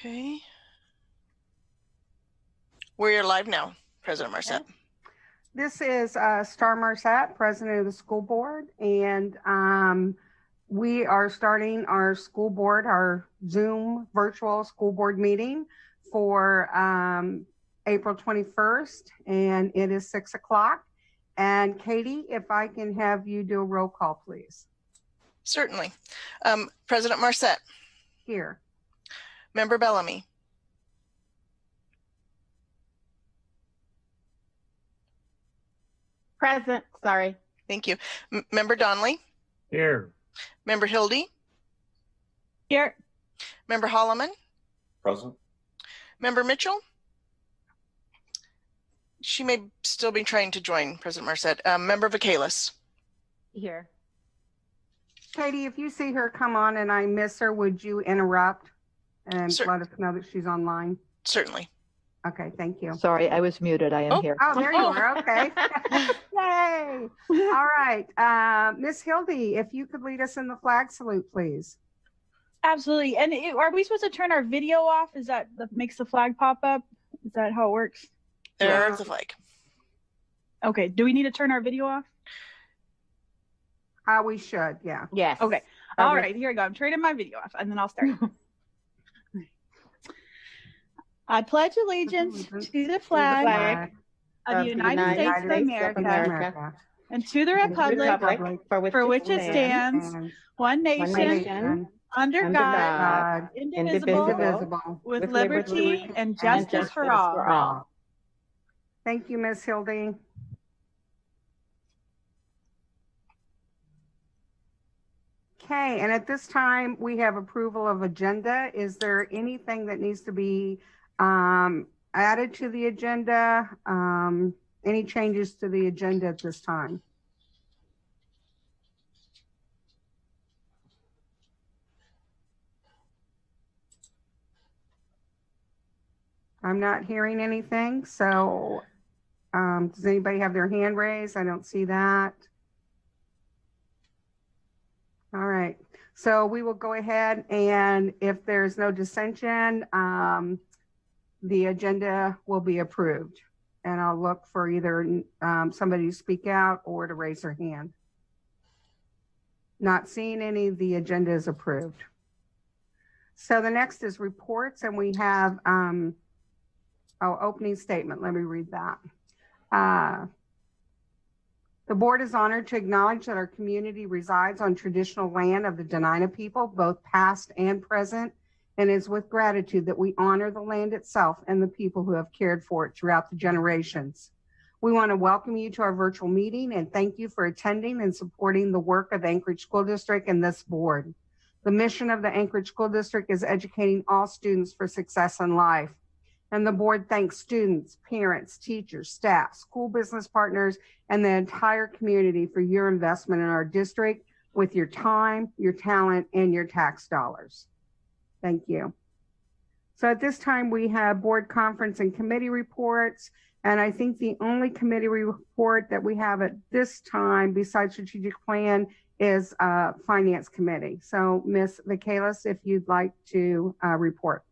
Okay. We're live now, President Marcet. Okay. This is Star Marcet, President of the School Board, and we are starting our school board, our Zoom virtual school board meeting for April 21st, and it is 6 o'clock. And Katie, if I can have you do a roll call, please. Certainly. President Marcet. Here. Member Bellamy. Present, sorry. Thank you. Member Donnelly. Here. Member Hildy. Here. Member Holloman. Present. Member Mitchell. She may still be trying to join, President Marcet. Member Vacalis. Here. Katie, if you see her come on and I miss her, would you interrupt and let us know that she's online? Certainly. Okay, thank you. Sorry, I was muted. I am here. Oh, there you are. Okay. Yay. All right. Miss Hildy, if you could lead us in the flag salute, please. Absolutely. And are we supposed to turn our video off? Is that makes the flag pop up? Is that how it works? There's the flag. Okay. Do we need to turn our video off? We should, yeah. Yes. Okay. All right. Here we go. I'm turning my video off, and then I'll start. I pledge allegiance to the flag of the United States of America and to the republic for which it stands, one nation, under God, indivisible, with liberty and justice for all. Thank you, Miss Hildy. Okay, and at this time, we have approval of agenda. Is there anything that needs to be added to the agenda? Any changes to the agenda at this time? I'm not hearing anything, so does anybody have their hand raised? I don't see that. All right, so we will go ahead, and if there's no dissension, the agenda will be approved. And I'll look for either somebody to speak out or to raise their hand. Not seeing any, the agenda is approved. So the next is reports, and we have opening statement. Let me read that. The board is honored to acknowledge that our community resides on traditional land of the Dena'ina people, both past and present, and is with gratitude that we honor the land itself and the people who have cared for it throughout the generations. We want to welcome you to our virtual meeting and thank you for attending and supporting the work of the Anchorage School District and this board. The mission of the Anchorage School District is educating all students for success in life. And the board thanks students, parents, teachers, staff, school business partners, and the entire community for your investment in our district with your time, your talent, and your tax dollars. Thank you. So at this time, we have board conference and committee reports. And I think the only committee report that we have at this time besides strategic plan is finance committee. So Ms. Vacalis, if you'd like to report.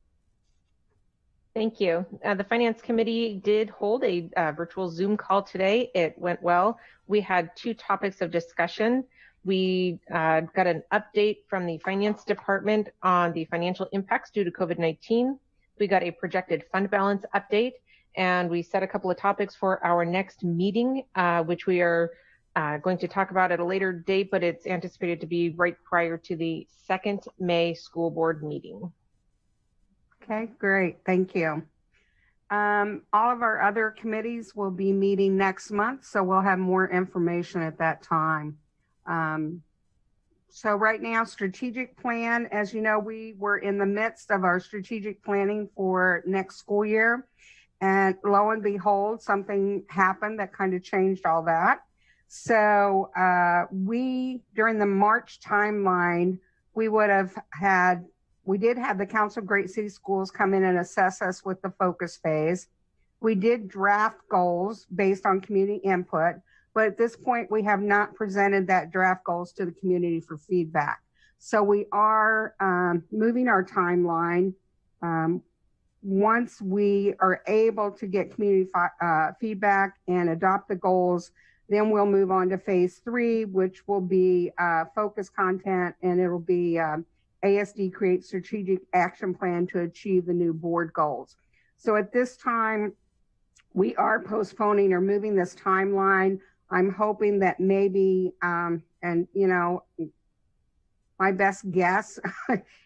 Thank you. The Finance Committee did hold a virtual Zoom call today. It went well. We had two topics of discussion. We got an update from the Finance Department on the financial impacts due to COVID-19. We got a projected fund balance update, and we set a couple of topics for our next meeting, which we are going to talk about at a later date, but it's anticipated to be right prior to the 2nd May school board meeting. Okay, great. Thank you. All of our other committees will be meeting next month, so we'll have more information at that time. So right now, strategic plan, as you know, we were in the midst of our strategic planning for next school year. And lo and behold, something happened that kind of changed all that. So during the March timeline, we did have the Council of Great City Schools come in and assess us with the focus phase. We did draft goals based on community input, but at this point, we have not presented that draft goals to the community for feedback. So we are moving our timeline Once we are able to get community feedback and adopt the goals, then we'll move on to phase 3, which will be focus content, and it'll be ASD create strategic action plan to achieve the new board goals. So at this time, we are postponing or moving this timeline. I'm hoping that maybe, and you know, my best guess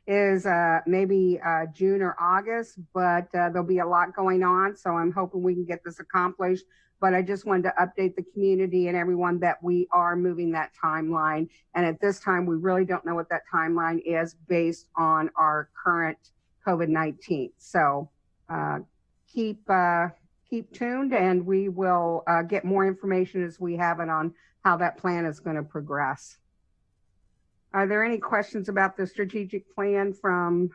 is maybe June or August, but there'll be a lot going on. So I'm hoping we can get this accomplished. But I just wanted to update the community and everyone that we are moving that timeline. And at this time, we really don't know what that timeline is based on our current COVID-19. So keep tuned, and we will get more information as we have it on how that plan is going to progress. Are there any questions about the strategic plan from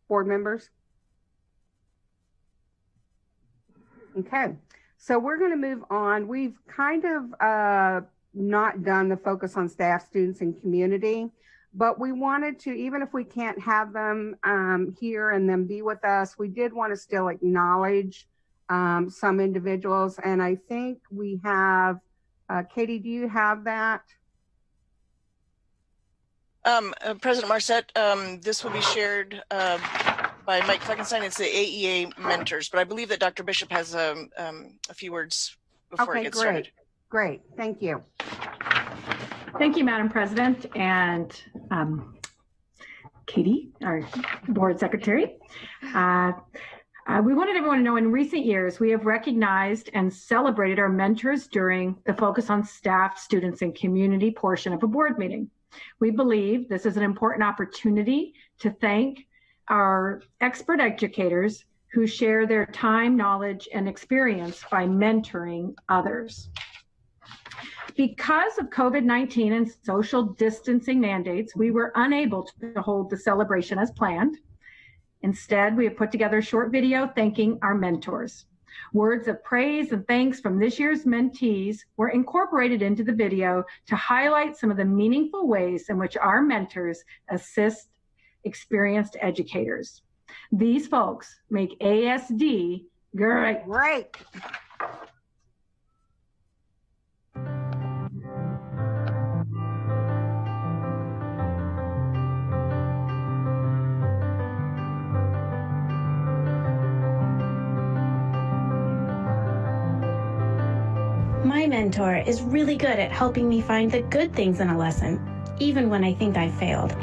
board members? Okay, so we're going to move on. We've kind of not done the focus on staff, students, and community, but we wanted to, even if we can't have them here and them be with us, we did want to still acknowledge some individuals. And I think we have, Katie, do you have that? President Marset, this will be shared by Mike Fleckenstein. It's the AEA mentors, but I believe that Dr. Bishop has a few words before it gets started. Great, thank you. Thank you, Madam President, and Katie, our board secretary. We wanted everyone to know in recent years, we have recognized and celebrated our mentors during the focus on staff, students, and community portion of a board meeting. We believe this is an important opportunity to thank our expert educators who share their time, knowledge, and experience by mentoring others. Because of COVID-19 and social distancing mandates, we were unable to hold the celebration as planned. Instead, we have put together a short video thanking our mentors. Words of praise and thanks from this year's mentees were incorporated into the video to highlight some of the meaningful ways in which our mentors assist experienced educators. These folks make ASD great. Great. My mentor is really good at helping me find the good things in a lesson, even when I think I failed.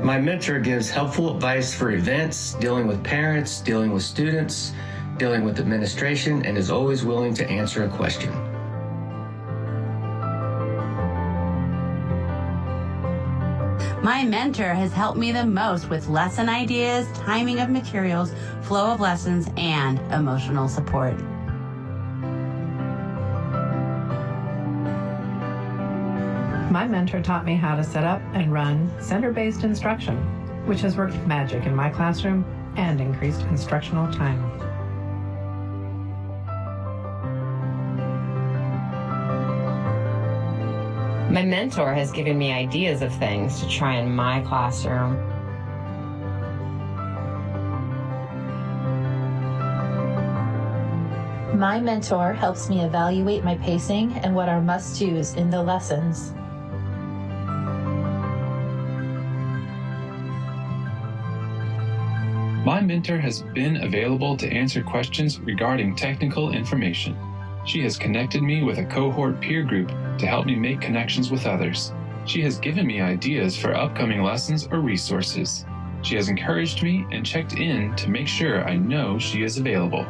My mentor gives helpful advice for events, dealing with parents, dealing with students, dealing with administration, and is always willing to answer a question. My mentor has helped me the most with lesson ideas, timing of materials, flow of lessons, and emotional support. My mentor taught me how to set up and run center-based instruction, which has worked magic in my classroom and increased instructional time. My mentor has given me ideas of things to try in my classroom. My mentor helps me evaluate my pacing and what are must-dos in the lessons. My mentor has been available to answer questions regarding technical information. She has connected me with a cohort peer group to help me make connections with others. She has given me ideas for upcoming lessons or resources. She has encouraged me and checked in to make sure I know she is available.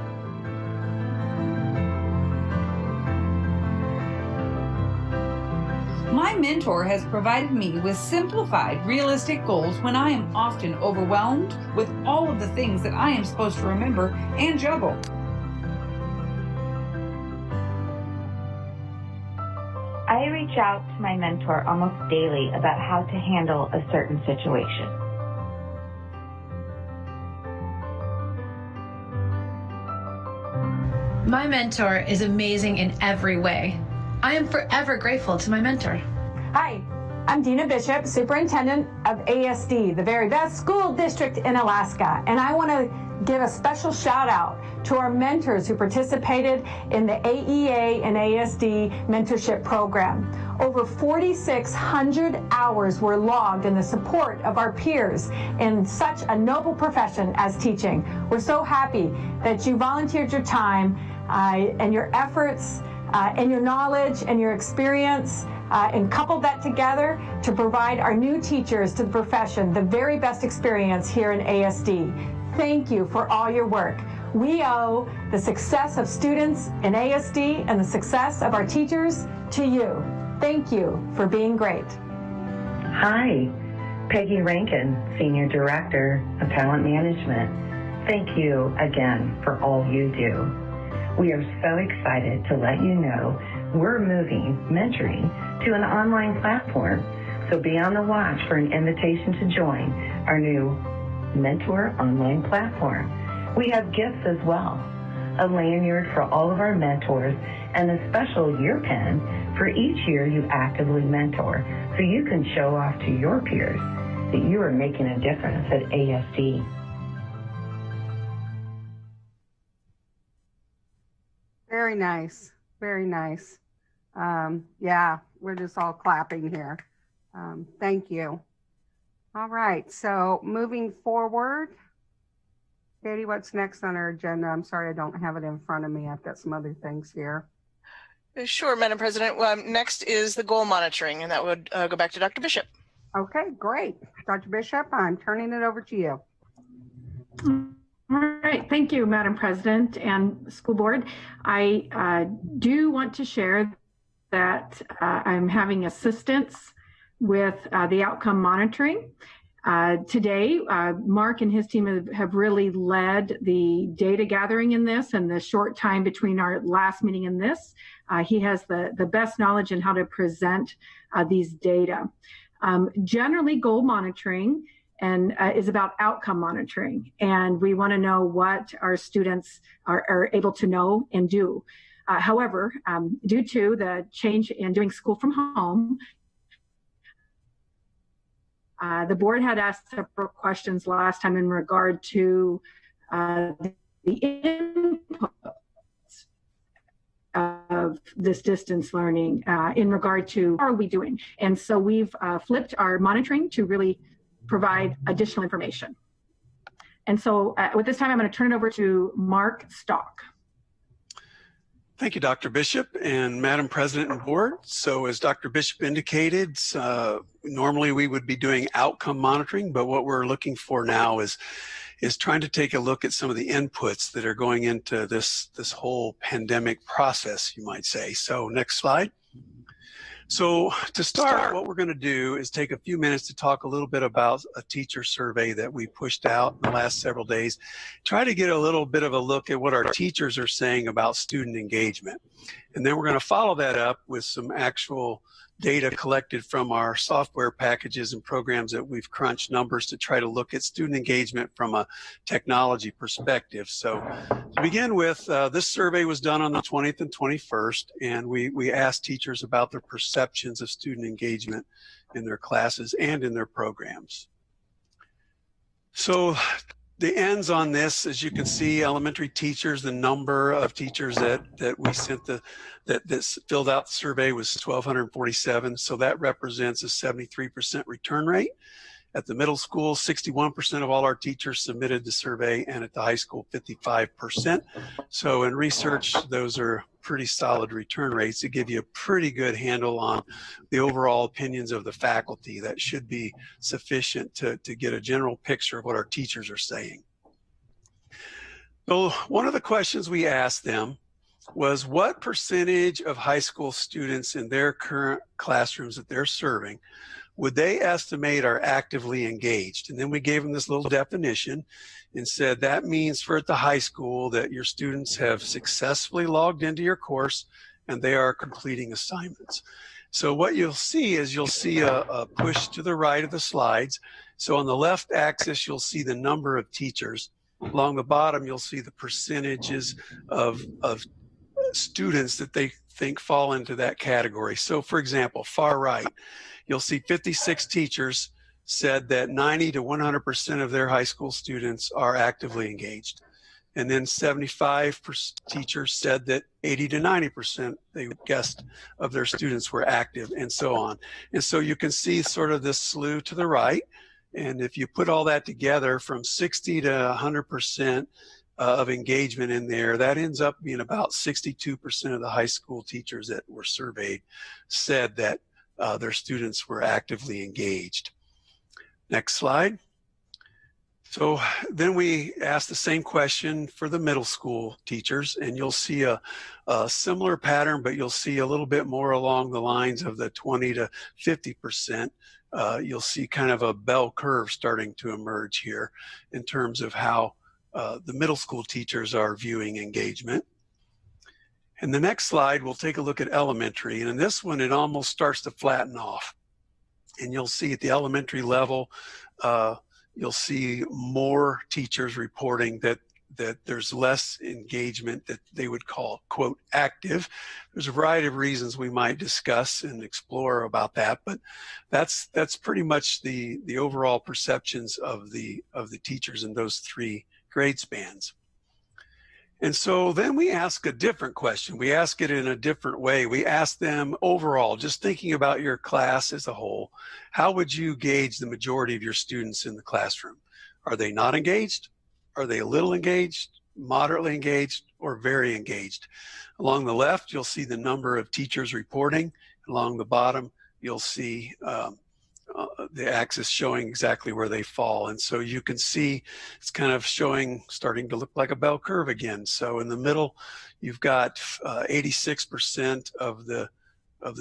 My mentor has provided me with simplified, realistic goals when I am often overwhelmed with all of the things that I am supposed to remember and juggle. I reach out to my mentor almost daily about how to handle a certain situation. My mentor is amazing in every way. I am forever grateful to my mentor. Hi, I'm Dina Bishop, Superintendent of ASD, the very best school district in Alaska. And I want to give a special shout out to our mentors who participated in the AEA and ASD mentorship program. Over 4,600 hours were logged in the support of our peers in such a noble profession as teaching. We're so happy that you volunteered your time and your efforts and your knowledge and your experience and coupled that together to provide our new teachers to the profession the very best experience here in ASD. Thank you for all your work. We owe the success of students in ASD and the success of our teachers to you. Thank you for being great. Hi, Peggy Rankin, Senior Director of Talent Management. Thank you again for all you do. We are so excited to let you know we're moving mentoring to an online platform. So be on the watch for an invitation to join our new Mentor online platform. We have gifts as well, a lanyard for all of our mentors and a special year pin for each year you actively mentor, so you can show off to your peers that you are making a difference at ASD. Very nice. Very nice. Yeah, we're just all clapping here. Thank you. All right, so moving forward, Katie, what's next on our agenda? I'm sorry, I don't have it in front of me. I've got some other things here. Sure, Madam President. Next is the goal monitoring, and that would go back to Dr. Bishop. Okay, great. Dr. Bishop, I'm turning it over to you. All right, thank you, Madam President and School Board. I do want to share that I'm having assistance with the outcome monitoring. Today, Mark and his team have really led the data gathering in this, and the short time between our last meeting and this, he has the best knowledge in how to present these data. Generally, goal monitoring is about outcome monitoring, and we want to know what our students are able to know and do. However, due to the change in doing school from home, the board had asked several questions last time in regard to the input of this distance learning in regard to how are we doing. And so we've flipped our monitoring to really provide additional information. And so with this time, I'm going to turn it over to Mark Stock. Thank you, Dr. Bishop and Madam President and Board. So as Dr. Bishop indicated, normally we would be doing outcome monitoring, but what we're looking for now is trying to take a look at some of the inputs that are going into this whole pandemic process, you might say. So next slide. So to start, what we're going to do is take a few minutes to talk a little bit about a teacher survey that we pushed out in the last several days. Try to get a little bit of a look at what our teachers are saying about student engagement. And then we're going to follow that up with some actual data collected from our software packages and programs that we've crunched numbers to try to look at student engagement from a technology perspective. So to begin with, this survey was done on the 20th and 21st, and we asked teachers about their perceptions of student engagement in their classes and in their programs. So the ends on this, as you can see, elementary teachers, the number of teachers that we sent that filled out the survey was 1,247. So that represents a 73% return rate. At the middle school, 61% of all our teachers submitted the survey, and at the high school, 55%. So in research, those are pretty solid return rates to give you a pretty good handle on the overall opinions of the faculty. That should be sufficient to get a general picture of what our teachers are saying. So one of the questions we asked them was, what percentage of high school students in their current classrooms that they're serving would they estimate are actively engaged? And then we gave them this little definition and said that means for at the high school that your students have successfully logged into your course and they are completing assignments. So what you'll see is you'll see a push to the right of the slides. So on the left axis, you'll see the number of teachers. Along the bottom, you'll see the percentages of students that they think fall into that category. So for example, far right, you'll see 56 teachers said that 90 to 100% of their high school students are actively engaged. And then 75 teachers said that 80 to 90% they guessed of their students were active, and so on. And so you can see sort of this slew to the right. And if you put all that together, from 60 to 100% of engagement in there, that ends up being about 62% of the high school teachers that were surveyed said that their students were actively engaged. Next slide. So then we asked the same question for the middle school teachers, and you'll see a similar pattern, but you'll see a little bit more along the lines of the 20 to 50%. You'll see kind of a bell curve starting to emerge here in terms of how the middle school teachers are viewing engagement. And the next slide, we'll take a look at elementary. And in this one, it almost starts to flatten off. And you'll see at the elementary level, you'll see more teachers reporting that there's less engagement that they would call, quote, active. There's a variety of reasons we might discuss and explore about that, but that's pretty much the overall perceptions of the teachers in those three grade spans. And so then we ask a different question. We ask it in a different way. We ask them overall, just thinking about your class as a whole, how would you gauge the majority of your students in the classroom? Are they not engaged? Are they a little engaged, moderately engaged, or very engaged? Along the left, you'll see the number of teachers reporting. Along the bottom, you'll see the axis showing exactly where they fall. And so you can see it's kind of starting to look like a bell curve again. So in the middle, you've got 86% of the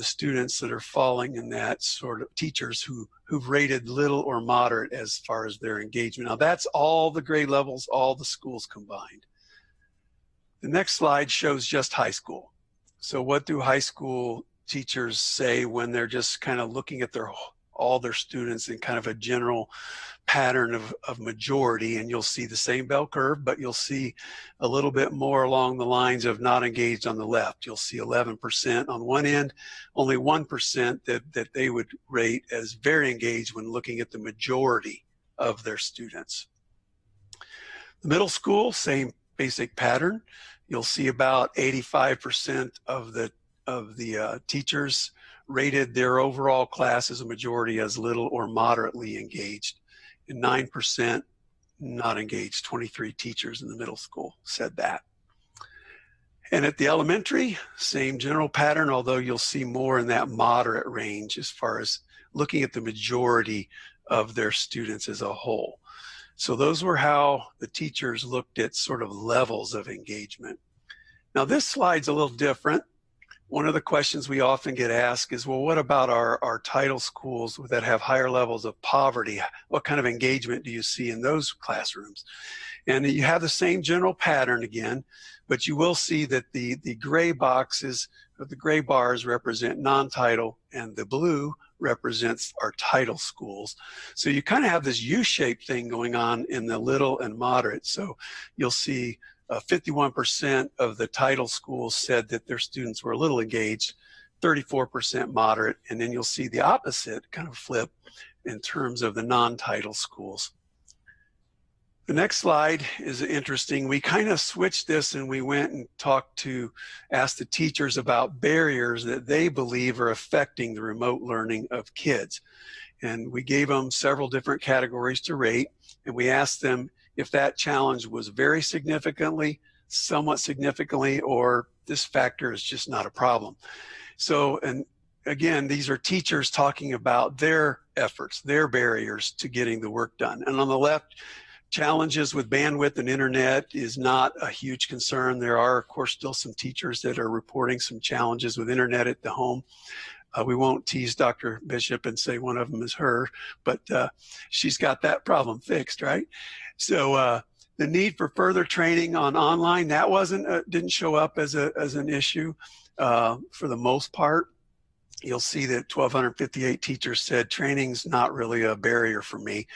students that are falling in that sort of teachers who've rated little or moderate as far as their engagement. Now that's all the grade levels, all the schools combined. The next slide shows just high school. So what do high school teachers say when they're just kind of looking at all their students in kind of a general pattern of majority? And you'll see the same bell curve, but you'll see a little bit more along the lines of not engaged on the left. You'll see 11% on one end, only 1% that they would rate as very engaged when looking at the majority of their students. The middle school, same basic pattern. You'll see about 85% of the teachers rated their overall class as a majority as little or moderately engaged, and 9% not engaged. 23 teachers in the middle school said that. And at the elementary, same general pattern, although you'll see more in that moderate range as far as looking at the majority of their students as a whole. So those were how the teachers looked at sort of levels of engagement. Now this slide's a little different. One of the questions we often get asked is, well, what about our title schools that have higher levels of poverty? What kind of engagement do you see in those classrooms? And you have the same general pattern again, but you will see that the gray boxes, or the gray bars, represent non-title, and the blue represents our title schools. So you kind of have this U-shaped thing going on in the little and moderate. So you'll see 51% of the title schools said that their students were a little engaged, 34% moderate, and then you'll see the opposite kind of flip in terms of the non-title schools. The next slide is interesting. We kind of switched this and we went and asked the teachers about barriers that they believe are affecting the remote learning of kids. And we gave them several different categories to rate, and we asked them if that challenge was very significantly, somewhat significantly, or this factor is just not a problem. So, and again, these are teachers talking about their efforts, their barriers to getting the work done. And on the left, challenges with bandwidth and internet is not a huge concern. There are, of course, still some teachers that are reporting some challenges with internet at the home. We won't tease Dr. Bishop and say one of them is her, but she's got that problem fixed, right? So the need for further training on online, that didn't show up as an issue for the most part. You'll see that 1,258 teachers said training's not really a barrier for me.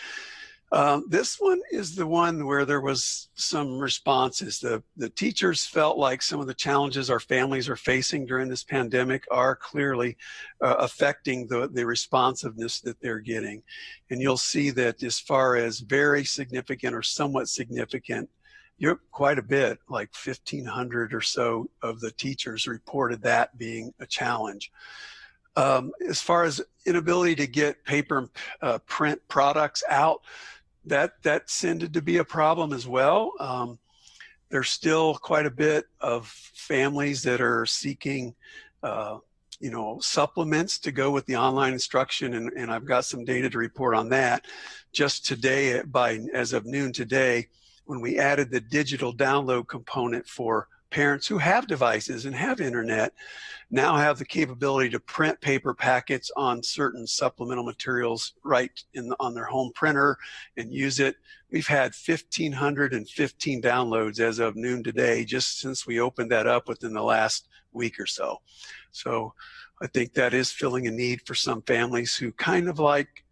This one is the one where there was some responses. The teachers felt like some of the challenges our families are facing during this pandemic are clearly affecting the responsiveness that they're getting. And you'll see that as far as very significant or somewhat significant, you're quite a bit, like 1,500 or so of the teachers reported that being a challenge. As far as inability to get paper and print products out, that tended to be a problem as well. There's still quite a bit of families that are seeking supplements to go with the online instruction, and I've got some data to report on that. Just today, as of noon today, when we added the digital download component for parents who have devices and have internet, now have the capability to print paper packets on certain supplemental materials right on their home printer and use it. We've had 1,515 downloads as of noon today, just since we opened that up within the last week or so. So I think that is filling a need for some families who kind of like,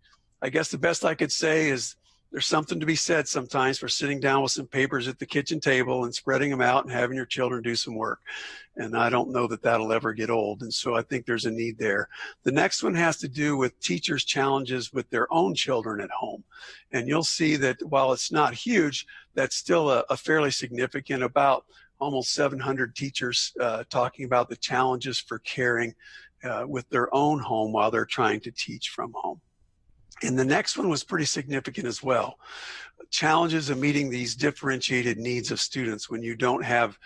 I guess the best I could say is there's something to be said sometimes for sitting down with some papers at the kitchen table and spreading them out and having your children do some work. And I don't know that that'll ever get old. And so I think there's a need there. The next one has to do with teachers' challenges with their own children at home. And you'll see that while it's not huge, that's still a fairly significant, about almost 700 teachers talking about the challenges for caring with their own home while they're trying to teach from home. And the next one was pretty significant as well. Challenges of meeting these differentiated needs of students when you don't have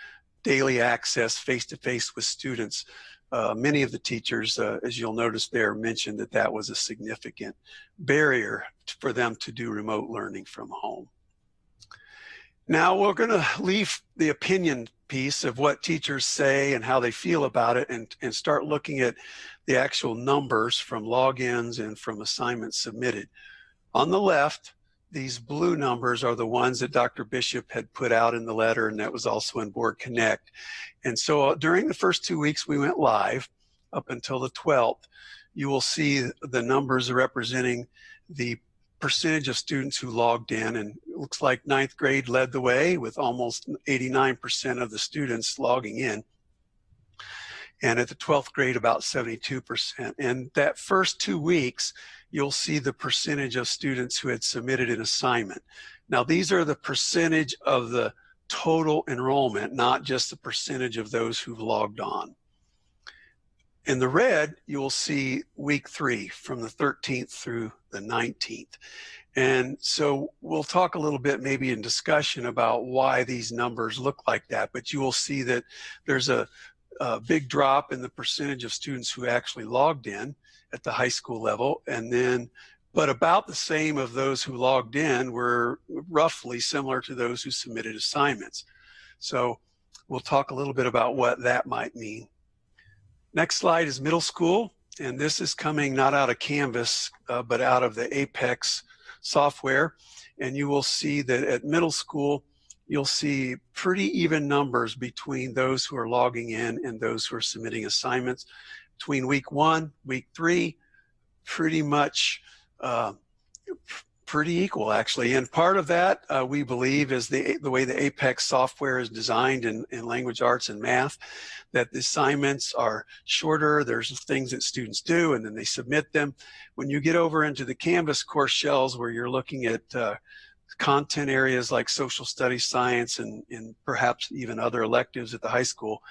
daily access face-to-face with students. Many of the teachers, as you'll notice there, mentioned that that was a significant barrier for them to do remote learning from home. Now we're going to leave the opinion piece of what teachers say and how they feel about it and start looking at the actual numbers from logins and from assignments submitted. On the left, these blue numbers are the ones that Dr. Bishop had put out in the letter, and that was also in Board Connect. And so during the first 2 weeks we went live up until the 12th, you will see the numbers representing the percentage of students who logged in, and it looks like 9th grade led the way with almost 89% of the students logging in. And at the 12th grade, about 72%. And that first 2 weeks, you'll see the percentage of students who had submitted an assignment. Now, these are the percentage of the total enrollment, not just the percentage of those who logged on. In the red, you will see week 3 from the 13th through the 19th. And so we'll talk a little bit maybe in discussion about why these numbers look like that, but you will see that there's a big drop in the percentage of students who actually logged in at the high school level, and then but about the same of those who logged in were roughly similar to those who submitted assignments. So we'll talk a little bit about what that might mean. Next slide is middle school, and this is coming not out of Canvas but out of the Apex software, and you will see that at middle school you'll see pretty even numbers between those who are logging in and those who are submitting assignments. Between week 1, week 3, pretty much pretty equal, actually. And part of that, we believe, is the way the Apex software is designed in language arts and math, that the assignments are shorter. There's things that students do, and then they submit them. When you get over into the Canvas course shells, where you're looking at content areas like social studies, science, and perhaps even other electives at the high school,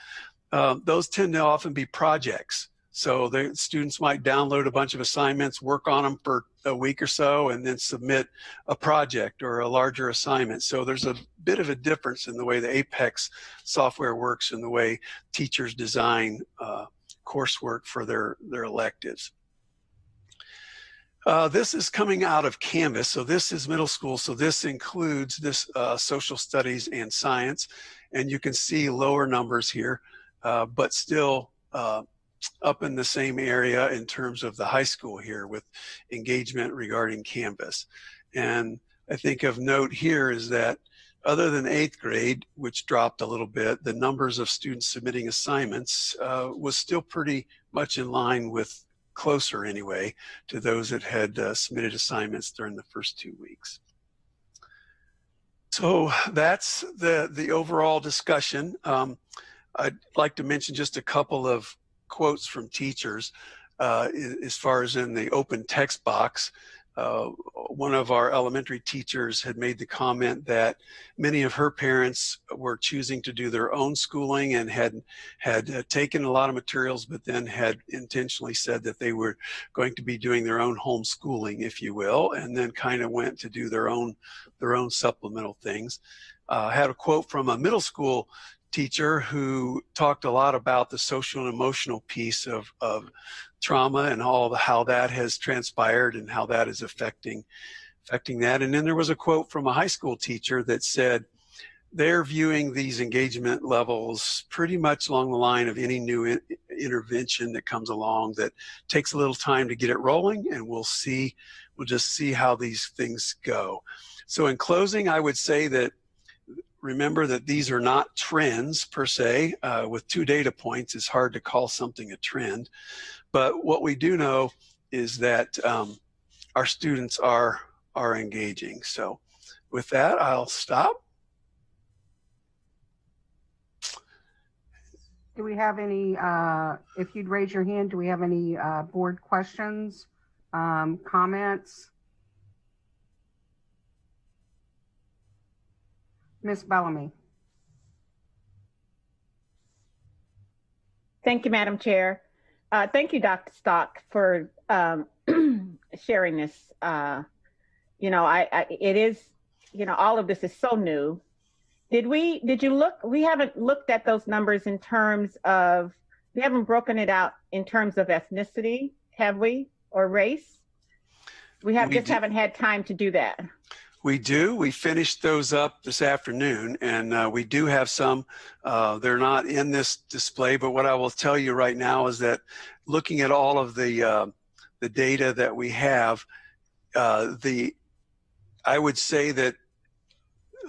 those tend to often be projects. So the students might download a bunch of assignments, work on them for a week or so, and then submit a project or a larger assignment. So there's a bit of a difference in the way the Apex software works and the way teachers design coursework for their electives. This is coming out of Canvas, so this is middle school, so this includes this social studies and science, and you can see lower numbers here, but still up in the same area in terms of the high school here with engagement regarding Canvas. And I think of note here is that other than 8th grade, which dropped a little bit, the numbers of students submitting assignments was still pretty much in line with, closer anyway, to those that had submitted assignments during the first 2 weeks. So that's the overall discussion. I'd like to mention just a couple of quotes from teachers as far as in the open text box. One of our elementary teachers had made the comment that many of her parents were choosing to do their own schooling and had taken a lot of materials, but then had intentionally said that they were going to be doing their own homeschooling, if you will, and then kind of went to do their own supplemental things. I had a quote from a middle school teacher who talked a lot about the social and emotional piece of trauma and how that has transpired and how that is affecting that. And then there was a quote from a high school teacher that said they're viewing these engagement levels pretty much along the line of any new intervention that comes along that takes a little time to get it rolling, and we'll just see how these things go. So in closing, I would say that remember that these are not trends per se. With 2 data points, it's hard to call something a trend. But what we do know is that our students are engaging. So with that, I'll stop. Do we have any, if you'd raise your hand, do we have any board questions, comments? Ms. Bellamy. Thank you, Madam Chair. Thank you, Dr. Stock, for sharing this. It is, all of this is so new. Did you look? We haven't looked at those numbers in terms of, we haven't broken it out in terms of ethnicity, have we, or race? We haven't had time to do that. We do. We finished those up this afternoon, and we do have some. They're not in this display, but what I will tell you right now is that looking at all of the data that we have, I would say that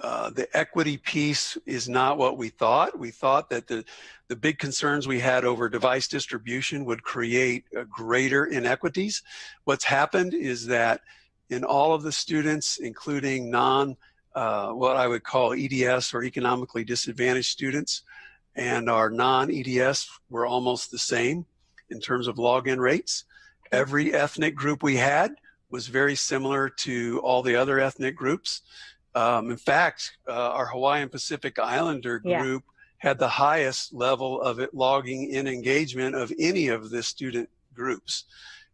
the equity piece is not what we thought. We thought that the big concerns we had over device distribution would create greater inequities. What's happened is that in all of the students, including what I would call EDS or economically disadvantaged students, and our non-EDS were almost the same in terms of login rates. Every ethnic group we had was very similar to all the other ethnic groups. In fact, our Hawaiian Pacific Islander group had the highest level of it logging in engagement of any of the student groups.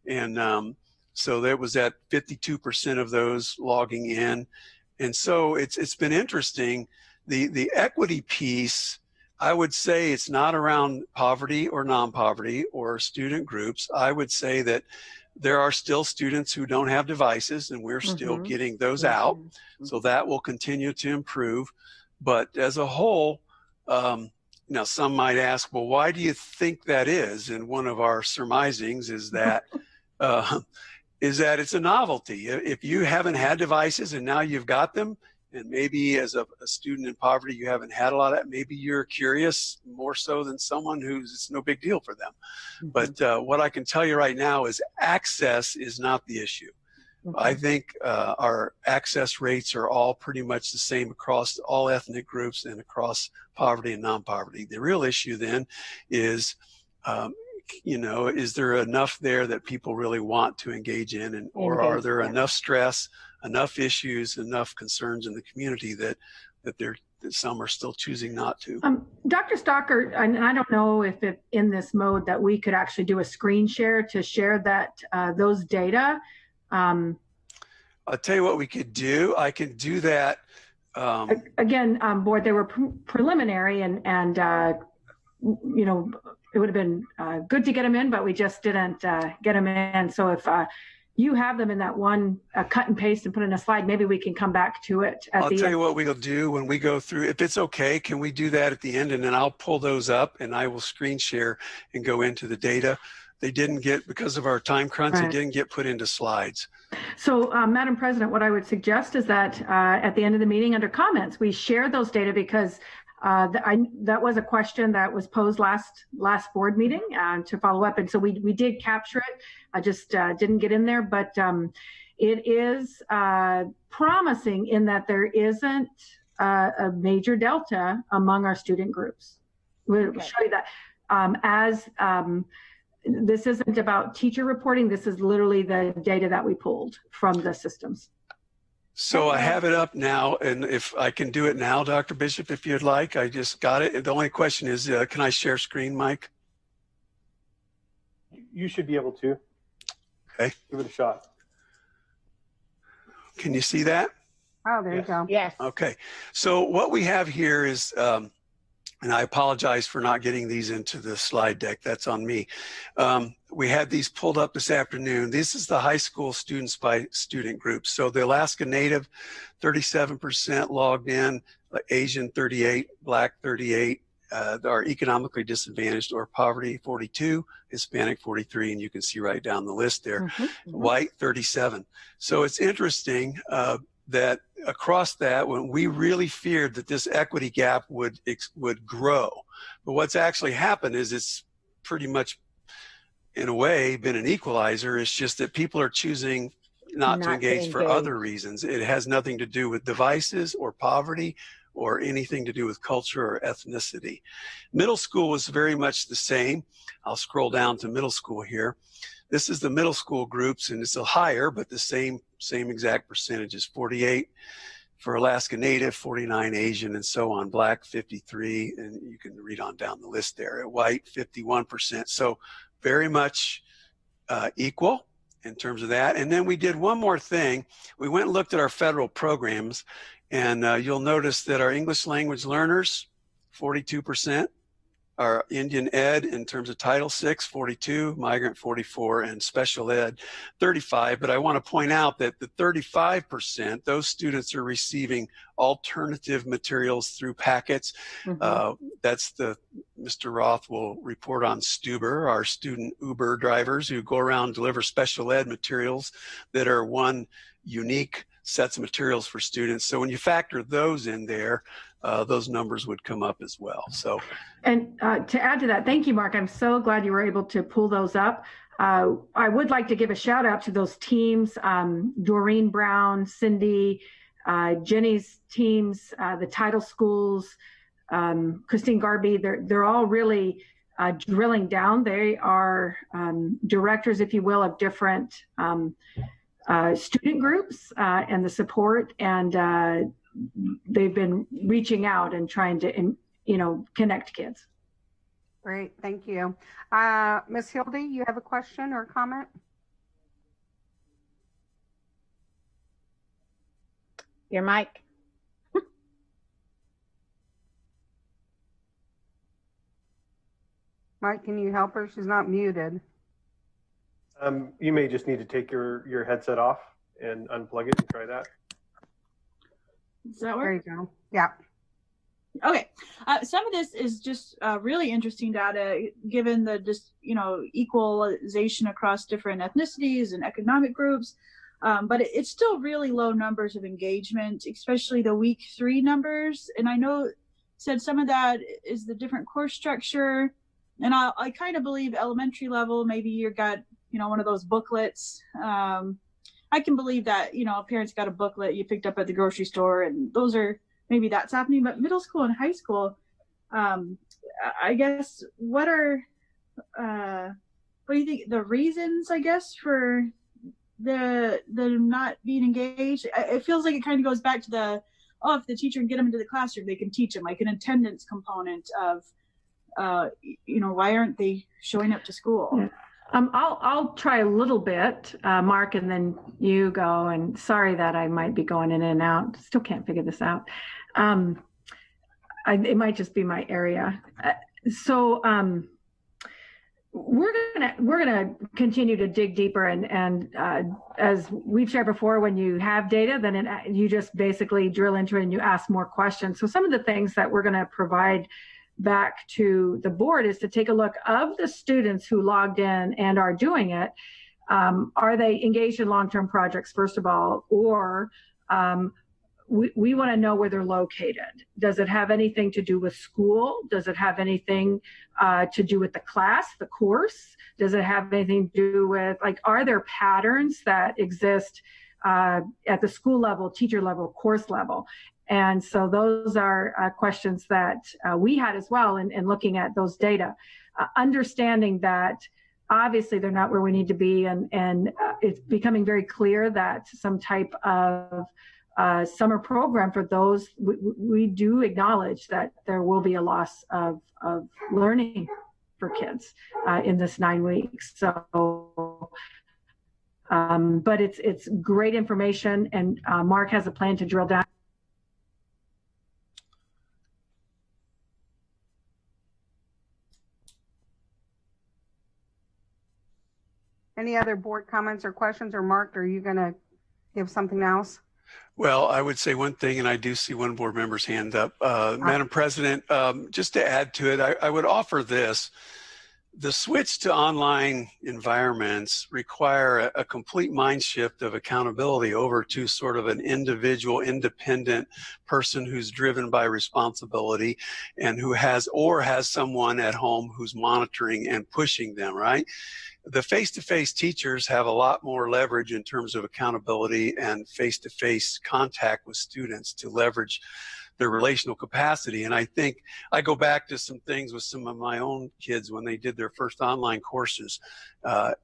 And so that was at 52% of those logging in. And so it's been interesting. The equity piece, I would say it's not around poverty or non-poverty or student groups. I would say that there are still students who don't have devices, and we're still getting those out. So that will continue to improve. But as a whole, some might ask, well, why do you think that is? And one of our surmisings is that it's a novelty. If you haven't had devices and now you've got them, and maybe as a student in poverty, you haven't had a lot of that, maybe you're curious more so than someone who's, it's no big deal for them. But what I can tell you right now is access is not the issue. I think our access rates are all pretty much the same across all ethnic groups and across poverty and non-poverty. The real issue then is, is there enough there that people really want to engage in, and or are there enough stress, enough issues, enough concerns in the community that some are still choosing not to? Dr. Stocker, and I don't know if in this mode that we could actually do a screen share to share that those data. I'll tell you what we could do. I can do that. Again, board, they were preliminary, and it would have been good to get them in, but we just didn't get them in. So if you have them in that one cut and paste and put in a slide, maybe we can come back to it at the end. I'll tell you what we'll do when we go through. If it's okay, can we do that at the end? And then I'll pull those up and I will screen share and go into the data. They didn't get, because of our time crunch, It didn't get put into slides. So, Madam President, what I would suggest is that at the end of the meeting under comments, we share those data, because that was a question that was posed last board meeting to follow up. And so we did capture it. I just didn't get in there, but it is promising in that there isn't a major delta among our student groups. We'll show you that. This isn't about teacher reporting. This is literally the data that we pulled from the systems. So I have it up now, and if I can do it now, Dr. Bishop, if you'd like, I just got it. The only question is, can I share screen, Mike? You should be able to. Okay. Give it a shot. Can you see that? Oh, there you go. Yes. Okay. So what we have here is, and I apologize for not getting these into the slide deck. That's on me. We had these pulled up this afternoon. This is the high school students by student groups. So the Alaska Native, 37% logged in, Asian 38, Black 38, our economically disadvantaged or poverty 42, Hispanic 43, and you can see right down the list there, white 37. So it's interesting that across that, when we really feared that this equity gap would grow, but what's actually happened is it's pretty much, in a way, been an equalizer. It's just that people are choosing not to engage for other reasons. It has nothing to do with devices or poverty or anything to do with culture or ethnicity. Middle school was very much the same. I'll scroll down to middle school here. This is the middle school groups, and it's a higher, but the same exact percentages, 48 for Alaska Native, 49 Asian, and so on, Black 53, and you can read on down the list there. At white, 51%. So very much equal in terms of that. And then we did one more thing. We went and looked at our federal programs, and you'll notice that our English language learners, 42%. Our Indian Ed in terms of Title VI, 42, Migrant 44, and Special Ed 35. But I want to point out that the 35%, those students are receiving alternative materials through packets. That's Mr. Roth will report on Stuber, our student Uber drivers who go around and deliver special ed materials that are one unique sets of materials for students. So when you factor those in there, those numbers would come up as well. So, and to add to that, thank you, Mark. I'm so glad you were able to pull those up. I would like to give a shout out to those teams, Doreen Brown, Cindy, Jenny's teams, the title schools, Christine Garby. They're all really drilling down. They are directors, if you will, of different student groups and the support, and they've been reaching out and trying to, connect kids. Great, thank you. Ms. Hildy, you have a question or a comment? Your mic. Mike, can you help her? She's not muted. You may just need to take your headset off and unplug it and try that. Does that work? There you go. Yeah. Okay. Some of this is just really interesting data, given the equalization across different ethnicities and economic groups. But it's still really low numbers of engagement, especially the week 3 numbers. And I know said some of that is the different course structure. And I kind of believe elementary level, maybe you got, one of those booklets. I can believe that, parents got a booklet you picked up at the grocery store, and maybe that's happening. But middle school and high school, I guess, what do you think the reasons, I guess, for the not being engaged? It feels like it kind of goes back to if the teacher can get them into the classroom, they can teach them, like an attendance component of, why aren't they showing up to school? Yeah. I'll try a little bit, Mark, and then you go. And sorry that I might be going in and out. Still can't figure this out. It might just be my area. We're gonna continue to dig deeper, and as we've shared before, when you have data, then you just basically drill into it and you ask more questions. So some of the things that we're going to provide back to the board is to take a look of the students who logged in and are doing it. Are they engaged in long-term projects, first of all, or we want to know where they're located. Does it have anything to do with school? Does it have anything to do with the class, the course? Does it have anything to do with, are there patterns that exist at the school level, teacher level, course level. And so those are questions that we had as well in looking at those data, understanding that obviously they're not where we need to be, and it's becoming very clear that some type of summer program for those, we do acknowledge that there will be a loss of learning for kids in this 9 weeks. So, but it's great information, and Mark has a plan to drill down. Any other board comments or questions? Or Mark, are you going to give something else? Well, I would say one thing, and I do see one board member's hand up. Madam President, just to add to it, I would offer this. The switch to online environments require a complete mind shift of accountability over to sort of an individual, independent person who's driven by responsibility and who has someone at home who's monitoring and pushing them, right? The face-to-face teachers have a lot more leverage in terms of accountability and face-to-face contact with students to leverage their relational capacity. And I think I go back to some things with some of my own kids when they did their first online courses.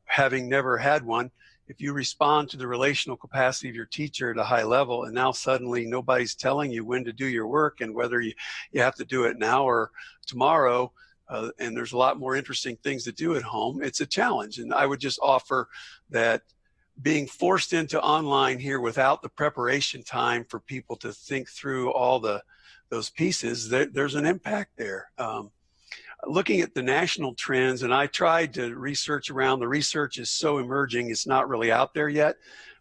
Having never had one, if you respond to the relational capacity of your teacher at a high level, and now suddenly nobody's telling you when to do your work and whether you have to do it now or tomorrow, and there's a lot more interesting things to do at home, it's a challenge. And I would just offer that being forced into online here without the preparation time for people to think through all those pieces, there's an impact there. Looking at the national trends, and I tried to research around, the research is so emerging, it's not really out there yet.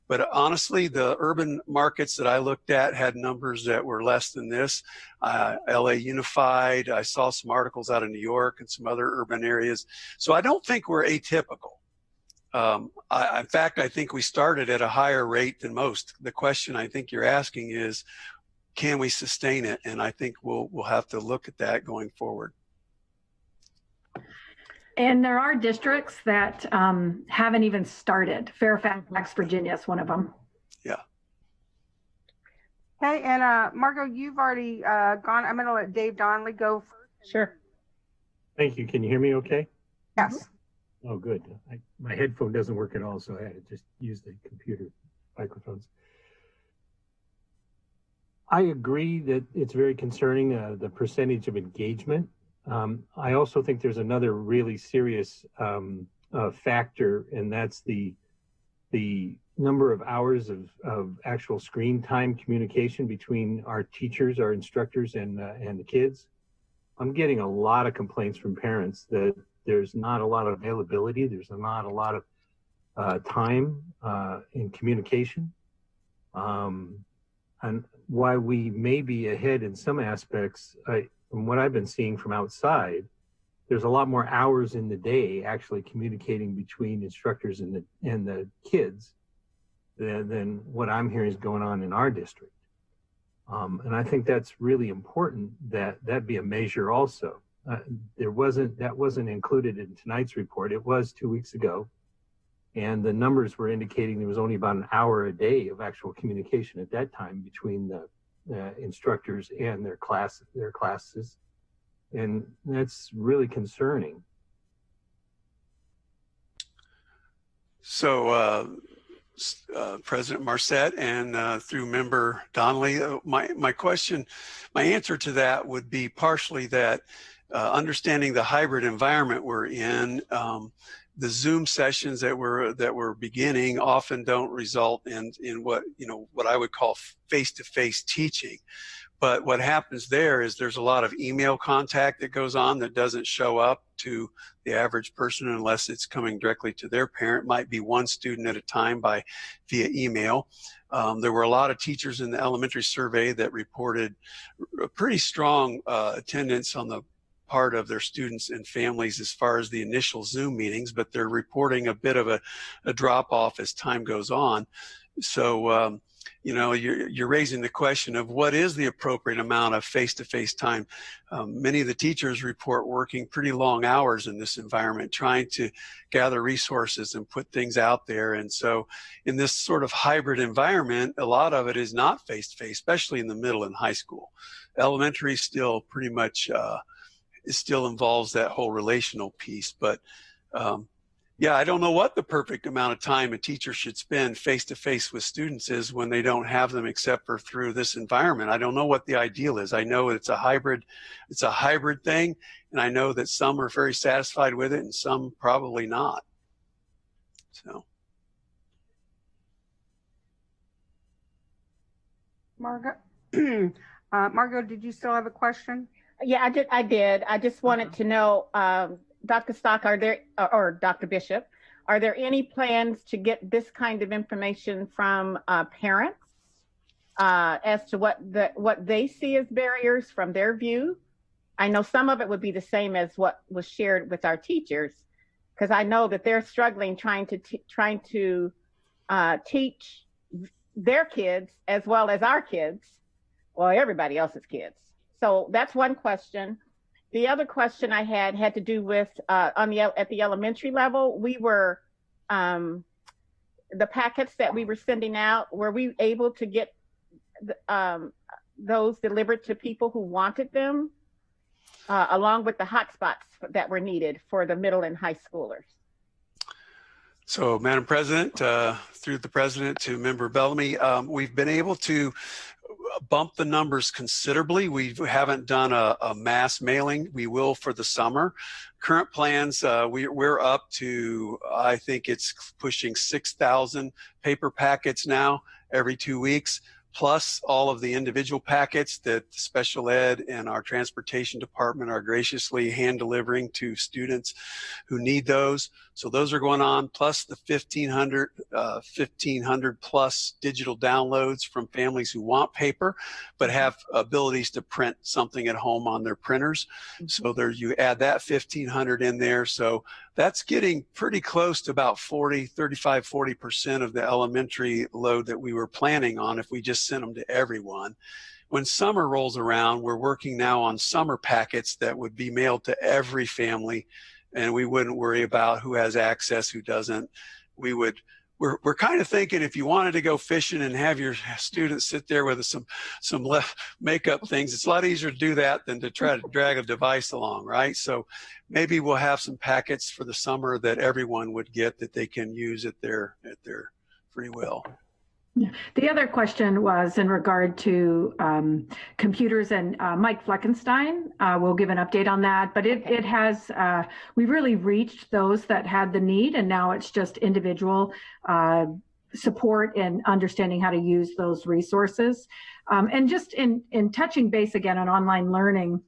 But honestly, the urban markets that I looked at had numbers that were less than this. LA Unified, I saw some articles out of New York and some other urban areas. So I don't think we're atypical. In fact, I think we started at a higher rate than most. The question I think you're asking is, can we sustain it? And I think we'll have to look at that going forward. And there are districts that haven't even started. Fairfax, Virginia is one of them. Yeah. Okay, and Margot, you've already gone. I'm going to let Dave Donnelly go first. Sure. Thank you. Can you hear me okay? Yes. Oh, good. My headphone doesn't work at all, so I had to just use the computer microphones. I agree that it's very concerning, the percentage of engagement. I also think there's another really serious factor, and that's the number of hours of actual screen time communication between our teachers, our instructors, and the kids. I'm getting a lot of complaints from parents that there's not a lot of availability, there's not a lot of time in communication. And while we may be ahead in some aspects, from what I've been seeing from outside, there's a lot more hours in the day actually communicating between instructors and the kids than what I'm hearing is going on in our district. And I think that's really important that be a measure also. That wasn't included in tonight's report. It was 2 weeks ago. And the numbers were indicating there was only about an hour a day of actual communication at that time between the instructors and their classes. And that's really concerning. So President Marcet and through member Donnelly, my answer to that would be partially that understanding the hybrid environment we're in, the Zoom sessions that we're beginning often don't result in what I would call face-to-face teaching. But what happens there is there's a lot of email contact that goes on that doesn't show up to the average person unless it's coming directly to their parent. It might be one student at a time via email. There were a lot of teachers in the elementary survey that reported a pretty strong attendance on the part of their students and families as far as the initial Zoom meetings, but they're reporting a bit of a drop off as time goes on. So you know, you're raising the question of what is the appropriate amount of face-to-face time. Many of the teachers report working pretty long hours in this environment, trying to gather resources and put things out there. And so in this sort of hybrid environment, a lot of it is not face-to-face, especially in the middle and high school. Elementary still pretty much, it still involves that whole relational piece. But yeah, I don't know what the perfect amount of time a teacher should spend face-to-face with students is when they don't have them except for through this environment. I don't know what the ideal is. I know it's a hybrid thing, and I know that some are very satisfied with it and some probably not. So. Margot, Margot, did you still have a question? Yeah, I did. I just wanted to know, Dr. Stock, are there, or Dr. Bishop, are there any plans to get this kind of information from parents as to what they see as barriers from their view? I know some of it would be the same as what was shared with our teachers, because I know that they're struggling trying to teach their kids as well as our kids, well, everybody else's kids. So that's one question. The other question I had to do with at the elementary level. We were the packets that we were sending out. Were we able to get those delivered to people who wanted them, along with the hotspots that were needed for the middle and high schoolers? So, Madam President, through the President to Member Bellamy, we've been able to bump the numbers considerably. We haven't done a mass mailing. We will for the summer. Current plans, we're up to, I think it's pushing 6,000 paper packets now every 2 weeks, plus all of the individual packets that special ed and our transportation department are graciously hand delivering to students who need those. So those are going on, plus the 1,500 plus digital downloads from families who want paper, but have abilities to print something at home on their printers. So there, you add that 1,500 in there. So that's getting pretty close to about 40% of the elementary load that we were planning on if we just sent them to everyone. When summer rolls around, we're working now on summer packets that would be mailed to every family, and we wouldn't worry about who has access, who doesn't. We're kind of thinking if you wanted to go fishing and have your students sit there with some left makeup things, it's a lot easier to do that than to try to drag a device along, right? So maybe we'll have some packets for the summer that everyone would get that they can use at their free will. The other question was in regard to computers, and Mike Fleckenstein will give an update on that, but it has, we've really reached those that had the need, and now it's just individual support and understanding how to use those resources. And just in touching base again on online learning,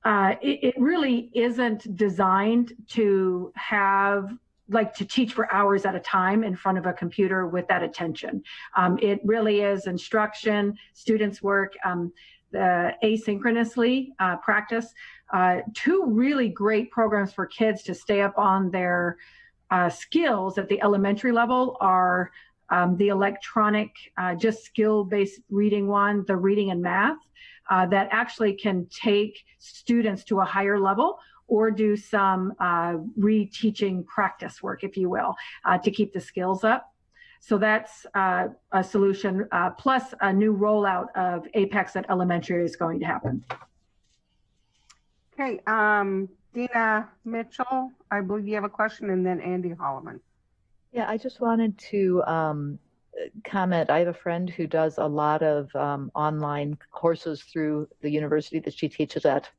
it really isn't designed to have to teach for hours at a time in front of a computer with that attention. It really is instruction, students work asynchronously, practice. Two really great programs for kids to stay up on their skills at the elementary level are the electronic, just skill-based reading one, the reading and math, that actually can take students to a higher level, or do some reteaching practice work, if you will, to keep the skills up. So that's a solution, plus a new rollout of Apex at elementary is going to happen. Okay, Dina Mitchell, I believe you have a question, and then Andy Holloman. Yeah, I just wanted to comment. I have a friend who does a lot of online courses through the university that she teaches at.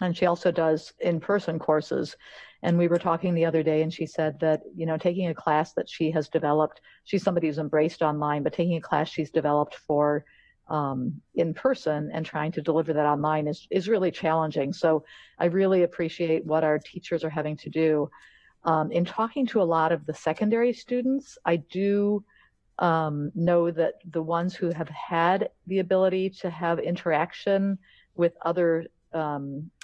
And she also does in-person courses. And we were talking the other day, and she said that, you know, taking a class that she has developed, she's somebody who's embraced online, but taking a class she's developed for in person and trying to deliver that online is really challenging. So I really appreciate what our teachers are having to do. In talking to a lot of the secondary students, I do know that the ones who have had the ability to have interaction with other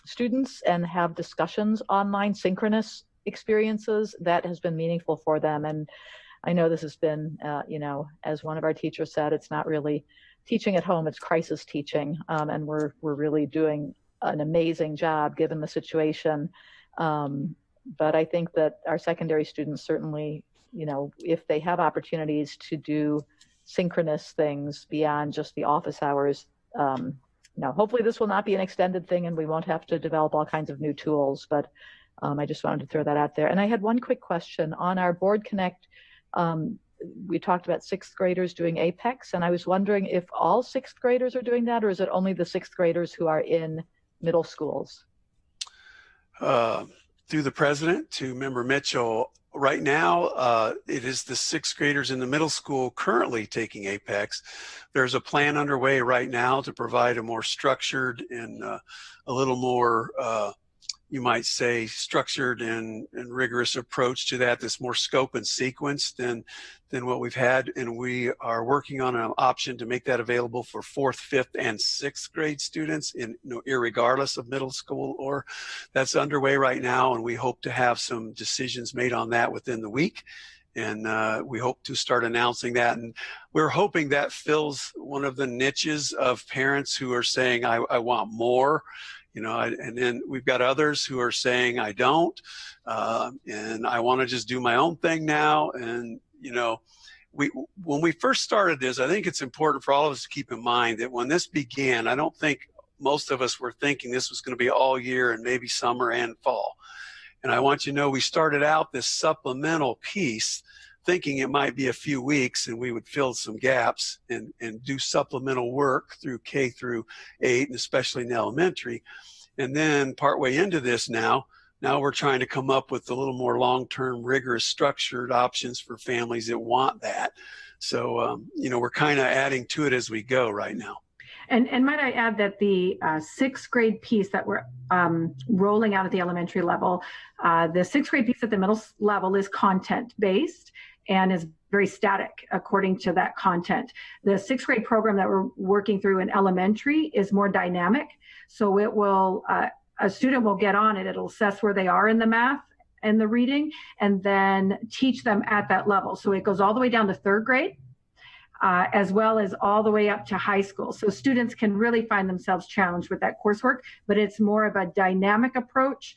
students and have discussions online, synchronous experiences, that has been meaningful for them. And I know this has been, as one of our teachers said, it's not really teaching at home, it's crisis teaching. And we're really doing an amazing job given the situation. But I think that our secondary students certainly, if they have opportunities to do synchronous things beyond just the office hours, hopefully this will not be an extended thing and we won't have to develop all kinds of new tools, but I just wanted to throw that out there. And I had one quick question. On our Board Connect, we talked about sixth graders doing Apex, and I was wondering if all sixth graders are doing that, or is it only the sixth graders who are in middle schools? Through the president to Member Mitchell, right now it is the sixth graders in the middle school currently taking Apex. There's a plan underway right now to provide a more structured and a little more you might say structured and rigorous approach to that, that's more scope and sequence than what we've had. And we are working on an option to make that available for 4th, 5th, and 6th grade students, irregardless of middle school, or that's underway right now. And we hope to have some decisions made on that within the week. And we hope to start announcing that. And we're hoping that fills one of the niches of parents who are saying, I want more. And then we've got others who are saying, I don't, and I want to just do my own thing now. And, when we first started this, I think it's important for all of us to keep in mind that when this began, I don't think most of us were thinking this was going to be all year and maybe summer and fall. And I want you to know, we started out this supplemental piece thinking it might be a few weeks and we would fill some gaps and do supplemental work through K through 8, and especially in elementary. And then partway into this now we're trying to come up with a little more long-term, rigorous, structured options for families that want that. So, we're kind of adding to it as we go right now. And might I add that the 6th grade piece that we're rolling out at the elementary level, the 6th grade piece at the middle level is content-based and is very static according to that content. The 6th grade program that we're working through in elementary is more dynamic. So it will, a student will get on it, it'll assess where they are in the math and the reading, and then teach them at that level. So it goes all the way down to 3rd grade, as well as all the way up to high school. So students can really find themselves challenged with that coursework, but it's more of a dynamic approach,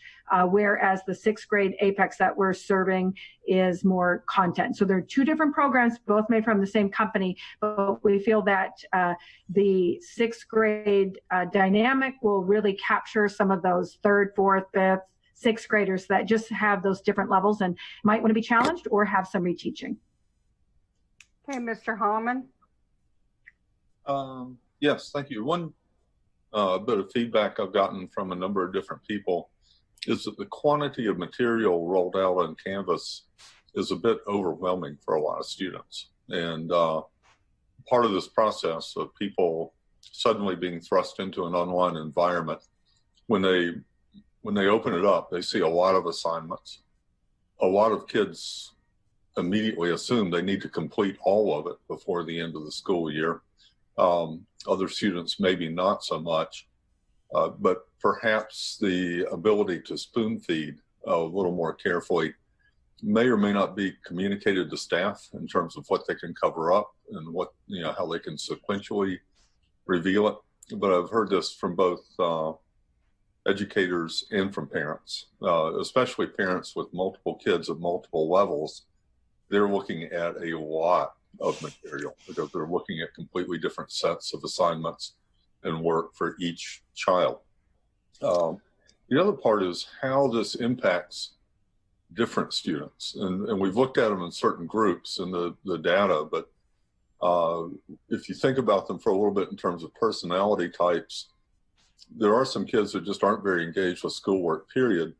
whereas the 6th grade Apex that we're serving is more content. So there are 2 different programs, both made from the same company, but we feel that the 6th grade dynamic will really capture some of those 3rd, 4th, 5th, 6th graders that just have those different levels and might want to be challenged or have some reteaching. Okay, Mr. Holloman. Yes, thank you. One bit of feedback I've gotten from a number of different people is that the quantity of material rolled out on Canvas is a bit overwhelming for a lot of students. And part of this process of people suddenly being thrust into an online environment, when they open it up, they see a lot of assignments. A lot of kids immediately assume they need to complete all of it before the end of the school year. Other students maybe not so much, but perhaps the ability to spoon feed a little more carefully may or may not be communicated to staff in terms of what they can cover up and what, how they can sequentially reveal it. But I've heard this from both educators and from parents, especially parents with multiple kids at multiple levels. They're looking at a lot of material because they're looking at completely different sets of assignments and work for each child. The other part is how this impacts different students. And we've looked at them in certain groups in the data, but if you think about them for a little bit in terms of personality types, there are some kids that just aren't very engaged with schoolwork, period.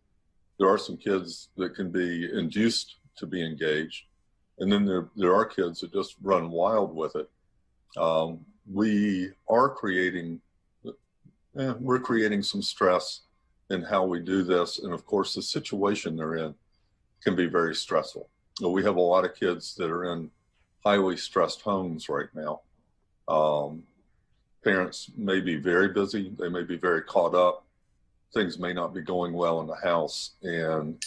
There are some kids that can be induced to be engaged. And then there are kids that just run wild with it. We are creating some stress in how we do this. And of course, the situation they're in can be very stressful. We have a lot of kids that are in highly stressed homes right now. Parents may be very busy. They may be very caught up. Things may not be going well in the house. And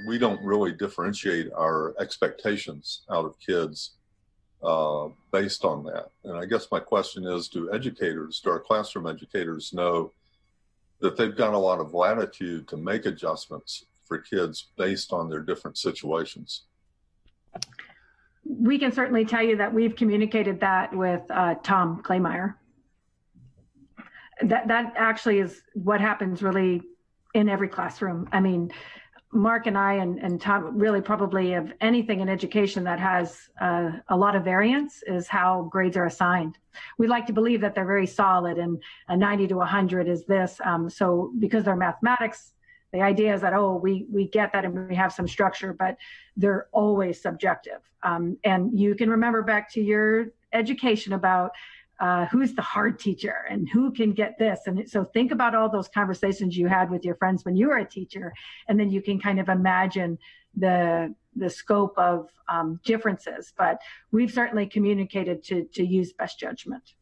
we don't really differentiate our expectations out of kids based on that. And I guess my question is, do our classroom educators know that they've got a lot of latitude to make adjustments for kids based on their different situations? We can certainly tell you that we've communicated that with Tom Claymeyer. That actually is what happens really in every classroom. I mean, Mark and I and Tom really probably of anything in education that has a lot of variance is how grades are assigned. We like to believe that they're very solid and a 90 to 100 is this. So because they're mathematics, the idea is that, oh, we get that and we have some structure, but they're always subjective. And you can remember back to your education about who's the hard teacher and who can get this. And so think about all those conversations you had with your friends when you were a teacher, and then you can kind of imagine the scope of differences. But we've certainly communicated to use best judgment.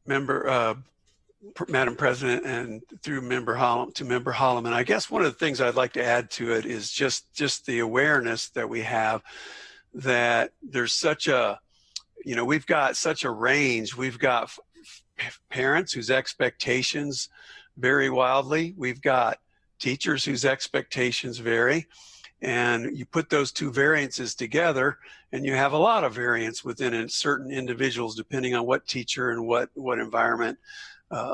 Madam President, and through Member Holloman, I guess one of the things I'd like to add to it is just the awareness that we have that there's such a, we've got such a range. We've got parents whose expectations vary wildly. We've got teachers whose expectations vary. And you put those two variances together and you have a lot of variance within certain individuals depending on what teacher and what environment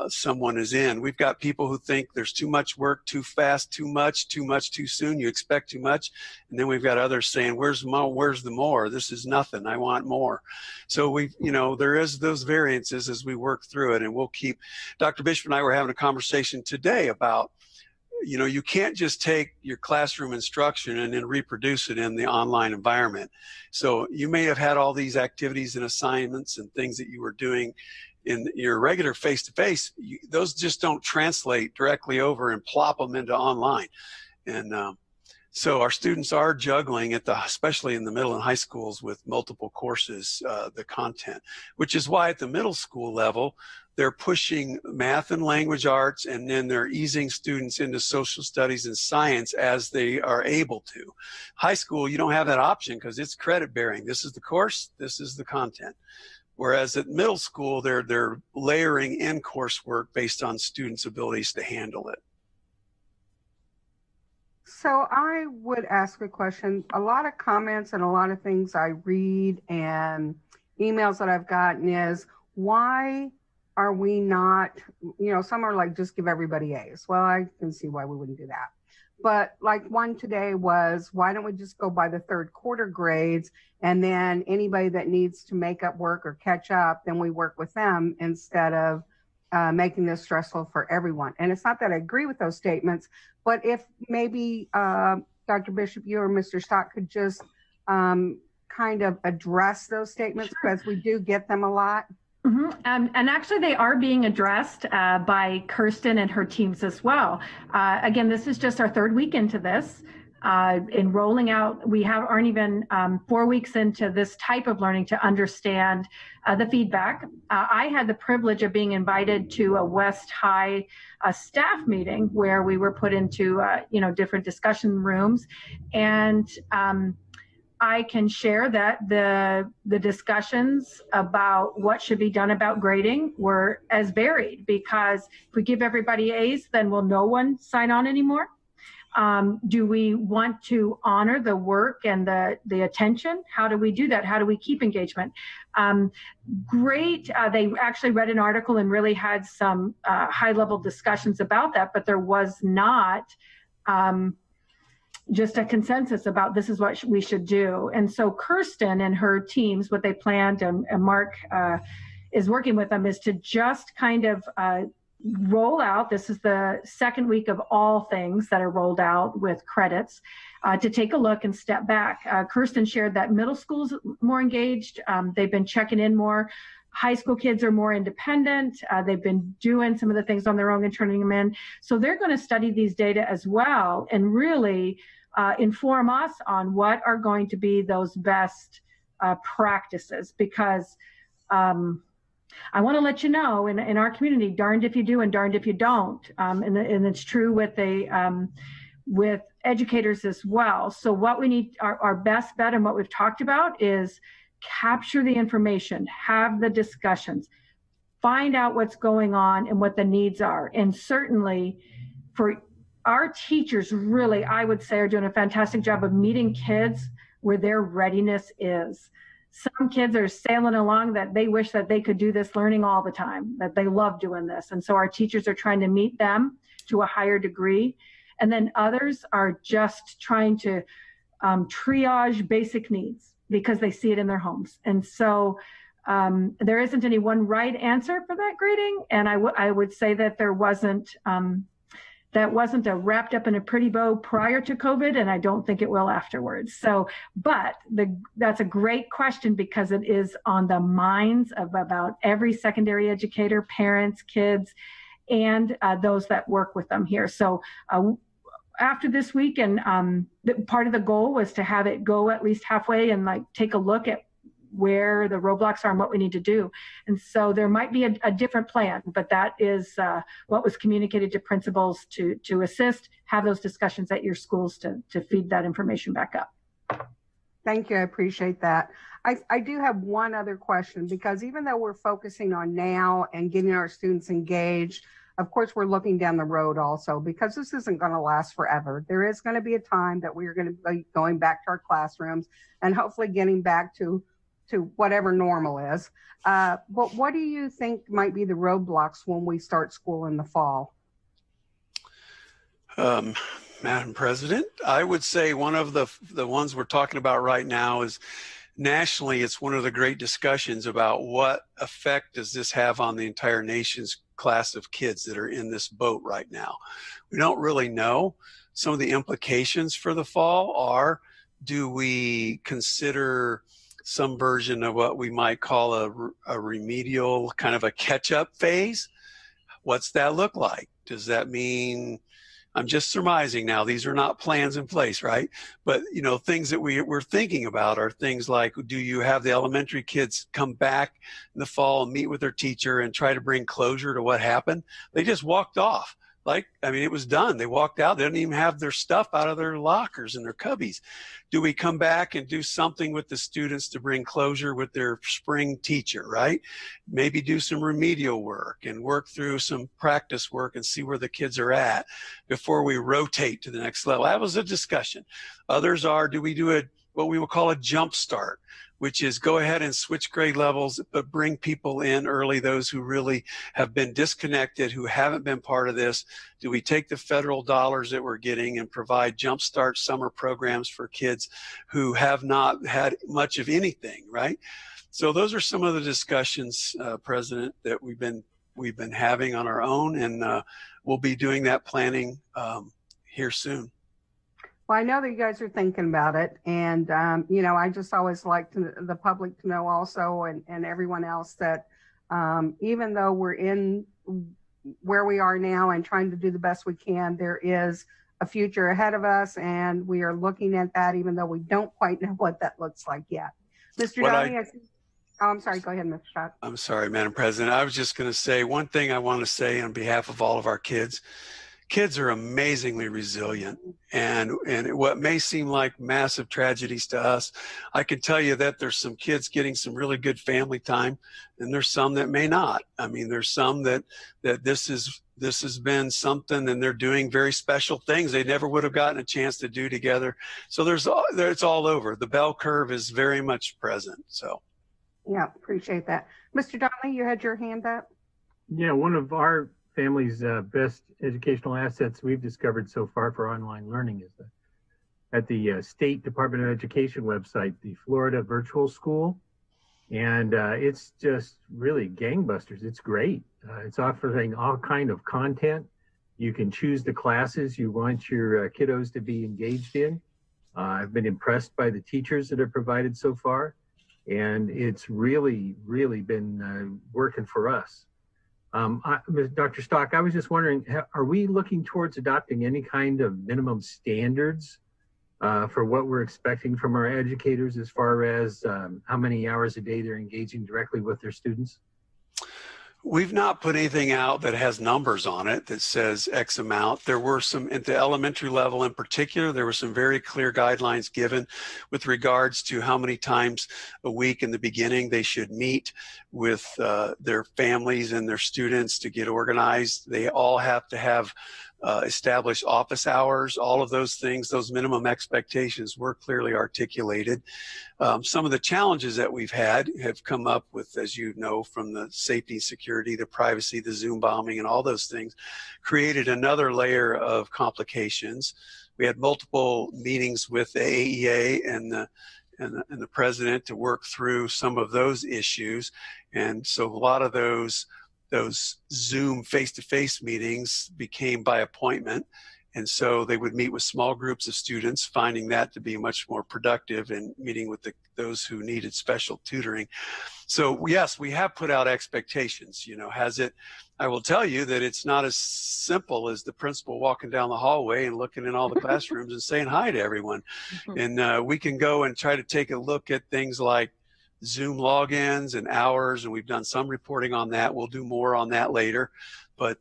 someone is in. We've got people who think there's too much work, too fast, too much, too soon. You expect too much. And then we've got others saying, where's the more? This is nothing. I want more. So there is those variances as we work through it, and we'll keep. Dr. Bishop and I were having a conversation today about, you can't just take your classroom instruction and then reproduce it in the online environment. So you may have had all these activities and assignments and things that you were doing in your regular face-to-face, those just don't translate directly over and plop them into online. And so our students are juggling especially in the middle and high schools with multiple courses, the content, which is why at the middle school level, they're pushing math and language arts, and then they're easing students into social studies and science as they are able to. High school, you don't have that option because it's credit bearing. This is the course, this is the content. Whereas at middle school, they're layering in coursework based on students' abilities to handle it. So I would ask a question. A lot of comments and a lot of things I read and emails that I've gotten is, why are we not, some are like, just give everybody A's. Well, I can see why we wouldn't do that. But like one today was, why don't we just go by the third quarter grades, and then anybody that needs to make up work or catch up, then we work with them instead of making this stressful for everyone. And it's not that I agree with those statements, but if maybe Dr. Bishop, you or Mr. Stock could just kind of address those statements, because we do get them a lot. Mm-hmm. And actually, they are being addressed by Kirsten and her teams as well. Again, this is just our third week into this. In rolling out, we aren't even 4 weeks into this type of learning to understand the feedback. I had the privilege of being invited to a West High staff meeting where we were put into different discussion rooms, and I can share that the discussions about what should be done about grading were as varied, because if we give everybody A's, then will no one sign on anymore? Do we want to honor the work and the attention? How do we do that? How do we keep engagement? Great. They actually read an article and really had some high-level discussions about that, but there was not just a consensus about this is what we should do. And so Kirsten and her teams, what they planned, and Mark is working with them, is to just kind of roll out. This is the second week of all things that are rolled out with credits, to take a look and step back. Kirsten shared that middle school's more engaged. They've been checking in more. High school kids are more independent. They've been doing some of the things on their own and turning them in. So they're going to study these data as well and really inform us on what are going to be those best practices, because I want to let you know, in our community, darned if you do and darned if you don't. And it's true with educators as well. So what we need, our best bet and what we've talked about is capture the information, have the discussions, find out what's going on and what the needs are. And certainly for our teachers, really, I would say, are doing a fantastic job of meeting kids where their readiness is. Some kids are sailing along that they wish that they could do this learning all the time, that they love doing this. And so our teachers are trying to meet them to a higher degree. And then others are just trying to triage basic needs because they see it in their homes. And so there isn't any one right answer for that grading. And I would say that there wasn't, that wasn't wrapped up in a pretty bow prior to COVID, and I don't think it will afterwards. So, but that's a great question because it is on the minds of about every secondary educator, parents, kids, and those that work with them here. So after this week, and part of the goal was to have it go at least halfway and like take a look at where the roadblocks are and what we need to do. And so there might be a different plan, but that is what was communicated to principals to assist, have those discussions at your schools to feed that information back up. Thank you. I appreciate that. I do have one other question, because even though we're focusing on now and getting our students engaged, of course, we're looking down the road also, because this isn't going to last forever. There is going to be a time that we are going to be going back to our classrooms and hopefully getting back to whatever normal is. But what do you think might be the roadblocks when we start school in the fall? Madam President, I would say one of the ones we're talking about right now is nationally, it's one of the great discussions about what effect does this have on the entire nation's class of kids that are in this boat right now. We don't really know. Some of the implications for the fall are, do we consider some version of what we might call a remedial kind of a catch-up phase? What's that look like? Does that mean, I'm just surmising now, these are not plans in place, right? But you know, things that we're thinking about are things like, do you have the elementary kids come back in the fall and meet with their teacher and try to bring closure to what happened? They just walked off. Like, I mean, it was done. They walked out. They didn't even have their stuff out of their lockers and their cubbies. Do we come back and do something with the students to bring closure with their spring teacher, right? Maybe do some remedial work and work through some practice work and see where the kids are at before we rotate to the next level. That was a discussion. Others are, do we do what we will call a jump start, which is go ahead and switch grade levels, but bring people in early, those who really have been disconnected, who haven't been part of this. Do we take the federal dollars that we're getting and provide jumpstart summer programs for kids who have not had much of anything, right? So those are some of the discussions, President, that we've been having on our own, and we'll be doing that planning here soon. Well, I know that you guys are thinking about it, and you know, I just always like the public to know also, and everyone else, that even though we're in where we are now and trying to do the best we can, there is a future ahead of us, and we are looking at that, even though we don't quite know what that looks like yet. Mr. Downey, oh, I'm sorry. Go ahead, Mr. Schott. I'm sorry, Madam President. I was just going to say one thing I want to say on behalf of all of our kids. Kids are amazingly resilient, and what may seem like massive tragedies to us, I can tell you that there's some kids getting some really good family time, and there's some that may not. I mean, there's some that this has been something, and they're doing very special things they never would have gotten a chance to do together. So it's all over. The bell curve is very much present. So, yeah, appreciate that. Mr. Donnelly, you had your hand up. Yeah, one of our family's best educational assets we've discovered so far for online learning is at the State Department of Education website, the Florida Virtual School. And it's just really gangbusters. It's great. It's offering all kind of content. You can choose the classes you want your kiddos to be engaged in. I've been impressed by the teachers that are provided so far. And it's really, really been working for us. Dr. Stock, I was just wondering, are we looking towards adopting any kind of minimum standards for what we're expecting from our educators as far as how many hours a day they're engaging directly with their students? We've not put anything out that has numbers on it that says X amount. There were some, at the elementary level in particular, there were some very clear guidelines given with regards to how many times a week in the beginning they should meet with their families and their students to get organized. They all have to have established office hours. All of those things, those minimum expectations were clearly articulated. Some of the challenges that we've had have come up with, as you know, from the safety and security, the privacy, the Zoom bombing, and all those things, created another layer of complications. We had multiple meetings with the AEA and the president to work through some of those issues. And so a lot of those Zoom face-to-face meetings became by appointment. And so they would meet with small groups of students, finding that to be much more productive and meeting with those who needed special tutoring. So yes, we have put out expectations. You know, I will tell you that it's not as simple as the principal walking down the hallway and looking in all the classrooms and saying hi to everyone. And we can go and try to take a look at things like Zoom logins and hours, and we've done some reporting on that. We'll do more on that later. But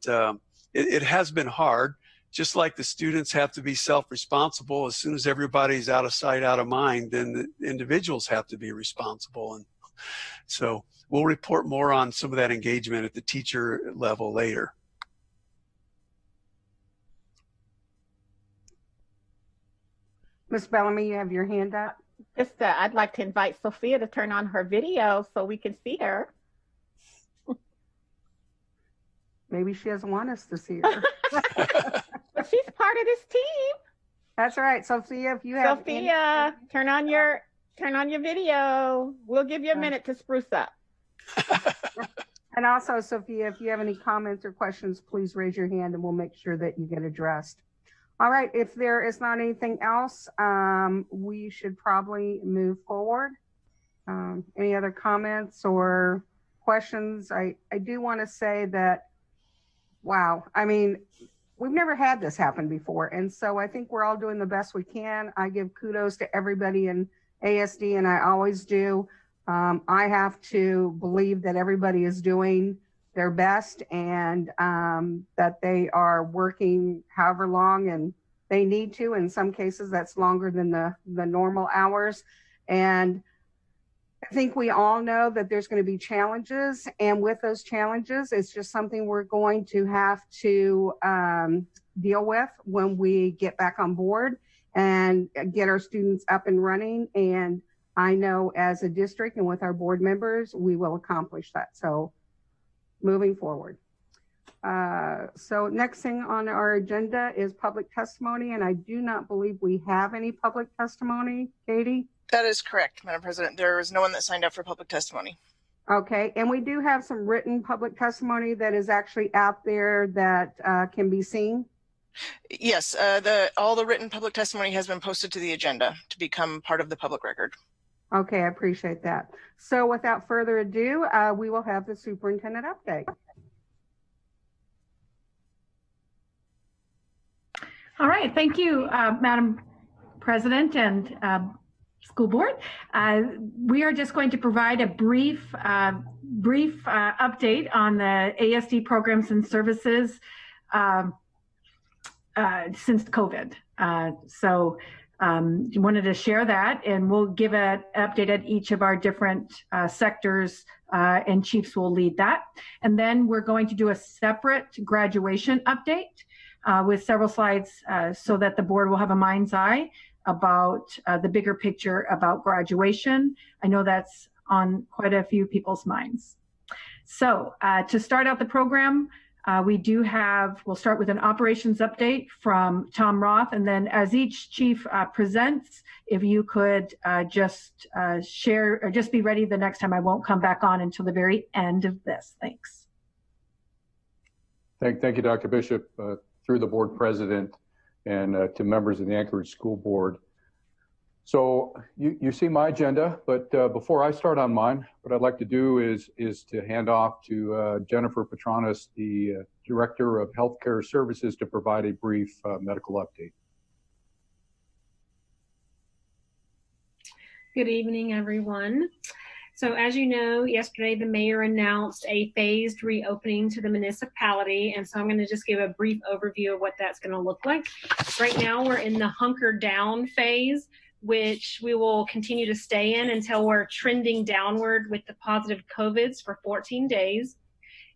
it has been hard. Just like the students have to be self-responsible, as soon as everybody's out of sight, out of mind, then the individuals have to be responsible. And so we'll report more on some of that engagement at the teacher level later. Ms. Bellamy, you have your hand up. Just, I'd like to invite Sophia to turn on her video so we can see her. Maybe she doesn't want us to see her. But she's part of this team. That's right, Sophia. If you have turn on your video. We'll give you a minute to spruce up. And also, Sophia, if you have any comments or questions, please raise your hand and we'll make sure that you get addressed. All right, if there is not anything else, we should probably move forward. Any other comments or questions? I do want to say that, wow, I mean, we've never had this happen before. And so I think we're all doing the best we can. I give kudos to everybody in ASD, and I always do. I have to believe that everybody is doing their best and that they are working however long and they need to. In some cases, that's longer than the normal hours. And I think we all know that there's going to be challenges. And with those challenges, it's just something we're going to have to deal with when we get back on board and get our students up and running. And I know as a district and with our board members, we will accomplish that. So moving forward. So next thing on our agenda is public testimony. And I do not believe we have any public testimony, Katie. That is correct, Madam President. There is no one that signed up for public testimony. Okay, and we do have some written public testimony that is actually out there that can be seen. Yes, all the written public testimony has been posted to the agenda to become part of the public record. Okay, I appreciate that. So without further ado, we will have the superintendent update. All right, thank you, Madam President and School Board. We are just going to provide a brief update on the ASD programs and services since COVID. So wanted to share that, and we'll give an update at each of our different sectors, and chiefs will lead that. And then we're going to do a separate graduation update with several slides so that the board will have a mind's eye about the bigger picture about graduation. I know that's on quite a few people's minds. So to start out the program, we'll start with an operations update from Tom Roth, and then as each chief presents, if you could just share or just be ready the next time. I won't come back on until the very end of this. Thanks. Thank you, Dr. Bishop, through the board president and to members of the Anchorage School Board. So you see my agenda, but before I start on mine, what I'd like to do is to hand off to Jennifer Petronis, the Director of Healthcare Services, to provide a brief medical update. Good evening, everyone. So as you know, yesterday the mayor announced a phased reopening to the municipality. And so I'm going to just give a brief overview of what that's going to look like. Right now we're in the hunker down phase, which we will continue to stay in until we're trending downward with the positive COVIDs for 14 days.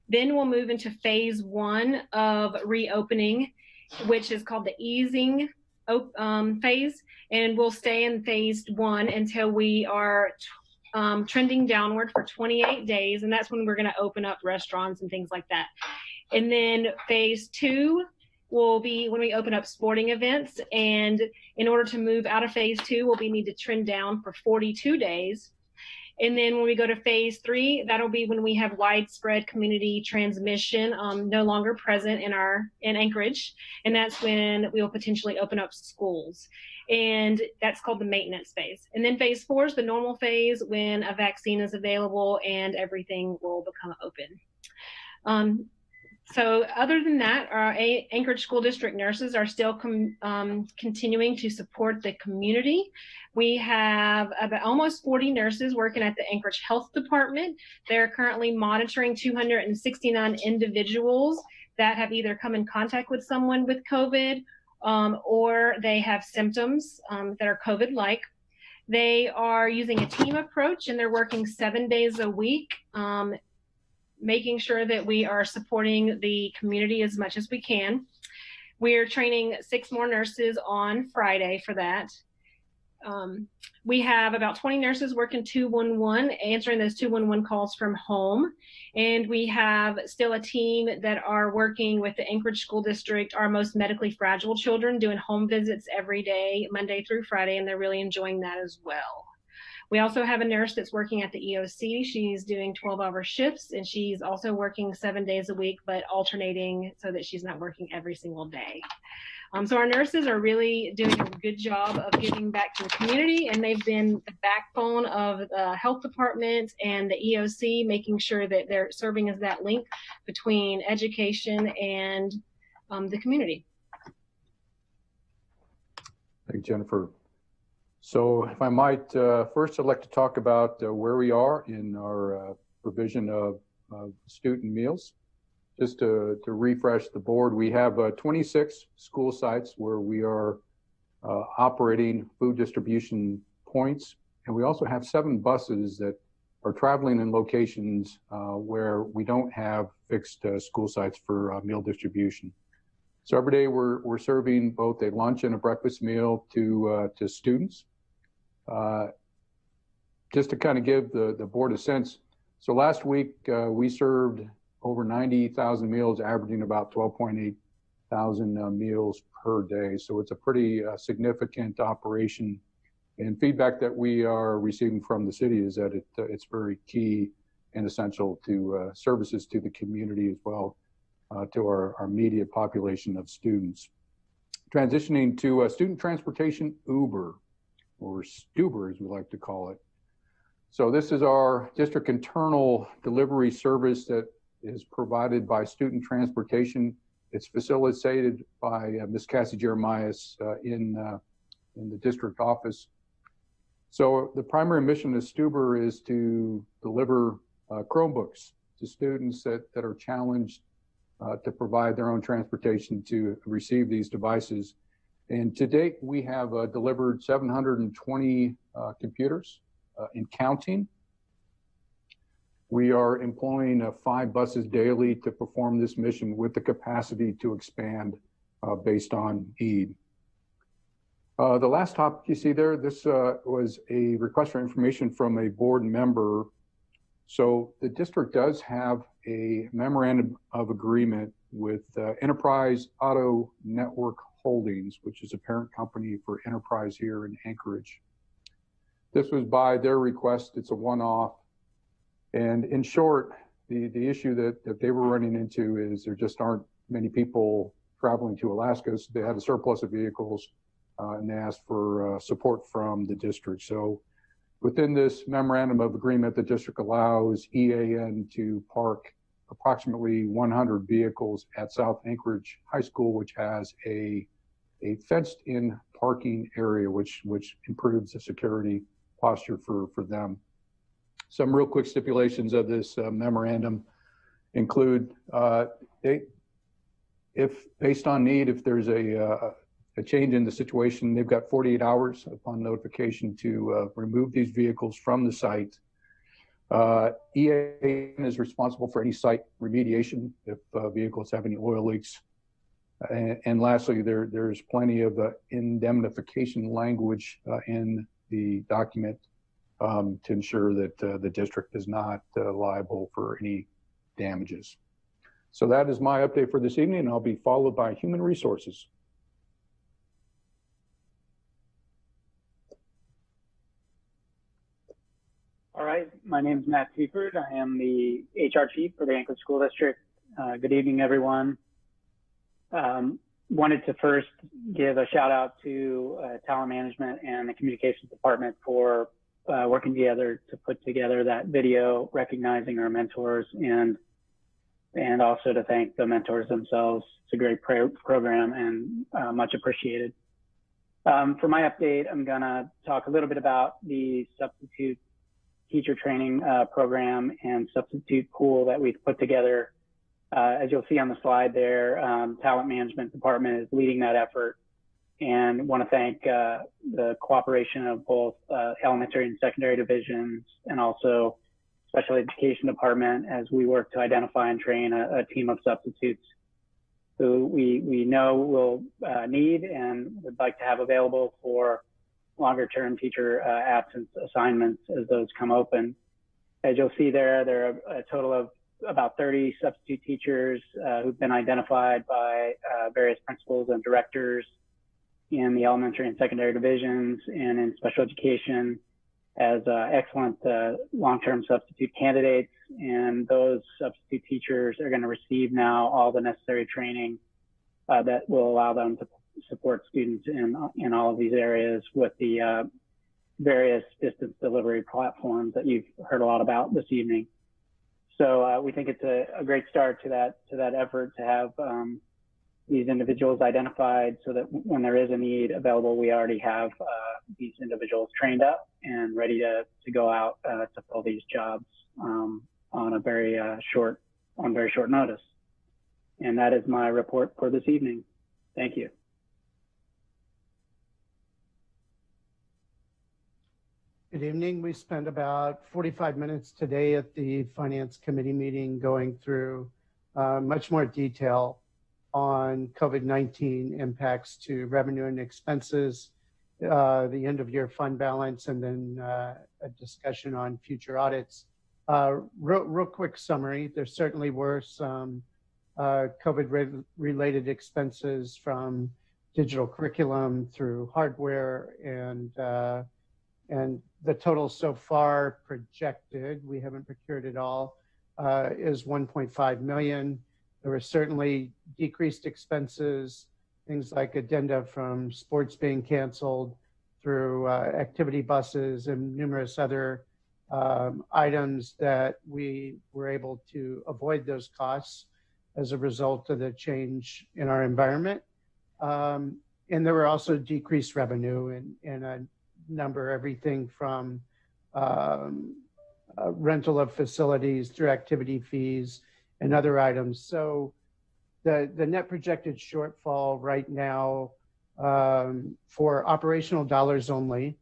Then we'll move into phase 1 of reopening, which is called the easing phase. And we'll stay in phase 1 until we are trending downward for 28 days. And that's when we're going to open up restaurants and things like that. And then phase 2 will be when we open up sporting events. And in order to move out of phase 2, we'll need to trend down for 42 days. And then when we go to phase 3, that'll be when we have widespread community transmission no longer present in Anchorage. And that's when we will potentially open up schools. And that's called the maintenance phase. And then phase 4 is the normal phase when a vaccine is available and everything will become open. So other than that, our Anchorage School District nurses are still continuing to support the community. We have about almost 40 nurses working at the Anchorage Health Department. They're currently monitoring 269 individuals that have either come in contact with someone with COVID or they have symptoms that are COVID-like. They are using a team approach and they're working 7 days a week, making sure that we are supporting the community as much as we can. We are training 6 more nurses on Friday for that. We have about 20 nurses working 211, answering those 211 calls from home. And we have still a team that are working with the Anchorage School District, our most medically fragile children, doing home visits every day, Monday through Friday, and they're really enjoying that as well. We also have a nurse that's working at the EOC. She's doing 12-hour shifts, and she's also working 7 days a week, but alternating so that she's not working every single day. So our nurses are really doing a good job of giving back to the community, and they've been the backbone of the health department and the EOC, making sure that they're serving as that link between education and the community. Thank you, Jennifer. So if I might, first I'd like to talk about where we are in our provision of student meals. Just to refresh the board, we have 26 school sites where we are operating food distribution points. And we also have 7 buses that are traveling in locations where we don't have fixed school sites for meal distribution. So every day we're serving both a lunch and a breakfast meal to students. Just to kind of give the board a sense, so last week we served over 90,000 meals, averaging about 12.8 thousand meals per day. So it's a pretty significant operation. And feedback that we are receiving from the city is that it's very key and essential to services to the community as well, to our immediate population of students. Transitioning to student transportation Uber, or Stuber as we like to call it. So this is our district internal delivery service that is provided by Student Transportation. It's facilitated by Ms. Cassie Jeremias in the district office. So the primary mission of Stuber is to deliver Chromebooks to students that are challenged to provide their own transportation to receive these devices. And to date, we have delivered 720 computers in counting. We are employing 5 buses daily to perform this mission with the capacity to expand based on need. The last topic you see there, this was a request for information from a board member. So the district does have a memorandum of agreement with Enterprise Auto Network Holdings, which is a parent company for Enterprise here in Anchorage. This was by their request. It's a one-off. And in short, the issue that they were running into is there just aren't many people traveling to Alaska. So they had a surplus of vehicles and they asked for support from the district. So within this memorandum of agreement, the district allows EAN to park approximately 100 vehicles at South Anchorage High School, which has a fenced-in parking area, which improves the security posture for them. some real quick stipulations of this memorandum include, if based on need, if there's a change in the situation, they've got 48 hours upon notification to remove these vehicles from the site. EA is responsible for any site remediation if vehicles have any oil leaks. And lastly, there's plenty of indemnification language in the document to ensure that the district is not liable for any damages. So that is my update for this evening, and I'll be followed by Human Resources. All right, my name is Matt Seaford. I am the HR Chief for the Anchorage School District. Good evening, everyone. Wanted to first give a shout out to talent management and the communications department for working together to put together that video recognizing our mentors, and also to thank the mentors themselves. It's a great program and much appreciated. For my update, I'm gonna talk a little bit about the substitute teacher training program and substitute pool that we've put together. As you'll see on the slide there, talent management department is leading that effort, and want to thank the cooperation of both elementary and secondary divisions, and also special education department as we work to identify and train a team of substitutes who we know will need and would like to have available for longer term teacher absence assignments as those come open. As you'll see there are a total of about 30 substitute teachers who've been identified by various principals and directors in the elementary and secondary divisions and in special education as excellent long-term substitute candidates. And those substitute teachers are going to receive now all the necessary training that will allow them to support students in all of these areas with the various distance delivery platforms that you've heard a lot about this evening. So we think it's a great start to that effort to have these individuals identified so that when there is a need available, we already have these individuals trained up and ready to go out to fill these jobs on very short notice. And that is my report for this evening. Thank you. Good evening. We spent about 45 minutes today at the Finance Committee meeting going through much more detail on COVID-19 impacts to revenue and expenses, the end of year fund balance, and then a discussion on future audits. Real quick summary, there certainly were some COVID-related expenses from digital curriculum through hardware, and the total so far projected, we haven't procured it all, is 1.5 million. There were certainly decreased expenses, things like addenda from sports being canceled through activity buses and numerous other items that we were able to avoid those costs as a result of the change in our environment. And there were also decreased revenue in a number, everything from rental of facilities through activity fees and other items. So the net projected shortfall right now for operational dollars only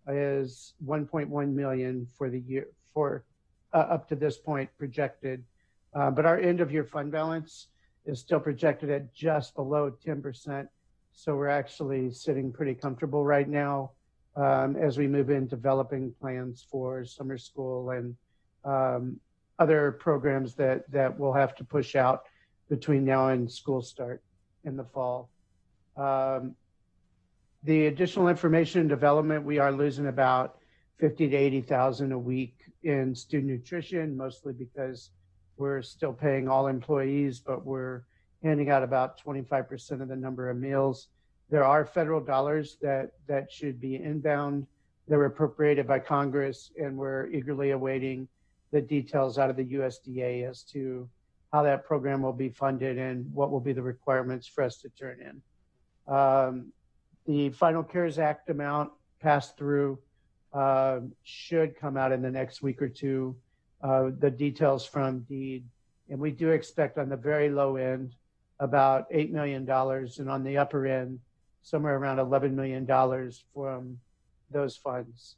is 1.1 million for the year, for up to this point projected. But our end of year fund balance is still projected at just below 10%. So we're actually sitting pretty comfortable right now as we move in developing plans for summer school and other programs that we'll have to push out between now and school start in the fall. The additional information and development, we are losing about 50 to 80,000 a week in student nutrition, mostly because we're still paying all employees, but we're handing out about 25% of the number of meals. There are federal dollars that should be inbound. They were appropriated by Congress, and we're eagerly awaiting the details out of the USDA as to how that program will be funded and what will be the requirements for us to turn in. The final CARES Act amount passed through should come out in the next week or two, the details from DEED. And we do expect on the very low end about $8 million, and on the upper end, somewhere around $11 million from those funds.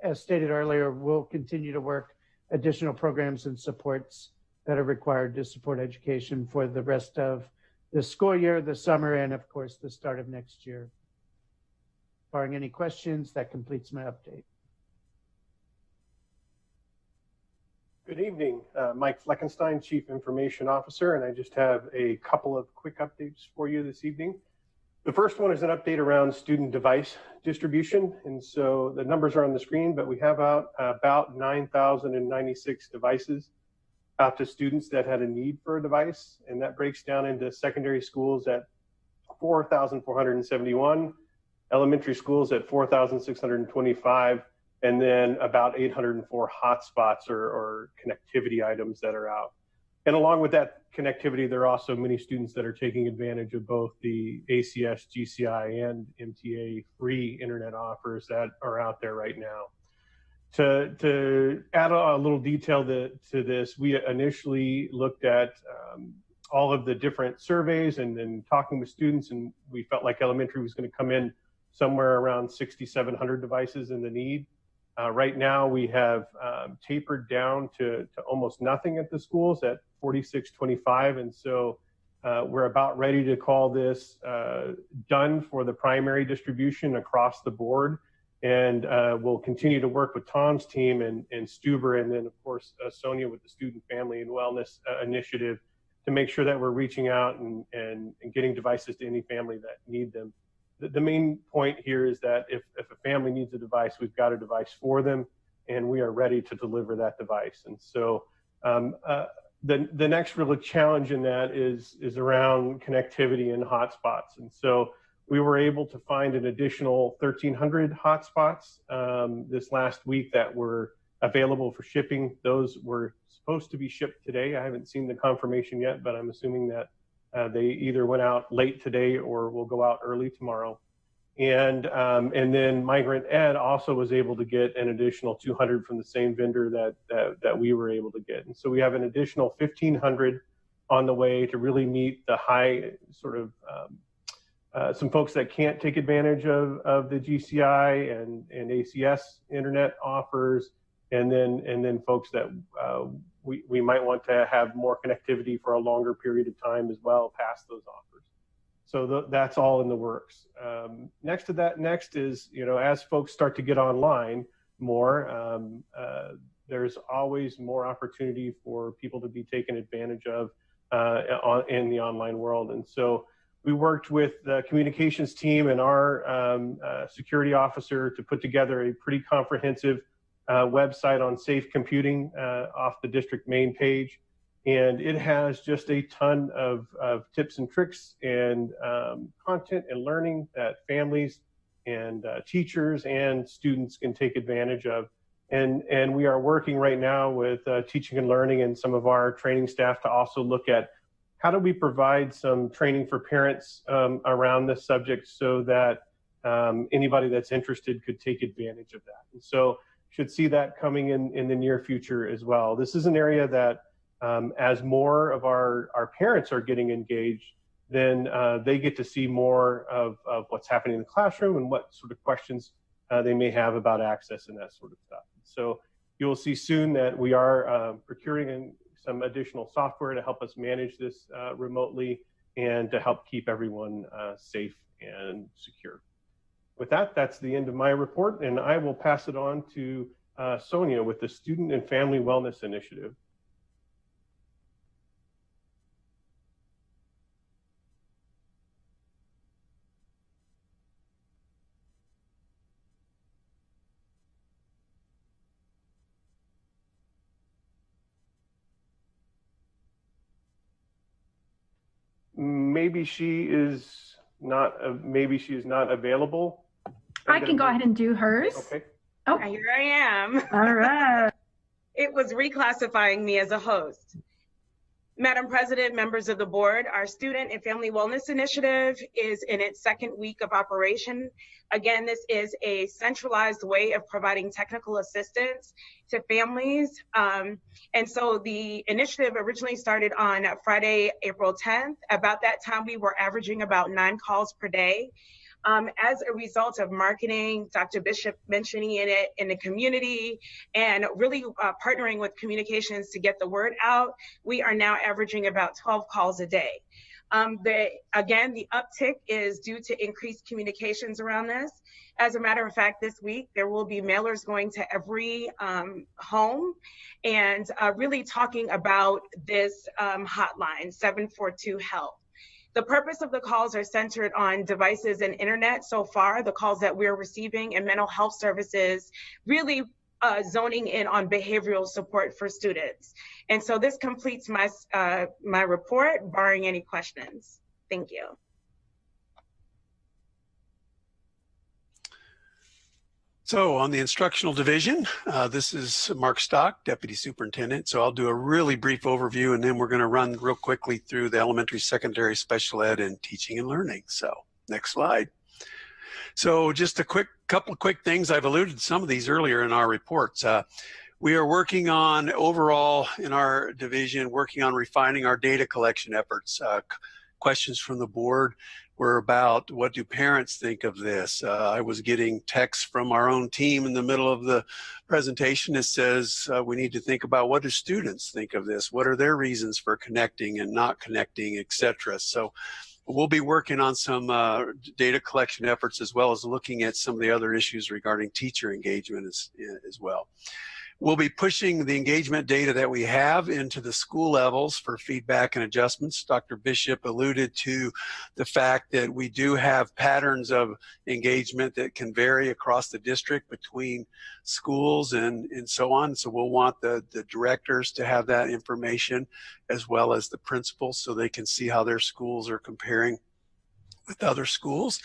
As stated earlier, we'll continue to work additional programs and supports that are required to support education for the rest of the school year, the summer, and of course, the start of next year. Barring any questions, that completes my update. Good evening, Mike Fleckenstein, Chief Information Officer, and I just have a couple of quick updates for you this evening. The first one is an update around student device distribution, and so the numbers are on the screen, but we have about 9,096 devices out to students that had a need for a device, and that breaks down into secondary schools at 4,471, elementary schools at 4,625, and then about 804 hotspots or connectivity items that are out. And along with that connectivity, there are also many students that are taking advantage of both the ACS, GCI, and MTA free internet offers that are out there right now. To add a little detail to this, we initially looked at all of the different surveys and then talking with students, and we felt like elementary was going to come in somewhere around 6,700 devices in the need. Right now, we have tapered down to almost nothing at the schools at 4,625, and so we're about ready to call this done for the primary distribution across the board. And we'll continue to work with Tom's team and Stuber, and then of course Sonia with the Student Family and Wellness Initiative to make sure that we're reaching out and getting devices to any family that need them. The main point here is that if a family needs a device, we've got a device for them, and we are ready to deliver that device. And so the next real challenge in that is around connectivity and hotspots. And so we were able to find an additional 1,300 hotspots this last week that were available for shipping. Those were supposed to be shipped today. I haven't seen the confirmation yet, but I'm assuming that they either went out late today or will go out early tomorrow. And then Migrant Ed also was able to get an additional 200 from the same vendor that we were able to get. And so we have an additional 1,500 on the way to really meet the high sort of some folks that can't take advantage of the GCI and ACS internet offers, and then folks that we might want to have more connectivity for a longer period of time as well past those offers. So that's all in the works. Next to that, is, as folks start to get online more, there's always more opportunity for people to be taken advantage of in the online world. And so we worked with the communications team and our security officer to put together a pretty comprehensive website on safe computing off the district main page. And it has just a ton of tips and tricks and content and learning that families and teachers and students can take advantage of. And we are working right now with teaching and learning and some of our training staff to also look at how do we provide some training for parents around this subject so that anybody that's interested could take advantage of that. And so should see that coming in the near future as well. This is an area that as more of our parents are getting engaged, then they get to see more of what's happening in the classroom and what sort of questions they may have about access and that sort of stuff. So you'll see soon that we are procuring some additional software to help us manage this remotely and to help keep everyone safe and secure. With that, that's the end of my report, and I will pass it on to Sonia with the Student and Family Wellness Initiative. Maybe she is not available. I can go ahead and do hers. Okay. Oh, here I am. All right. It was reclassifying me as a host. Madam President, members of the board, our Student and Family Wellness Initiative is in its second week of operation. Again, this is a centralized way of providing technical assistance to families. And so the initiative originally started on Friday, April 10th. About that time, we were averaging about 9 calls per day. As a result of marketing, Dr. Bishop mentioning it in the community, and really partnering with communications to get the word out, we are now averaging about 12 calls a day. Again, the uptick is due to increased communications around this. As a matter of fact, this week, there will be mailers going to every home and really talking about this hotline, 742-HELP. The purpose of the calls are centered on devices and internet. So far, the calls that we're receiving and mental health services really zoning in on behavioral support for students. And so this completes my, my report, barring any questions. Thank you. So on the instructional division, this is Mark Stock, Deputy Superintendent. So I'll do a really brief overview, and then we're going to run real quickly through the elementary, secondary, special ed, and teaching and learning. So next slide. So just a couple of quick things. I've alluded to some of these earlier in our reports. We are working on overall in our division, working on refining our data collection efforts. Questions from the board were about, what do parents think of this? I was getting texts from our own team in the middle of the presentation that says we need to think about, what do students think of this? What are their reasons for connecting and not connecting, etc. So we'll be working on some data collection efforts, as well as looking at some of the other issues regarding teacher engagement as well. We'll be pushing the engagement data that we have into the school levels for feedback and adjustments. Dr. Bishop alluded to the fact that we do have patterns of engagement that can vary across the district between schools and so on. So we'll want the directors to have that information, as well as the principals, so they can see how their schools are comparing with other schools.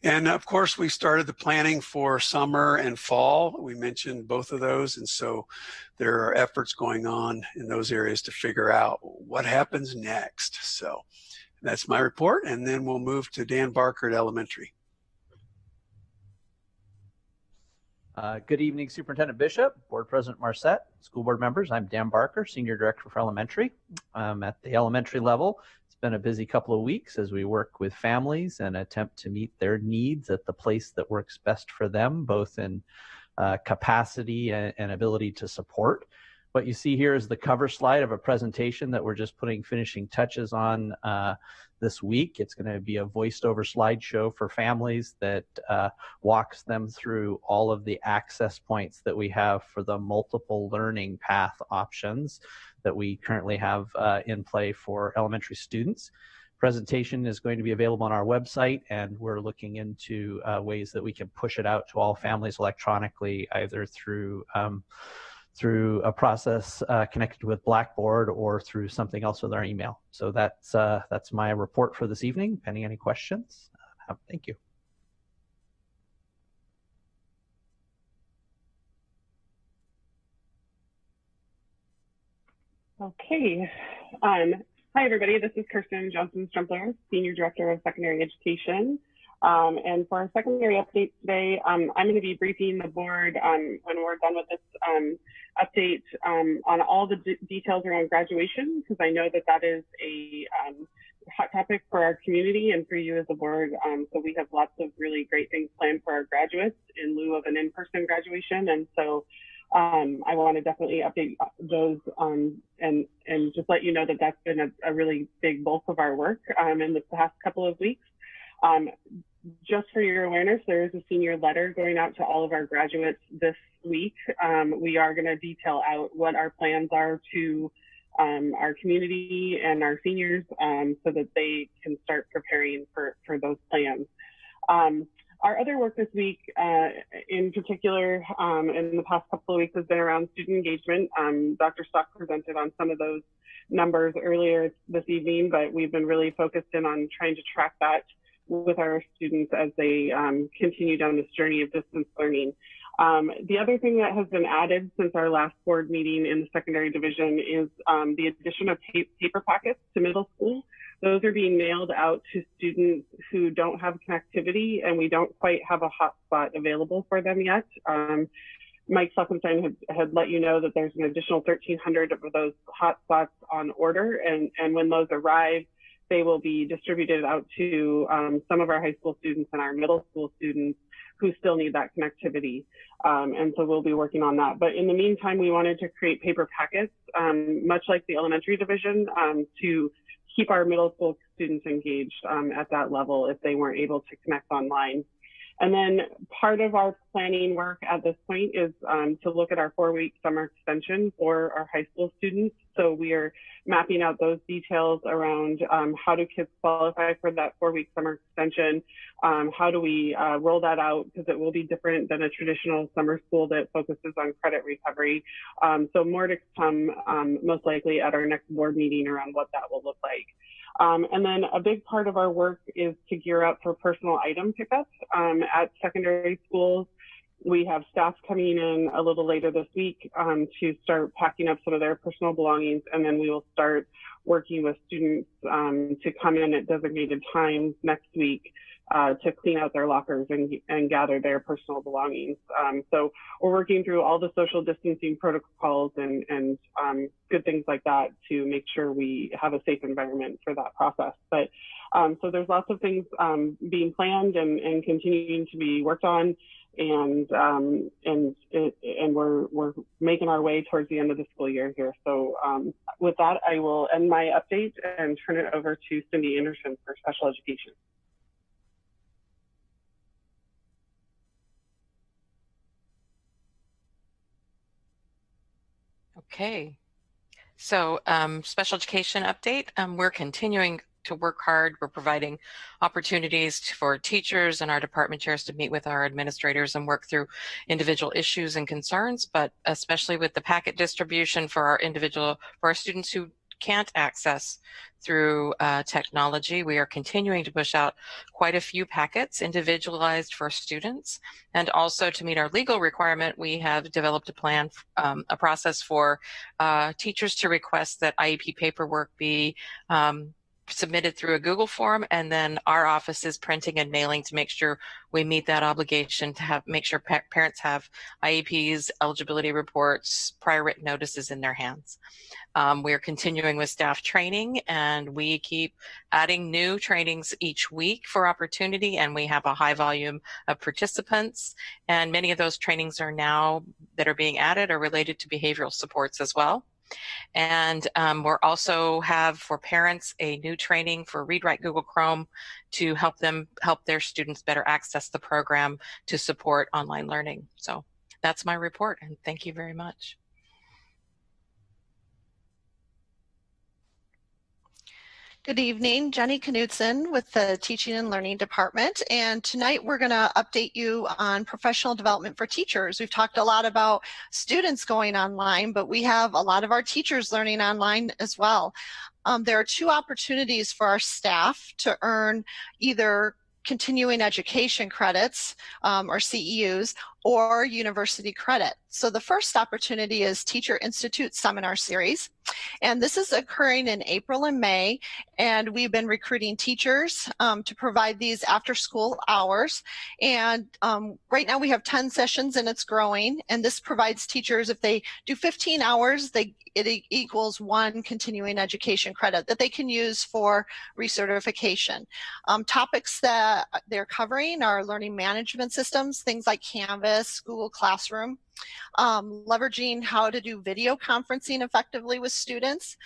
And of course, we started the planning for summer and fall. We mentioned both of those. And so there are efforts going on in those areas to figure out what happens next. So that's my report. And then we'll move to Dan Barker at elementary. Good evening, Superintendent Bishop, Board President Marcette, school board members. I'm Dan Barker, Senior Director for Elementary. At the elementary level, it's been a busy couple of weeks as we work with families and attempt to meet their needs at the place that works best for them, both in capacity and ability to support. What you see here is the cover slide of a presentation that we're just putting finishing touches on this week. It's going to be a voiced over slideshow for families that walks them through all of the access points that we have for the multiple learning path options that we currently have in play for elementary students. Presentation is going to be available on our website, and we're looking into ways that we can push it out to all families electronically, either through a process connected with Blackboard or through something else with our email. So that's my report for this evening. Pending any questions, thank you. Okay. Hi, everybody. This is Kirsten Johnson-Strumpler, Senior Director of Secondary Education. And for our secondary update today, I'm going to be briefing the board on, when we're done with this update, on all the details around graduation, because I know that that is a hot topic for our community and for you as a board. So we have lots of really great things planned for our graduates in lieu of an in-person graduation. And so I want to definitely update those and just let you know that that's been a really big bulk of our work in the past couple of weeks. Just for your awareness, there is a senior letter going out to all of our graduates this week. We are going to detail out what our plans are to our community and our seniors so that they can start preparing for those plans. Our other work this week, in particular, in the past couple of weeks, has been around student engagement. Dr. Stock presented on some of those numbers earlier this evening, but we've been really focused in on trying to track that with our students as they continue down this journey of distance learning. The other thing that has been added since our last board meeting in the secondary division is the addition of paper packets to middle school. Those are being mailed out to students who don't have connectivity, and we don't quite have a hotspot available for them yet. Mike Fleckenstein had let you know that there's an additional 1,300 of those hotspots on order, and when those arrive, they will be distributed out to some of our high school students and our middle school students who still need that connectivity. And so we'll be working on that. But in the meantime, we wanted to create paper packets, much like the elementary division, to keep our middle school students engaged at that level if they weren't able to connect online. And then part of our planning work at this point is to look at our 4-week summer extension for our high school students. So we are mapping out those details around how do kids qualify for that 4-week summer extension? How do we roll that out? Because it will be different than a traditional summer school that focuses on credit recovery. So more to come most likely at our next board meeting around what that will look like. And then a big part of our work is to gear up for personal item pickups at secondary schools. We have staff coming in a little later this week to start packing up some of their personal belongings, and then we will start working with students to come in at designated times next week to clean out their lockers and gather their personal belongings. So we're working through all the social distancing protocols and good things like that to make sure we have a safe environment for that process. But so there's lots of things being planned and continuing to be worked on, and we're making our way towards the end of the school year here. So with that, I will end my update and turn it over to Cindy Anderson for special education. Okay, so special education update. We're continuing to work hard. We're providing opportunities for teachers and our department chairs to meet with our administrators and work through individual issues and concerns, but especially with the packet distribution for our students who can't access through technology. We are continuing to push out quite a few packets individualized for students. And also to meet our legal requirement, we have developed a plan, a process for teachers to request that IEP paperwork be submitted through a Google form, and then our office is printing and mailing to make sure we meet that obligation to make sure parents have IEPs, eligibility reports, prior written notices in their hands. We are continuing with staff training, and we keep adding new trainings each week for opportunity, and we have a high volume of participants, and many of those trainings are now that are being added are related to behavioral supports as well. And we're also have for parents a new training for Read Write Google Chrome to help their students better access the program to support online learning. So that's my report, and thank you very much. Good evening, Jenny Knudsen with the Teaching and Learning Department, and tonight we're going to update you on professional development for teachers. We've talked a lot about students going online, but we have a lot of our teachers learning online as well. There are 2 opportunities for our staff to earn either continuing education credits or CEUs or university credit. So the first opportunity is Teacher Institute Seminar Series, and this is occurring in April and May, and we've been recruiting teachers to provide these after school hours, and right now we have 10 sessions and it's growing, and this provides teachers, if they do 15 hours, it equals 1 continuing education credit that they can use for recertification. Topics that they're covering are learning management systems, things like Canvas, Google Classroom, leveraging how to do video conferencing effectively with students,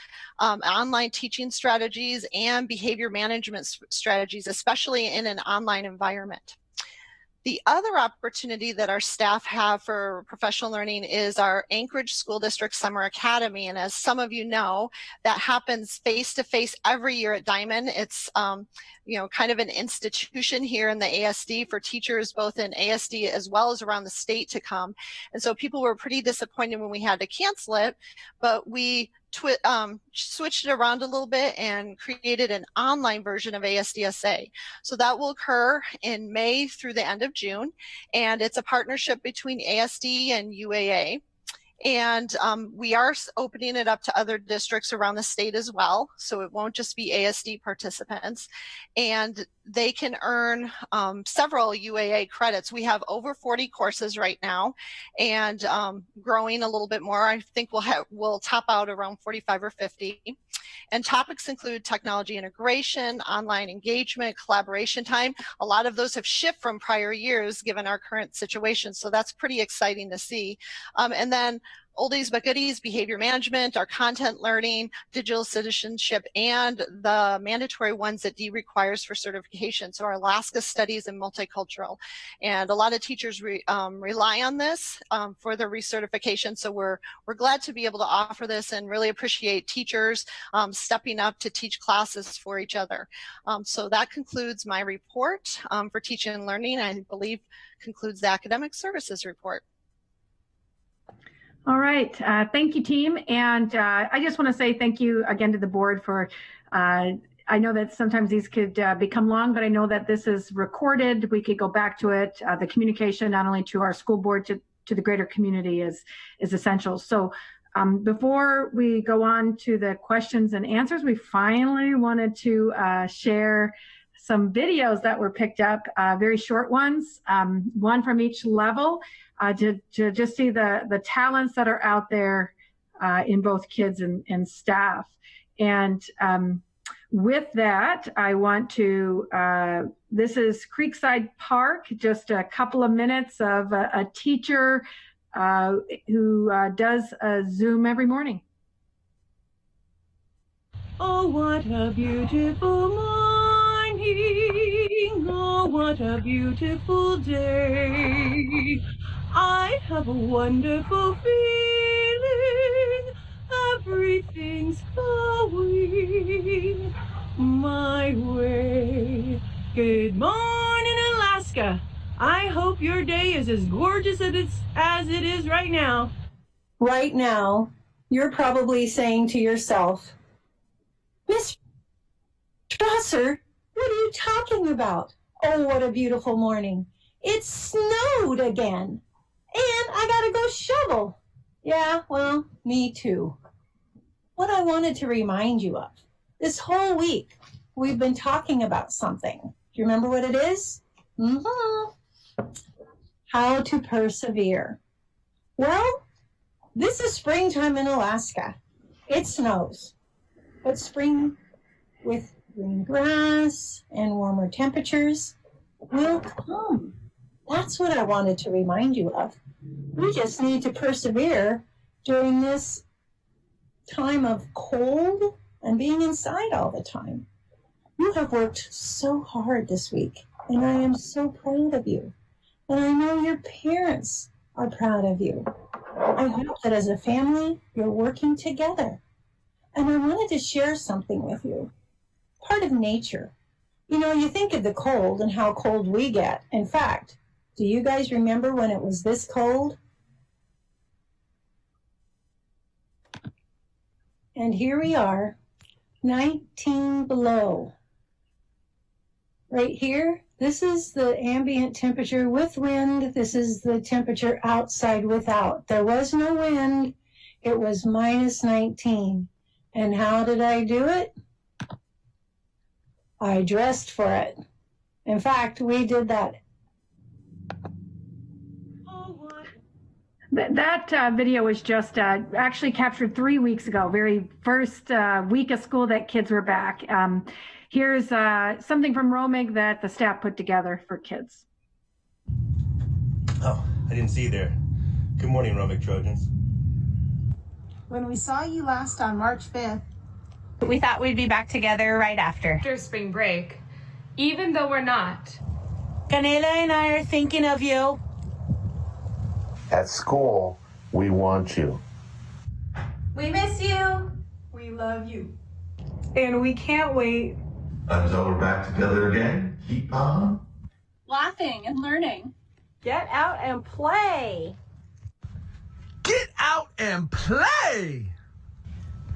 online teaching strategies, and behavior management strategies, especially in an online environment. The other opportunity that our staff have for professional learning is our Anchorage School District Summer Academy. And as some of you know, that happens face-to-face every year at Diamond. It's kind of an institution here in the ASD for teachers, both in ASD as well as around the state to come. And so people were pretty disappointed when we had to cancel it, but we switched it around a little bit and created an online version of ASDSA. So that will occur in May through the end of June, and it's a partnership between ASD and UAA. And we are opening it up to other districts around the state as well. So it won't just be ASD participants. And they can earn several UAA credits. We have over 40 courses right now, and growing a little bit more. I think we'll top out around 45 or 50. And topics include technology integration, online engagement, collaboration time. A lot of those have shifted from prior years given our current situation. So that's pretty exciting to see. And then oldies but goodies, behavior management, our content learning, digital citizenship, and the mandatory ones that D requires for certification. So our Alaska studies and multicultural. And a lot of teachers rely on this for their recertification. So we're glad to be able to offer this and really appreciate teachers stepping up to teach classes for each other. So that concludes my report for teaching and learning. I believe concludes the academic services report. All right, thank you, team. And I just want to say thank you again to the board for, I know that sometimes these could become long, but I know that this is recorded. We could go back to it. The communication, not only to our school board, to the greater community is essential. So before we go on to the questions and answers, we finally wanted to share some videos that were picked up, very short ones, one from each level, to just see the talents that are out there in both kids and staff. And with that, I want to, this is Creekside Park, just a couple of minutes of a teacher who does a Zoom every morning. Oh, what a beautiful morning. Oh, what a beautiful day. I have a wonderful feeling. Everything's going my way. Good morning, Alaska. I hope your day is as gorgeous as it is right now. Right now, you're probably saying to yourself, Miss Strasser, what are you talking about? Oh, what a beautiful morning. It snowed again. And I gotta go shovel. Yeah, well, me too. What I wanted to remind you of, this whole week, we've been talking about something. Do you remember what it is? How to persevere. Well, this is springtime in Alaska. It snows. But spring with green grass and warmer temperatures will come. That's what I wanted to remind you of. We just need to persevere during this time of cold and being inside all the time. You have worked so hard this week, and I am so proud of you. And I know your parents are proud of you. I hope that as a family, you're working together. And I wanted to share something with you. Part of nature. You know, you think of the cold and how cold we get. In fact, do you guys remember when it was this cold? And here we are, 19 below. Right here, this is the ambient temperature with wind. This is the temperature outside without. There was no wind. It was minus 19. And how did I do it? I dressed for it. In fact, we did that. That video was just actually captured 3 weeks ago, very first week of school that kids were back. Here's something from Romig that the staff put together for kids. Oh, I didn't see you there. Good morning, Romig Trojans. When we saw you last on March 5th, we thought we'd be back together right after spring break, even though we're not. Canela and I are thinking of you. At school, we want you. we miss you. We love you. And we can't wait Until we're back together again, keep on Laughing and learning. Get out and play. Get out and play.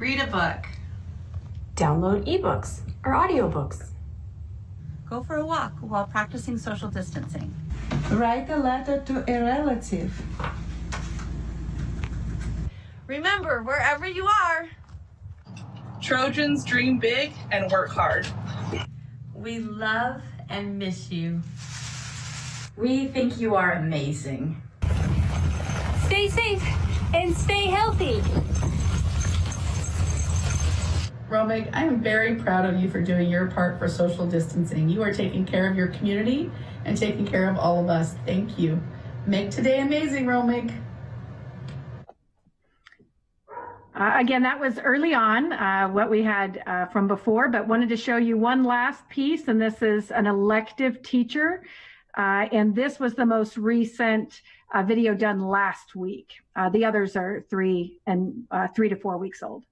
Read a book. Download ebooks or audiobooks. Go for a walk while practicing social distancing. Write a letter to a relative. Remember, wherever you are, Trojans dream big and work hard. we love and miss you. We think you are amazing. Stay safe and stay healthy. Romig, I am very proud of you for doing your part for social distancing. You are taking care of your community and taking care of all of us. Thank you. Make today amazing, Romig. Again, that was early on, what we had from before, but wanted to show you one last piece, and this is an elective teacher. And this was the most recent video done last week. The others are 3 to 4 weeks old.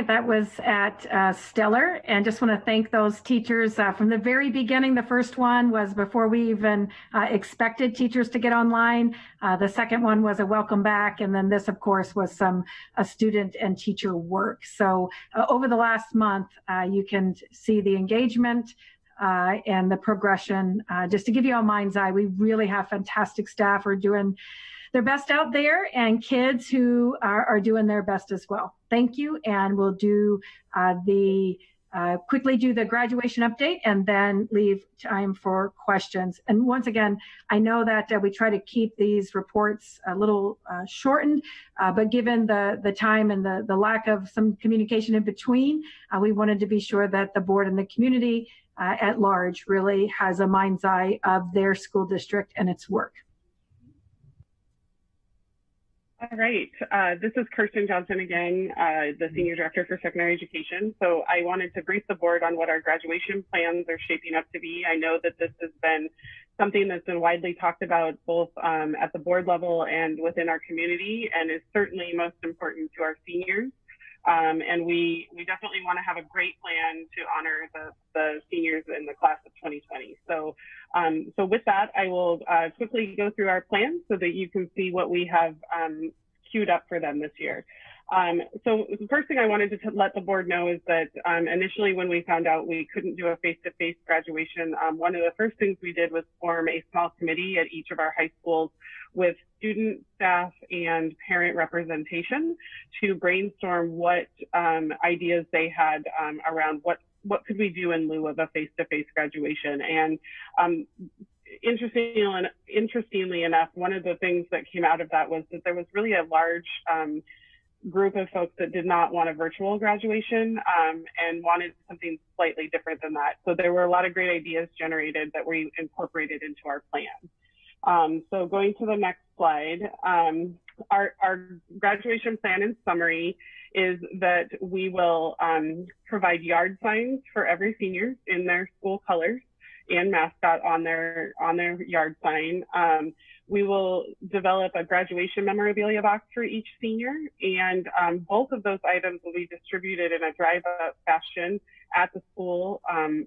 That was at Stellar, and just want to thank those teachers from the very beginning. The first one was before we even expected teachers to get online. The second one was a welcome back, and then this, of course, was some student and teacher work. So over the last month, you can see the engagement and the progression. Just to give you a mind's eye, we really have fantastic staff who are doing their best out there, and kids who are doing their best as well. Thank you, and we'll do quickly do the graduation update and then leave time for questions. And once again, I know that we try to keep these reports a little shortened, but given the time and the lack of some communication in between, we wanted to be sure that the board and the community at large really has a mind's eye of their school district and its work. All right, this is Kirsten Johnson again, the Senior Director for Secondary Education. So I wanted to brief the board on what our graduation plans are shaping up to be. I know that this has been something that's been widely talked about both at the board level and within our community, and is certainly most important to our seniors. And we definitely want to have a great plan to honor the seniors in the class of 2020. So with that, I will quickly go through our plan so that you can see what we have queued up for them this year. So the first thing I wanted to let the board know is that initially when we found out we couldn't do a face-to-face graduation, one of the first things we did was form a small committee at each of our high schools with student, staff, and parent representation to brainstorm what ideas they had around what could we do in lieu of a face-to-face graduation. And interestingly enough, one of the things that came out of that was that there was really a large group of folks that did not want a virtual graduation and wanted something slightly different than that. So there were a lot of great ideas generated that we incorporated into our plan. So going to the next slide, our graduation plan in summary is that we will provide yard signs for every senior in their school colors and mascot on their yard sign. We will develop a graduation memorabilia box for each senior, and both of those items will be distributed in a drive-up fashion at the school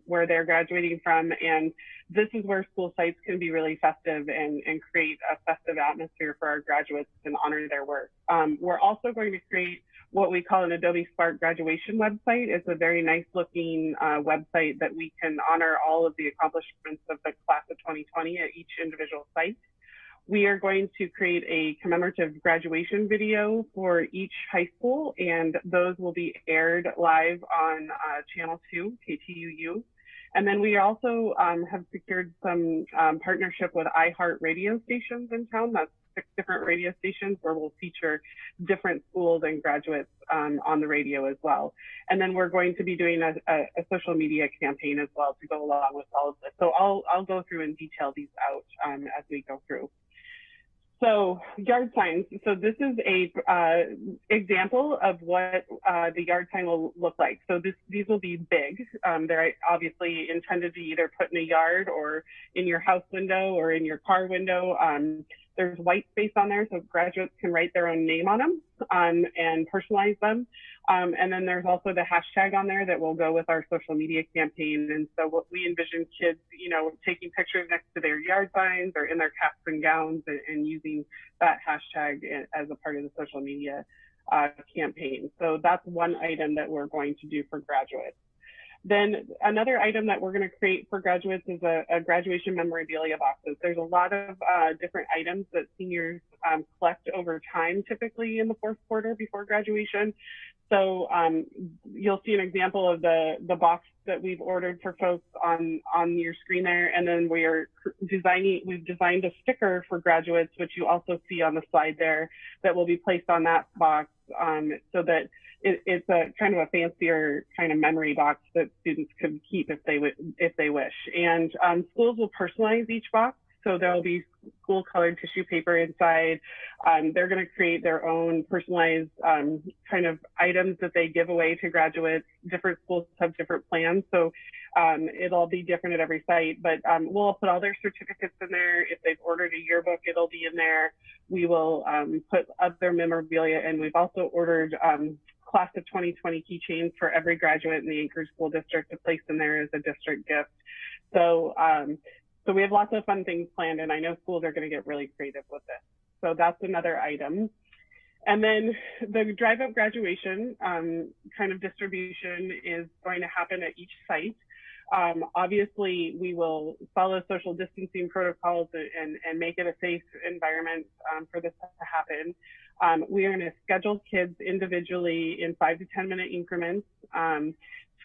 where they're graduating from. And this is where school sites can be really festive and create a festive atmosphere for our graduates and honor their work. We're also going to create what we call an Adobe Spark graduation website. It's a very nice looking website that we can honor all of the accomplishments of the class of 2020 at each individual site. We are going to create a commemorative graduation video for each high school, and those will be aired live on Channel 2, KTUU. And then we also have secured some partnership with iHeart radio stations in town. That's 6 different radio stations where we'll feature different schools and graduates on the radio as well. And then we're going to be doing a social media campaign as well to go along with all of this. So I'll go through and detail these out as we go through. So yard signs. So this is a example of what the yard sign will look like. So these will be big. They're obviously intended to either put in a yard or in your house window or in your car window. There's white space on there, so graduates can write their own name on them and personalize them. And then there's also the hashtag on there that will go with our social media campaign. And so what we envision kids, you know, taking pictures next to their yard signs or in their caps and gowns and using that hashtag as a part of the social media campaign. So that's one item that we're going to do for graduates. Then another item that we're going to create for graduates is a graduation memorabilia boxes. There's a lot of different items that seniors collect over time, typically in the fourth quarter before graduation. So you'll see an example of the box that we've ordered for folks on your screen there. And then we've designed a sticker for graduates, which you also see on the slide there, that will be placed on that box so that it's a kind of a fancier kind of memory box that students could keep if they wish. And schools will personalize each box. So there'll be school colored tissue paper inside. They're going to create their own personalized kind of items that they give away to graduates. Different schools have different plans. So it'll be different at every site, but we'll put all their certificates in there. If they've ordered a yearbook, it'll be in there. We will put other memorabilia, and we've also ordered class of 2020 keychains for every graduate in the Anchorage School District to place in there as a district gift. So, so we have lots of fun things planned, and I know schools are going to get really creative with this. So that's another item. And then the drive-up graduation kind of distribution is going to happen at each site. Obviously, we will follow social distancing protocols and make it a safe environment for this to happen. We are going to schedule kids individually in 5 to 10 minute increments.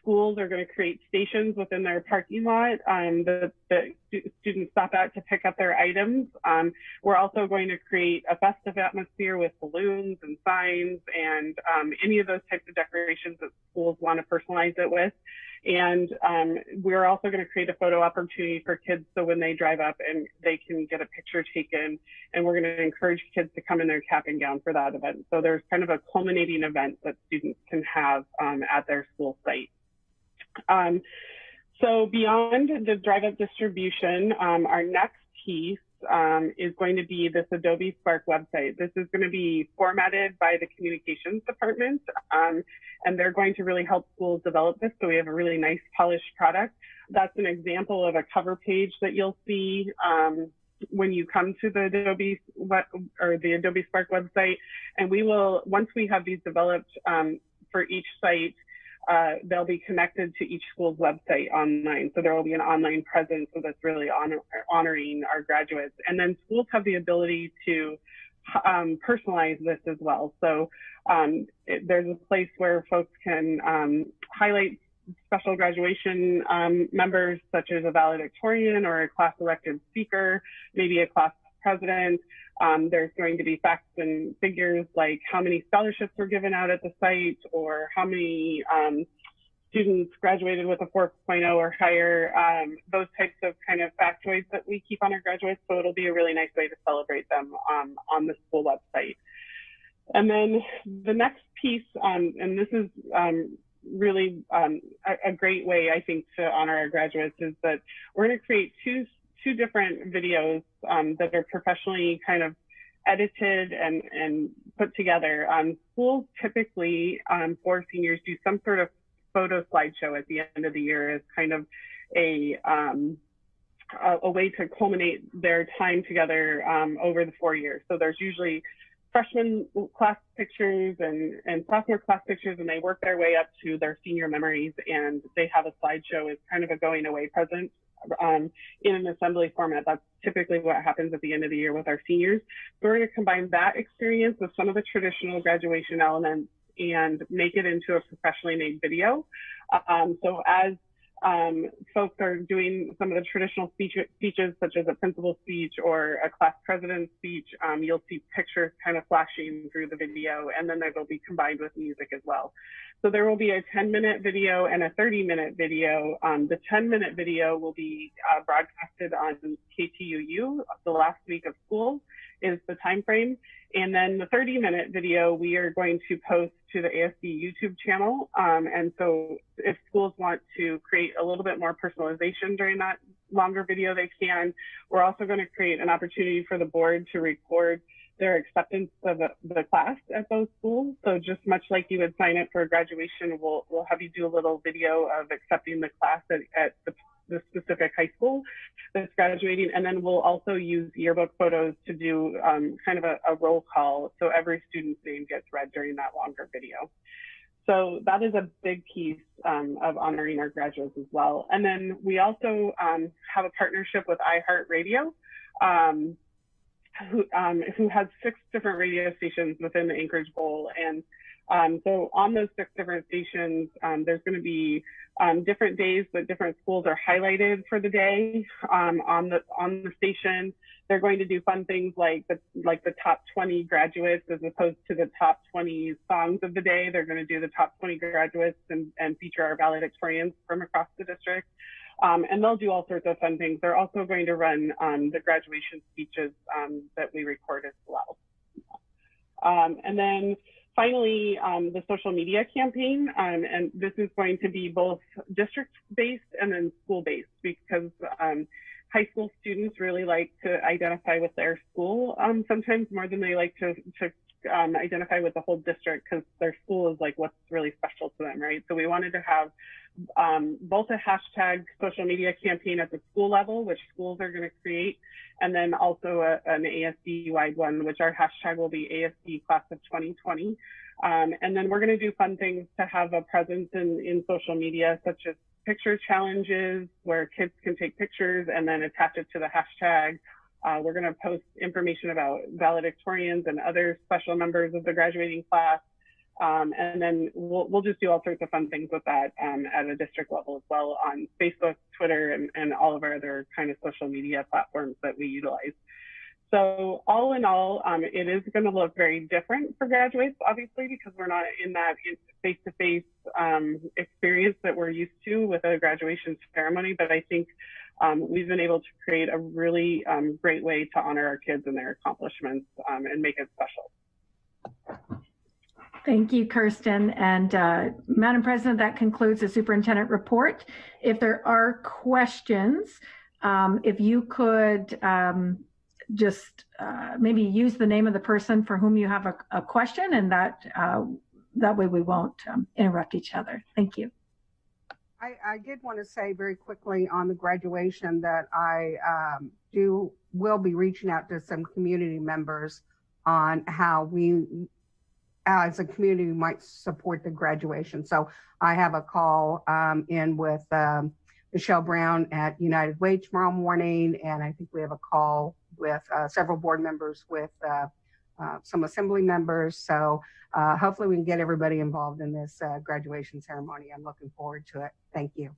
Schools are going to create stations within their parking lot that students stop at to pick up their items. We're also going to create a festive atmosphere with balloons and signs and any of those types of decorations that schools want to personalize it with. And we're also going to create a photo opportunity for kids so when they drive up and they can get a picture taken, and we're going to encourage kids to come in their cap and gown for that event. So there's kind of a culminating event that students can have at their school site. So beyond the drive-up distribution, our next piece is going to be this Adobe Spark website. This is going to be formatted by the communications department, and they're going to really help schools develop this. So we have a really nice polished product. That's an example of a cover page that you'll see when you come to the Adobe Spark website. And we will, once we have these developed for each site, they'll be connected to each school's website online. So there will be an online presence that's really honoring our graduates. And then schools have the ability to personalize this as well. So there's a place where folks can highlight special graduation members, such as a valedictorian or a class elected speaker, maybe a class president. There's going to be facts and figures like how many scholarships were given out at the site, or how many students graduated with a 4.0 or higher, those types of kind of factoids that we keep on our graduates. So it'll be a really nice way to celebrate them on the school website. And then the next piece, and this is really a great way, I think, to honor our graduates, is that we're going to create two different videos that are professionally kind of edited and put together. Schools typically for seniors do some sort of photo slideshow at the end of the year as kind of a way to culminate their time together over the 4 years. So there's usually freshman class pictures and sophomore class pictures, and they work their way up to their senior memories, and they have a slideshow as kind of a going away present in an assembly format. That's typically what happens at the end of the year with our seniors. So we're going to combine that experience with some of the traditional graduation elements and make it into a professionally made video. So as folks are doing some of the traditional speeches, such as a principal speech or a class president speech, you'll see pictures kind of flashing through the video, and then they'll be combined with music as well. So there will be a 10-minute video and a 30-minute video. The 10-minute video will be broadcasted on KTUU the last week of school is the time frame. And then the 30-minute video, we are going to post to the ASD YouTube channel. And so if schools want to create a little bit more personalization during that longer video, they can. We're also going to create an opportunity for the board to record their acceptance of the class at those schools. So just much like you would sign up for a graduation, we'll have you do a little video of accepting the class at the specific high school that's graduating. And then we'll also use yearbook photos to do kind of a roll call. So every student's name gets read during that longer video. So that is a big piece of honoring our graduates as well. And then we also have a partnership with iHeartRadio, who has 6 different radio stations within the Anchorage Bowl. And so on those 6 different stations, there's going to be different days that different schools are highlighted for the day on the station. They're going to do fun things like the top 20 graduates as opposed to the top 20 songs of the day. They're going to do the top 20 graduates and feature our valedictorians from across the district. And they'll do all sorts of fun things. They're also going to run the graduation speeches that we record as well. And then finally, the social media campaign, and this is going to be both district-based and then school-based, because high school students really like to identify with their school sometimes more than they like to identify with the whole district, because their school is like what's really special to them, right? So we wanted to have both a hashtag social media campaign at the school level, which schools are going to create, and then also an ASD-wide one, which our hashtag will be ASD Class of 2020. And then we're going to do fun things to have a presence in social media, such as picture challenges where kids can take pictures and then attach it to the hashtag. We're going to post information about valedictorians and other special members of the graduating class. And then we'll just do all sorts of fun things with that at a district level as well on Facebook, Twitter, and all of our other kind of social media platforms that we utilize. So all in all, it is going to look very different for graduates, obviously, because we're not in that face-to-face experience that we're used to with a graduation ceremony. But I think we've been able to create a really great way to honor our kids and their accomplishments and make it special. Thank you, Kirsten. And Madam President, that concludes the superintendent report. If there are questions, if you could just maybe use the name of the person for whom you have a question, and that way we won't interrupt each other. Thank you. I did want to say very quickly on the graduation that I will be reaching out to some community members on how we as a community might support the graduation. So I have a call in with Michelle Brown at United Way tomorrow morning, and I think we have a call with several board members with some assembly members. So hopefully we can get everybody involved in this graduation ceremony. I'm looking forward to it. Thank you.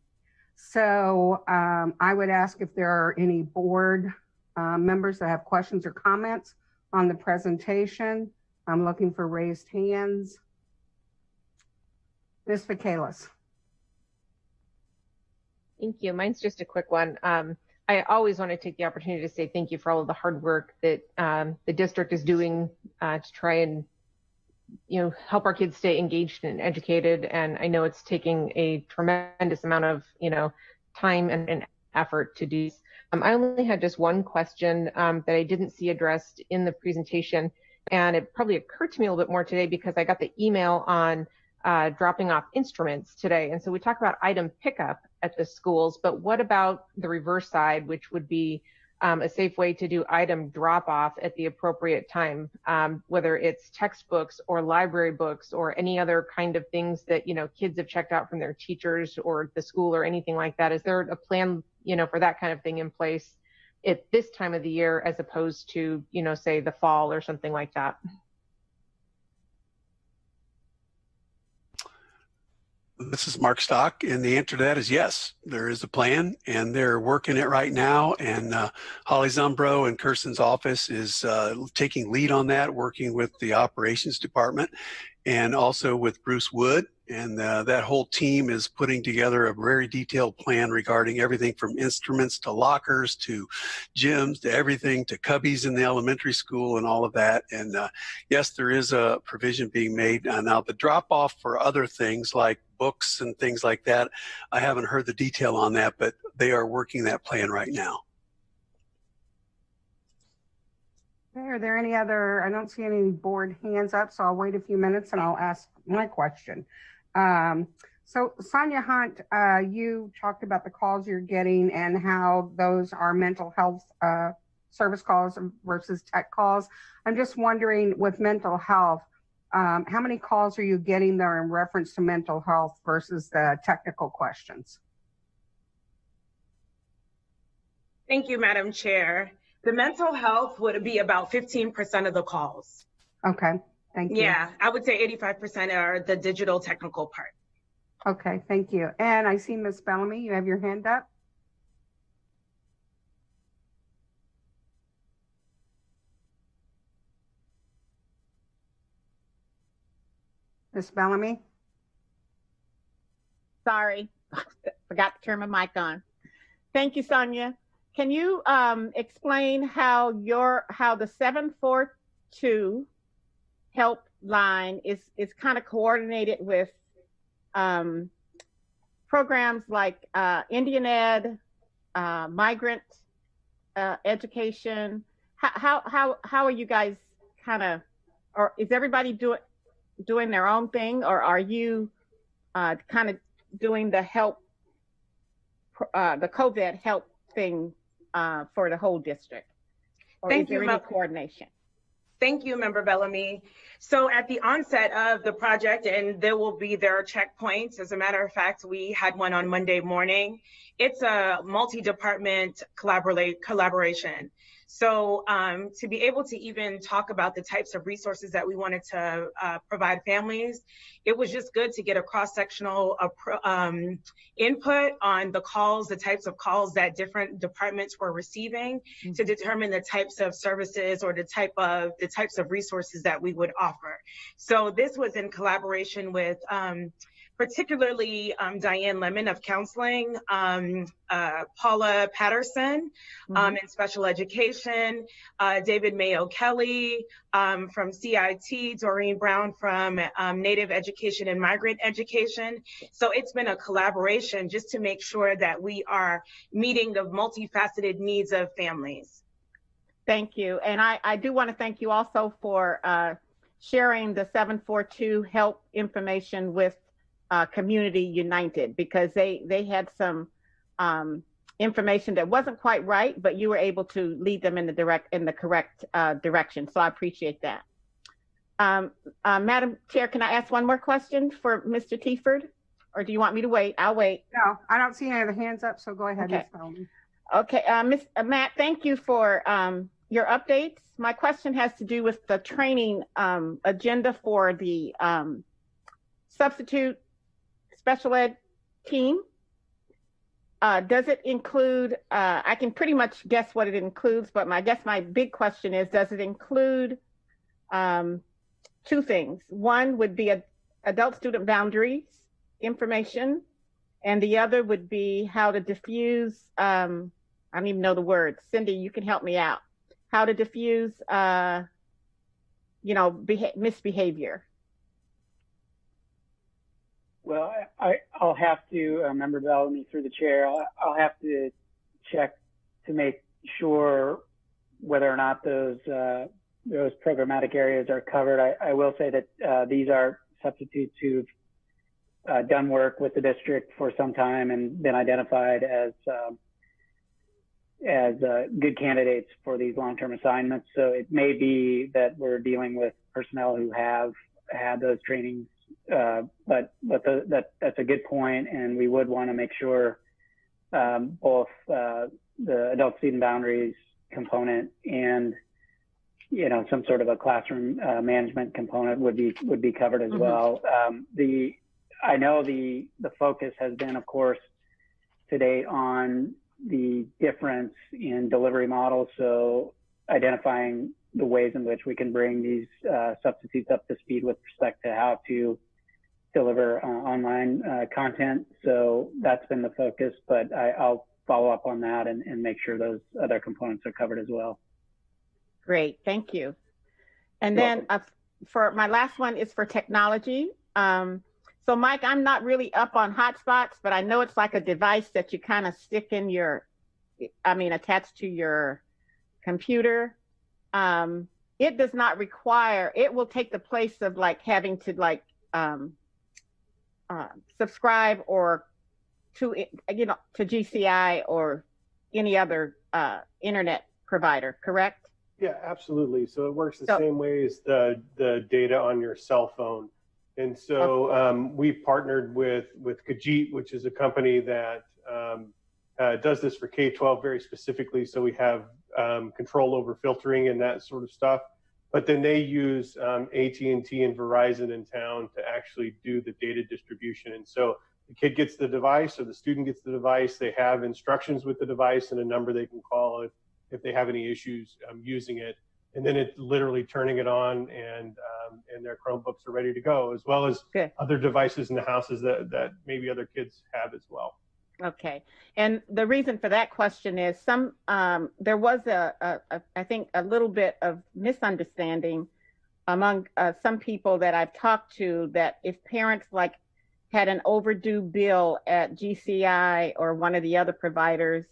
So I would ask if there are any board members that have questions or comments on the presentation. I'm looking for raised hands. Ms. Michaelis. Thank you. Mine's just a quick one. I always want to take the opportunity to say thank you for all of the hard work that the district is doing to try and help our kids stay engaged and educated. And I know it's taking a tremendous amount of time and effort to do. I only had just one question that I didn't see addressed in the presentation. And it probably occurred to me a little bit more today because I got the email on dropping off instruments today. And so we talk about item pickup at the schools, but what about the reverse side, which would be a safe way to do item drop off at the appropriate time, whether it's textbooks or library books or any other kind of things that, kids have checked out from their teachers or the school or anything like that. Is there a plan for that kind of thing in place at this time of the year, as opposed to, say the fall or something like that. This is Mark Stock, and the answer to that is yes. There is a plan, and they're working it right now. And Holly Zumbro and Kirsten's office is taking lead on that, working with the operations department, and also with Bruce Wood. And that whole team is putting together a very detailed plan regarding everything from instruments to lockers to gyms to everything to cubbies in the elementary school and all of that. And yes, there is a provision being made. Now, the drop off for other things like books and things like that, I haven't heard the detail on that, but they are working that plan right now. Okay, are there any other, I don't see any board hands up, so I'll wait a few minutes and I'll ask my question. So Sonia Hunt, you talked about the calls you're getting and how those are mental health service calls versus tech calls. I'm just wondering, with mental health, how many calls are you getting there in reference to mental health versus the technical questions? Thank you, Madam Chair. The mental health would be about 15% of the calls. Okay, thank you. Yeah, I would say 85% are the digital technical part. Okay, thank you. And I see Ms. Bellamy, you have your hand up. Ms. Bellamy? Sorry, forgot to turn my mic on. Thank you, Sonia. Can you explain how the 742 helpline is kind of coordinated with programs like Indian Ed, migrant education? How are you guys or is everybody doing their own thing, or are you kind of doing the help, the COVID help thing for the whole district? Or Thank is there you, any coordination? Thank you, Member Bellamy. So at the onset of the project, and there are checkpoints. As a matter of fact, we had one on Monday morning. It's a multi-department collaboration. So to be able to even talk about the types of resources that we wanted to provide families, it was just good to get a cross-sectional input on the calls, the types of calls that different departments were receiving, to determine the types of services or the types of resources that we would offer. So this was in collaboration with particularly Diane Lemon of counseling, Paula Patterson in special education, David Mayo Kelly from CIT, Doreen Brown from Native Education and Migrant Education. So it's been a collaboration just to make sure that we are meeting the multifaceted needs of families. Thank you. And I do want to thank you also for sharing the 742 help information with Community United, because they had some information that wasn't quite right, but you were able to lead them in the correct direction. So I appreciate that. Madam Chair, can I ask one more question for Mr. Tieford, or do you want me to wait? I'll wait. No, I don't see any other hands up, so go ahead, Okay. Ms. Bellamy. Okay, Matt, thank you for your updates. My question has to do with the training agenda for the substitute special ed team. Does it include, I can pretty much guess what it includes, but I guess my big question is, does it include two things? One would be adult student boundaries information, and the other would be how to diffuse, I don't even know the word. Cindy, you can help me out. How to diffuse, misbehavior. Well, I'll have to, Member Bellamy through the chair, I'll have to check to make sure whether or not those programmatic areas are covered. I will say that these are substitutes who've done work with the district for some time and been identified as good candidates for these long-term assignments. So it may be that we're dealing with personnel who have had those trainings. But that's a good point, and we would want to make sure both the adult student boundaries component and some sort of a classroom management component would be covered as well. I know the focus has been, of course, today on the difference in delivery models. So identifying the ways in which we can bring these substitutes up to speed with respect to how to deliver online content. So that's been the focus, but I'll follow up on that and make sure those other components are covered as well. Great, thank you. And then for my last one is for technology. So Mike, I'm not really up on hotspots, but I know it's like a device that you kind of stick in your, attached to your computer. It does not require, it will take the place of like having to subscribe or to GCI or any other internet provider, correct? Yeah, absolutely. So it works the same way as the data on your cell phone. And so we've partnered with Kajit, which is a company that does this for K-12 very specifically. So we have control over filtering and that sort of stuff. But then they use AT&T and Verizon in town to actually do the data distribution. And so the kid gets the device or the student gets the device. They have instructions with the device and a number they can call if they have any issues using it. And then it's literally turning it on and their Chromebooks are ready to go, as well as other devices in the houses that maybe other kids have as well. Okay. And the reason for that question is there was I think a little bit of misunderstanding among some people that I've talked to, that if parents had an overdue bill at GCI or one of the other providers,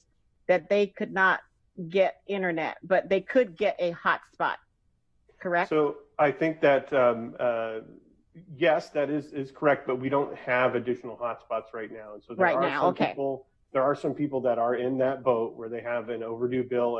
that they could not get internet, but they could get a hotspot, correct? So I think that yes, that is correct, but we don't have additional hotspots right now. And so there are some people that are in that boat where they have an overdue bill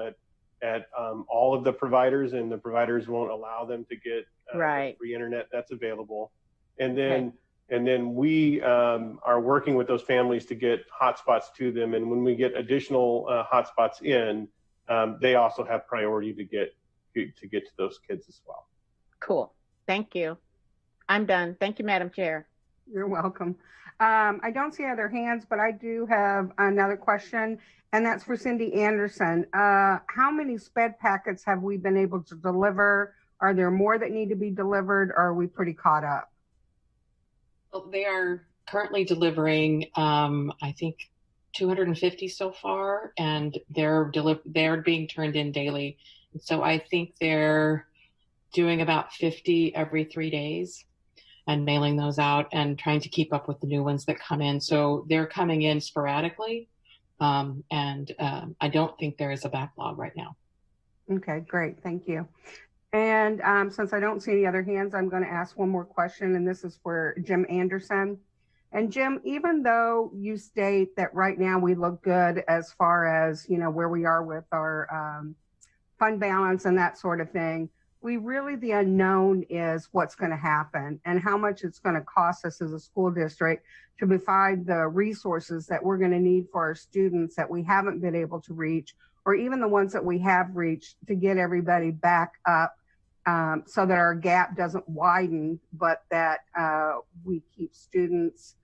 at all of the providers, and the providers won't allow them to get free internet that's available. And then we are working with those families to get hotspots to them. And when we get additional hotspots in, they also have priority to get to those kids as well. Cool. Thank you. I'm done. Thank you, Madam Chair. You're welcome. I don't see other hands, but I do have another question, and that's for Cindy Anderson. How many SPED packets have we been able to deliver? Are there more that need to be delivered, or are we pretty caught up? Well, they are currently delivering, I think, 250 so far, and they're being turned in daily. So I think they're doing about 50 every 3 days and mailing those out and trying to keep up with the new ones that come in. So they're coming in sporadically, and I don't think there is a backlog right now. Okay, great. Thank you. And since I don't see any other hands, I'm going to ask one more question, and this is for Jim Anderson. And Jim, even though you state that right now we look good as far as, where we are with our fund balance and that sort of thing, the unknown is what's going to happen and how much it's going to cost us as a school district to provide the resources that we're going to need for our students that we haven't been able to reach, or even the ones that we have reached, to get everybody back up so that our gap doesn't widen, but that we keep students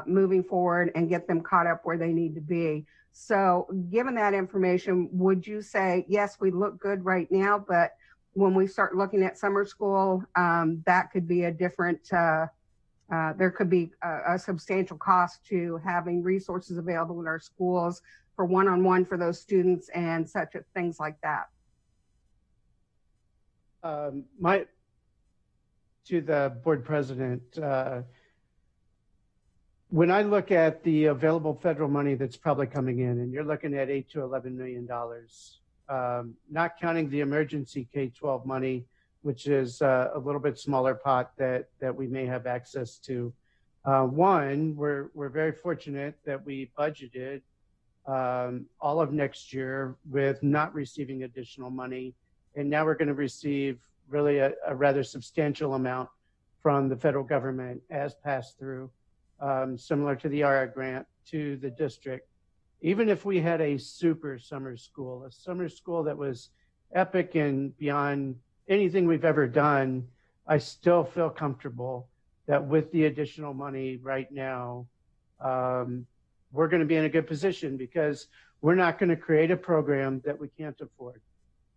moving forward and get them caught up where they need to be. So given that information, would you say, yes, we look good right now, but when we start looking at summer school, that could be a different, there could be a substantial cost to having resources available in our schools for one-on-one for those students and such things like that? To the board president, when I look at the available federal money that's probably coming in, and you're looking at $8 to $11 million, not counting the emergency K-12 money, which is a little bit smaller pot that we may have access to. One, we're very fortunate that we budgeted all of next year with not receiving additional money, and now we're going to receive really a rather substantial amount from the federal government as passed through, similar to the ARA grant to the district. even if we had a super summer school, a summer school that was epic and beyond anything we've ever done, I still feel comfortable that with the additional money right now, we're going to be in a good position because we're not going to create a program that we can't afford.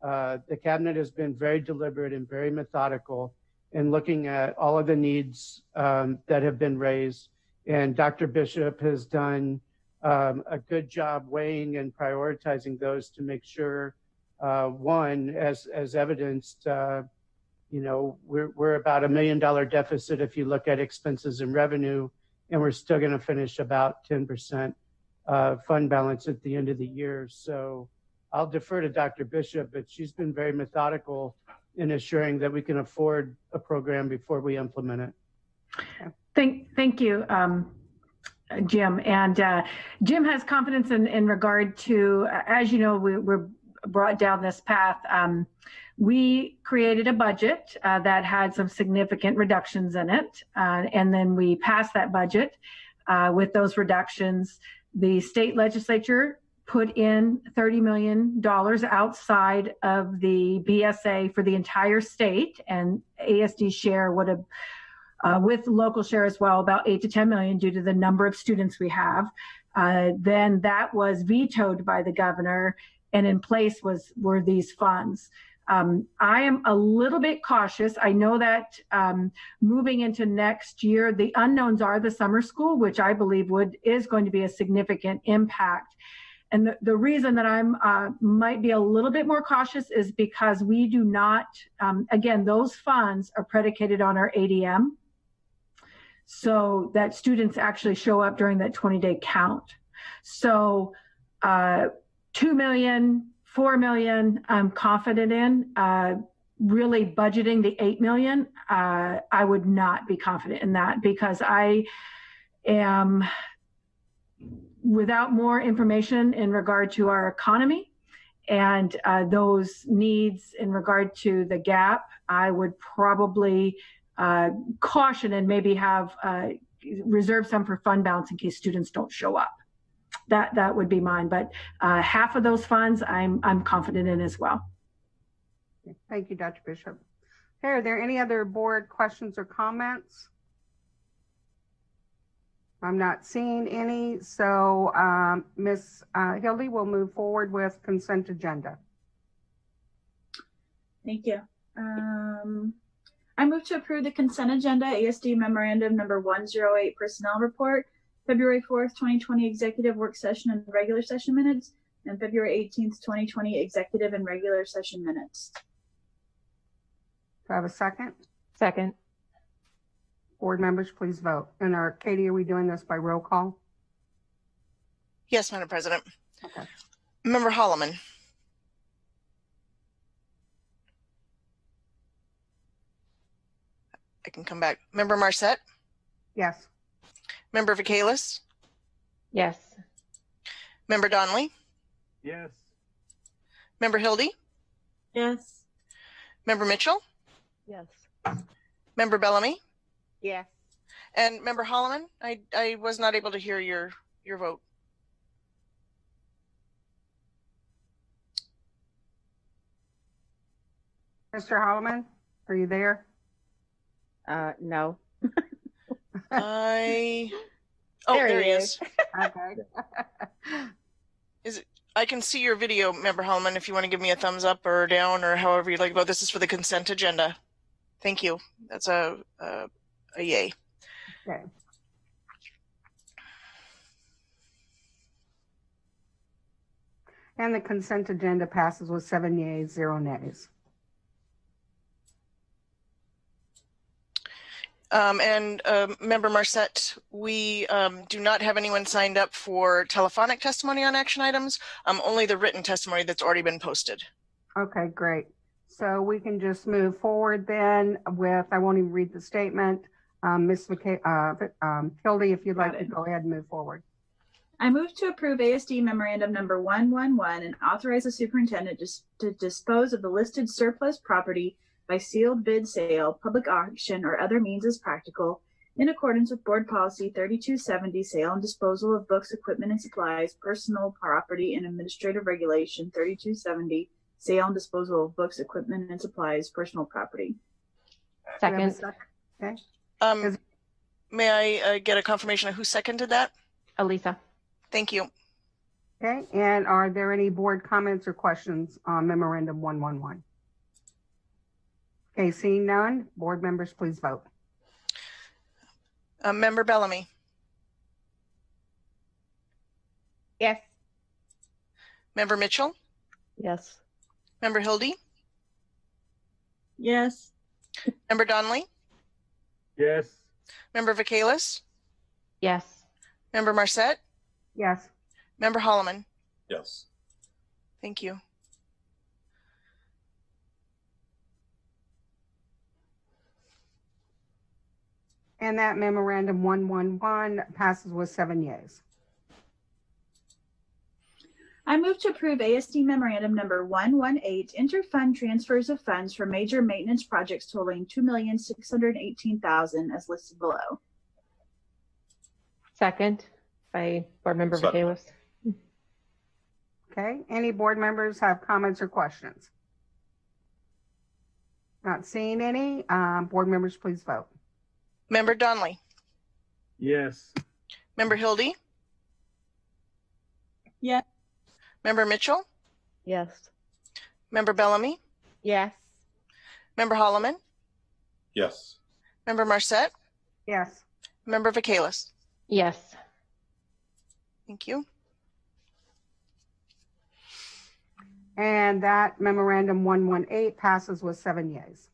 The cabinet has been very deliberate and very methodical in looking at all of the needs that have been raised. And Dr. Bishop has done a good job weighing and prioritizing those to make sure, one, as evidenced, we're about $1 million deficit if you look at expenses and revenue, and we're still going to finish about 10% fund balance at the end of the year. So I'll defer to Dr. Bishop, but she's been very methodical in assuring that we can afford a program before we implement it. Thank you, Jim. And Jim has confidence in regard to, as you know, we're brought down this path. We created a budget that had some significant reductions in it, and then we passed that budget with those reductions. The state legislature put in $30 million outside of the BSA for the entire state, and ASD share would have, with local share as well, about 8 to 10 million due to the number of students we have. Then that was vetoed by the governor, and in place were these funds. I am a little bit cautious. I know that moving into next year, the unknowns are the summer school, which I believe is going to be a significant impact. And the reason that I'm might be a little bit more cautious is because we do not, again, those funds are predicated on our ADM, so that students actually show up during that 20-day count. So 2 million, 4 million, I'm confident in. Really budgeting the 8 million, I would not be confident in that because I am without more information in regard to our economy and those needs in regard to the gap. I would probably caution and maybe have reserve some for fund balance in case students don't show up. That would be mine, but half of those funds I'm confident in as well. Thank you, Dr. Bishop. Okay, are there any other board questions or comments? I'm not seeing any, so Ms. Hildy will move forward with consent agenda. Thank you. I move to approve the consent agenda, ASD Memorandum Number 108 Personnel Report, February 4th, 2020 Executive Work Session and Regular Session Minutes, and February 18th, 2020 Executive and Regular Session Minutes. Do I have a second? Second. Board members, please vote. And Katie, are we doing this by roll call? Yes, Madam President. Okay. Member Holloman. I can come back. Member Marset? Yes. Member Vacalis? Yes. Member Donnelly? Yes. Member Hildy? Yes. Member Mitchell? Yes. Member Bellamy? Yes. And Member Holloman, I was not able to hear your vote. Mr. Holloman, are you there? No. There he is. Okay. Is it? I can see your video, Member Holloman, if you want to give me a thumbs up or down or however you'd like to vote. This is for the consent agenda. Thank you. That's a yay. Okay. And the consent agenda passes with 7 yeas, 0 nays. Member Marset, we do not have anyone signed up for telephonic testimony on action items, only the written testimony that's already been posted. Okay, great. So we can just move forward then with, I won't even read the statement. Ms. Hildy, if you'd like to go ahead and move forward. I move to approve ASD Memorandum Number 111 and authorize the superintendent to dispose of the listed surplus property by sealed bid sale, public auction, or other means as practical, in accordance with Board Policy 3270, sale and disposal of books, equipment, and supplies, personal property, and Administrative Regulation 3270, sale and disposal of books, equipment, and supplies, personal property. Second. Okay. May I get a confirmation of who seconded that? Elisa. Thank you. Okay, and are there any board comments or questions on Memorandum 111? Okay, seeing none, board members, please vote. Member Bellamy. Yes. Member Mitchell. Yes. Member Hildy. Yes. Member Donnelly. Yes. Member Vacalis. Yes. Member Marset. Yes. Member Holloman. Yes. Thank you. And that Memorandum 111 passes with 7 yeas. I move to approve ASD Memorandum number 118, interfund transfers of funds for major maintenance projects totaling $2,618,000 as listed below. Second by Board Member Vacalis. Okay, any board members have comments or questions? Not seeing any. Board members, please vote. Member Donnelly. Yes. Member Hildy. Yes. Member Mitchell. Yes. Member Bellamy. Yes. Member Holloman. Yes. Member Marset. Yes. Member Vacalis. Yes. Thank you. And that Memorandum 118 passes with 7 yeas.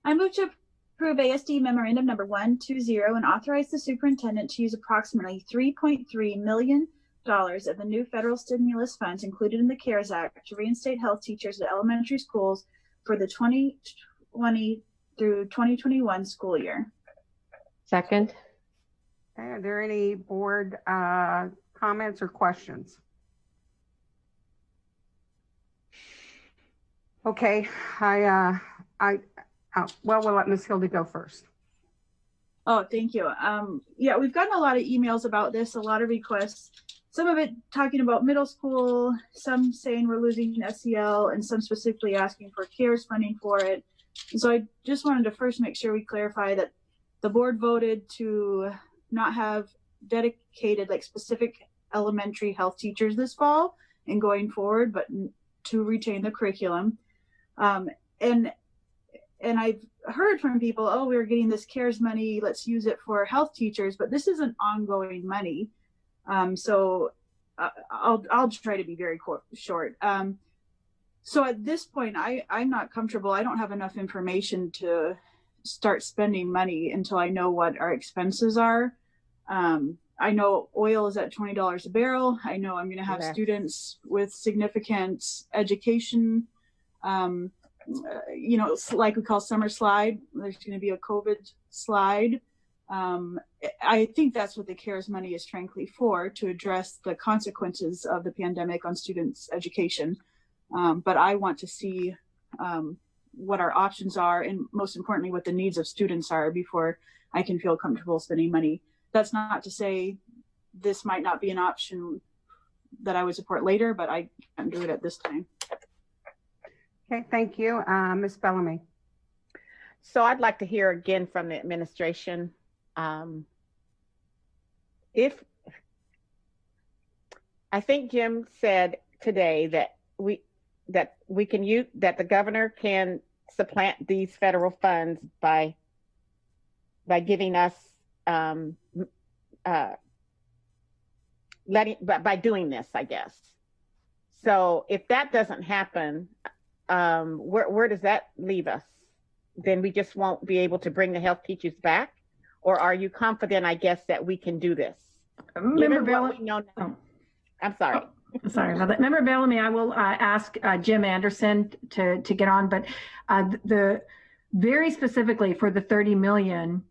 I move to approve ASD Memorandum number 120 and authorize the superintendent to use approximately $3.3 million of the new federal stimulus funds included in the CARES Act to reinstate health teachers at elementary schools for the 2020 through 2021 school year. Second. Okay, are there any board comments or questions? Okay, well, we'll let Ms. Hildy go first. Oh, thank you. Yeah, we've gotten a lot of emails about this, a lot of requests. Some of it talking about middle school, some saying we're losing SEL, and some specifically asking for CARES funding for it. So I just wanted to first make sure we clarify that the board voted to not have dedicated, like, specific elementary health teachers this fall and going forward, but to retain the curriculum. And I've heard from people, oh, we're getting this CARES money, let's use it for health teachers, but this isn't ongoing money. So I'll try to be very short. So at this point, I'm not comfortable. I don't have enough information to start spending money until I know what our expenses are. I know oil is at $20 a barrel. I know I'm going to have students with significant education, you know, like we call summer slide. There's going to be a COVID slide. I think that's what the CARES money is frankly for, to address the consequences of the pandemic on students' education. But I want to see what our options are, and most importantly, what the needs of students are before I can feel comfortable spending money. That's not to say this might not be an option that I would support later, but I can't do it at this time. Okay, thank you. Ms. Bellamy. So I'd like to hear again from the administration. If I think Jim said today that we can use, that the governor can supplant these federal funds by giving us by doing this, I guess. So if that doesn't happen, where does that leave us? Then we just won't be able to bring the health teachers back? Or are you confident, I guess, that we can do this? Member Bellamy. I'm sorry. Sorry about that. Member Bellamy, I will ask Jim Anderson to get on, but the very specifically for the 30 million,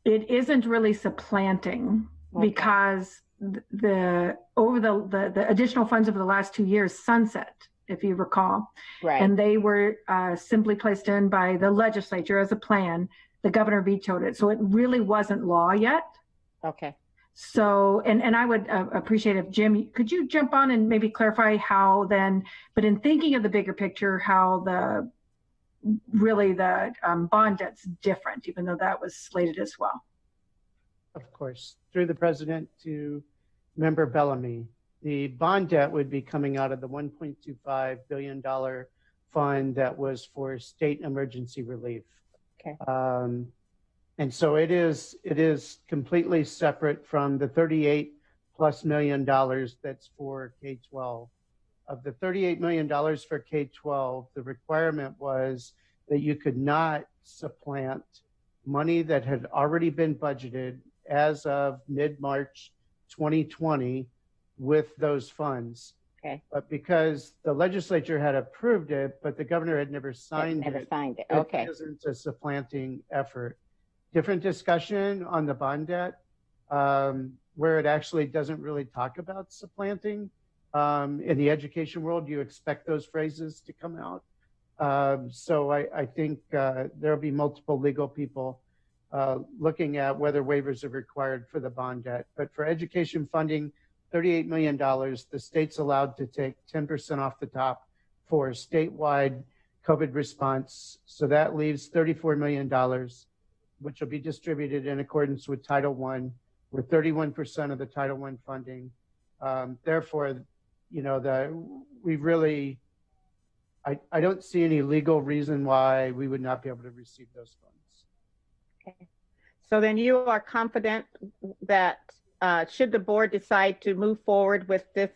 it isn't really supplanting, because the additional funds over the last 2 years sunset, if you recall, right? And they were simply placed in by the legislature as a plan the governor vetoed it. So it really wasn't law yet. Okay. So, and I would appreciate if Jim, could you jump on and maybe clarify how then, but in thinking of the bigger picture, how the bond debt's different, even though that was slated as well. Of course, through the president to Member Bellamy, the bond debt would be coming out of the $1.25 billion fund that was for state emergency relief. Okay. And so it is completely separate from the $38+ million that's for K-12. Of the $38 million for K-12, the requirement was that you could not supplant money that had already been budgeted as of mid-March 2020 with those funds. Okay. But because the legislature had approved it, but the governor had never signed Never signed it. Okay. It isn't a supplanting effort. Different discussion on the bond debt, where it actually doesn't really talk about supplanting. In the education world, you expect those phrases to come out. So I think there'll be multiple legal people looking at whether waivers are required for the bond debt. But for education funding, $38 million, the state's allowed to take 10% off the top for statewide COVID response. So that leaves $34 million, which will be distributed in accordance with Title I. We're 31% of the Title I funding. Therefore, you know, I don't see any legal reason why we would not be able to receive those funds. Okay. So then you are confident that should the board decide to move forward with this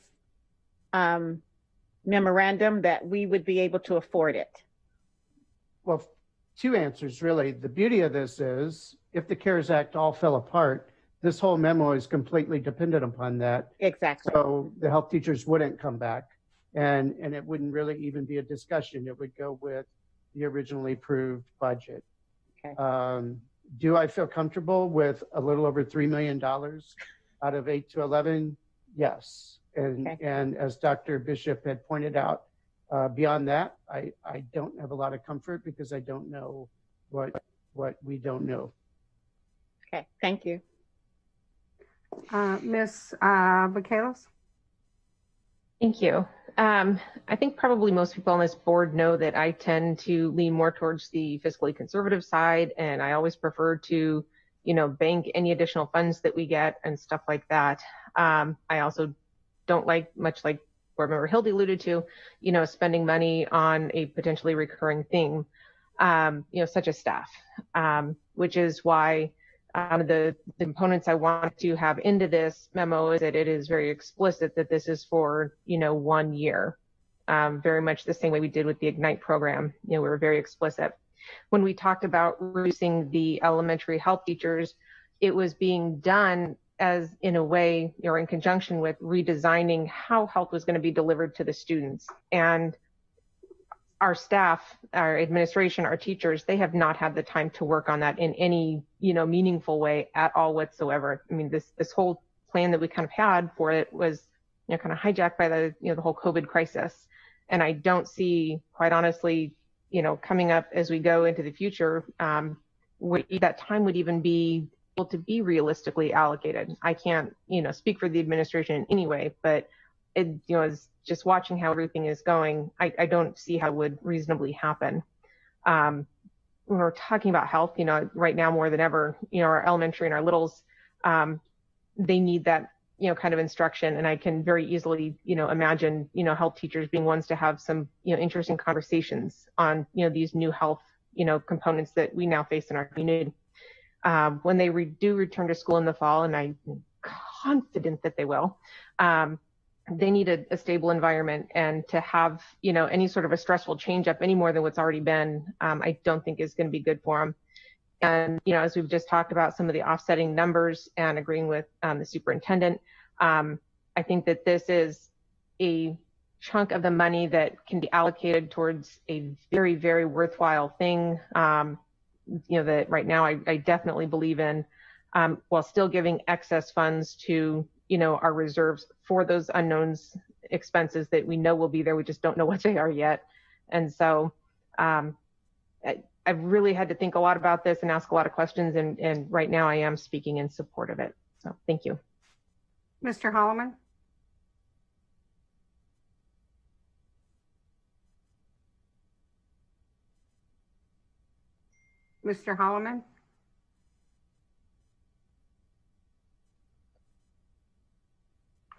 memorandum, that we would be able to afford it? Well, two answers, really. The beauty of this is if the CARES Act all fell apart, this whole memo is completely dependent upon that. Exactly. So the health teachers wouldn't come back, and it wouldn't really even be a discussion. It would go with the originally approved budget. Okay. Do I feel comfortable with a little over $3 million out of 8 to 11? Yes. And Okay. and as Dr. Bishop had pointed out, beyond that, I don't have a lot of comfort because I don't know what we don't know. Okay. Thank you. Ms. Michaelis? Thank you. I think probably most people on this board know that I tend to lean more towards the fiscally conservative side, and I always prefer to, you know, bank any additional funds that we get and stuff like that. I also don't like, much like Board Member Hildy alluded to, you know, spending money on a potentially recurring thing, you know, such as staff, which is why the components I want to have into this memo is that it is very explicit that this is for, you know, 1 year, very much the same way we did with the Ignite program. You know, we were very explicit. When we talked about reducing the elementary health teachers, it was being done as in a way, or in conjunction with redesigning how health was going to be delivered to the students. And our staff, our administration, our teachers, they have not had the time to work on that in any, you know, meaningful way at all whatsoever. I mean, this whole plan that we kind of had for it was, you know, kind of hijacked by the, you know, the whole COVID crisis. And I don't see, quite honestly, you know, coming up as we go into the future, that time would even be able to be realistically allocated. I can't, you know, speak for the administration in any way, but it, you know, is just watching how everything is going, I don't see how it would reasonably happen. When we're talking about health, you know, right now more than ever, you know, our elementary and our littles, they need that, you know, kind of instruction. And I can very easily, you know, imagine, you know, health teachers being ones to have some, you know, interesting conversations on, you know, these new health, you know, components that we now face in our community. When they do return to school in the fall, and I'm confident that they will, they need a stable environment, and to have, you know, any sort of a stressful change up any more than what's already been, I don't think is going to be good for them. And, you know, as we've just talked about some of the offsetting numbers and agreeing with the superintendent, I think that this is a chunk of the money that can be allocated towards a very, very worthwhile thing, you know, that right now I definitely believe in, while still giving excess funds to, you know, our reserves for those unknowns expenses that we know will be there. We just don't know what they are yet. And so I've really had to think a lot about this and ask a lot of questions, and right now I am speaking in support of it. So thank you. Mr. Holloman? Mr. Holloman?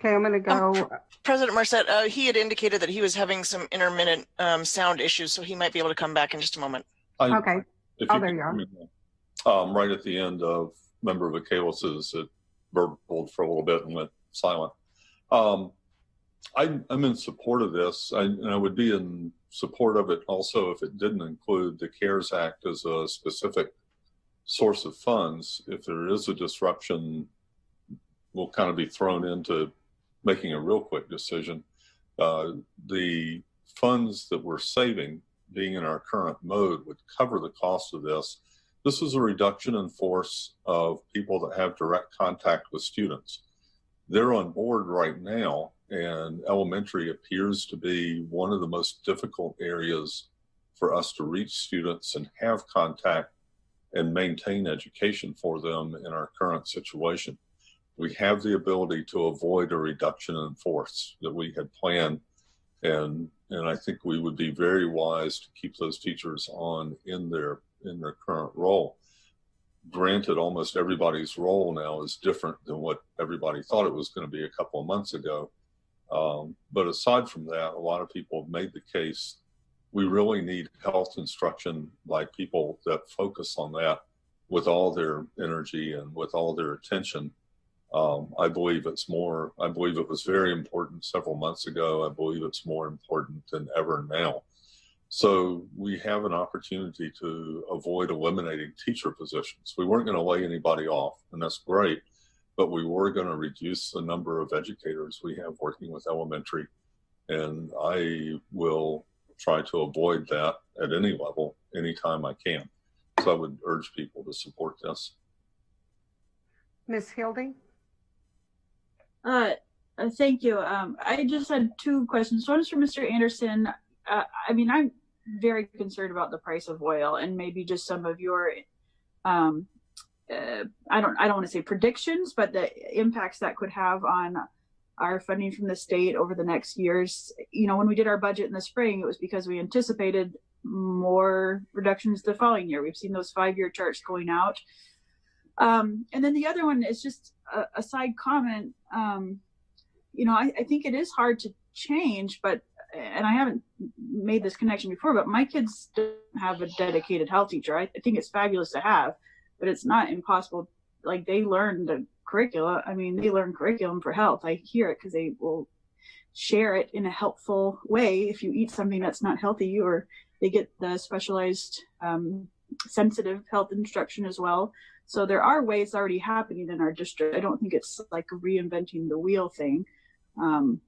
Okay, I'm going to go. President Marset, he had indicated that he was having some intermittent sound issues, so he might be able to come back in just a moment. Okay. Oh, there you are. Right at the end of Member Vacalus's, it burbled for a little bit and went silent. I'm in support of this, and I would be in support of it also if it didn't include the CARES Act as a specific source of funds. If there is a disruption, we'll kind of be thrown into making a real quick decision. The funds that we're saving, being in our current mode, would cover the cost of this. This is a reduction in force of people that have direct contact with students. They're on board right now, and elementary appears to be one of the most difficult areas for us to reach students and have contact and maintain education for them in our current situation. We have the ability to avoid a reduction in force that we had planned, and I think we would be very wise to keep those teachers on in their current role. Granted, almost everybody's role now is different than what everybody thought it was going to be a couple of months ago. But aside from that, a lot of people have made the case we really need health instruction by people that focus on that with all their energy and with all their attention. I believe it was very important several months ago. I believe it's more important than ever now. So we have an opportunity to avoid eliminating teacher positions. We weren't going to lay anybody off, and that's great, but we were going to reduce the number of educators we have working with elementary, and I will try to avoid that at any level, anytime I can. So I would urge people to support this. Ms. Hildy? Thank you. I just had two questions. One is for Mr. Anderson. I mean, I'm very concerned about the price of oil, and maybe just some of your, I don't want to say predictions, but the impacts that could have on our funding from the state over the next years. You know, when we did our budget in the spring, it was because we anticipated more reductions the following year. We've seen those 5-year charts going out. And then the other one is just a side comment. You know, I think it is hard to change, but, and I haven't made this connection before, but my kids don't have a dedicated health teacher. I think it's fabulous to have, but it's not impossible. Like, they learn the curricula. I mean, they learn curriculum for health. I hear it because they will share it in a helpful way. If you eat something that's not healthy, or they get the specialized sensitive health instruction as well. So there are ways already happening in our district. I don't think it's like reinventing the wheel thing. And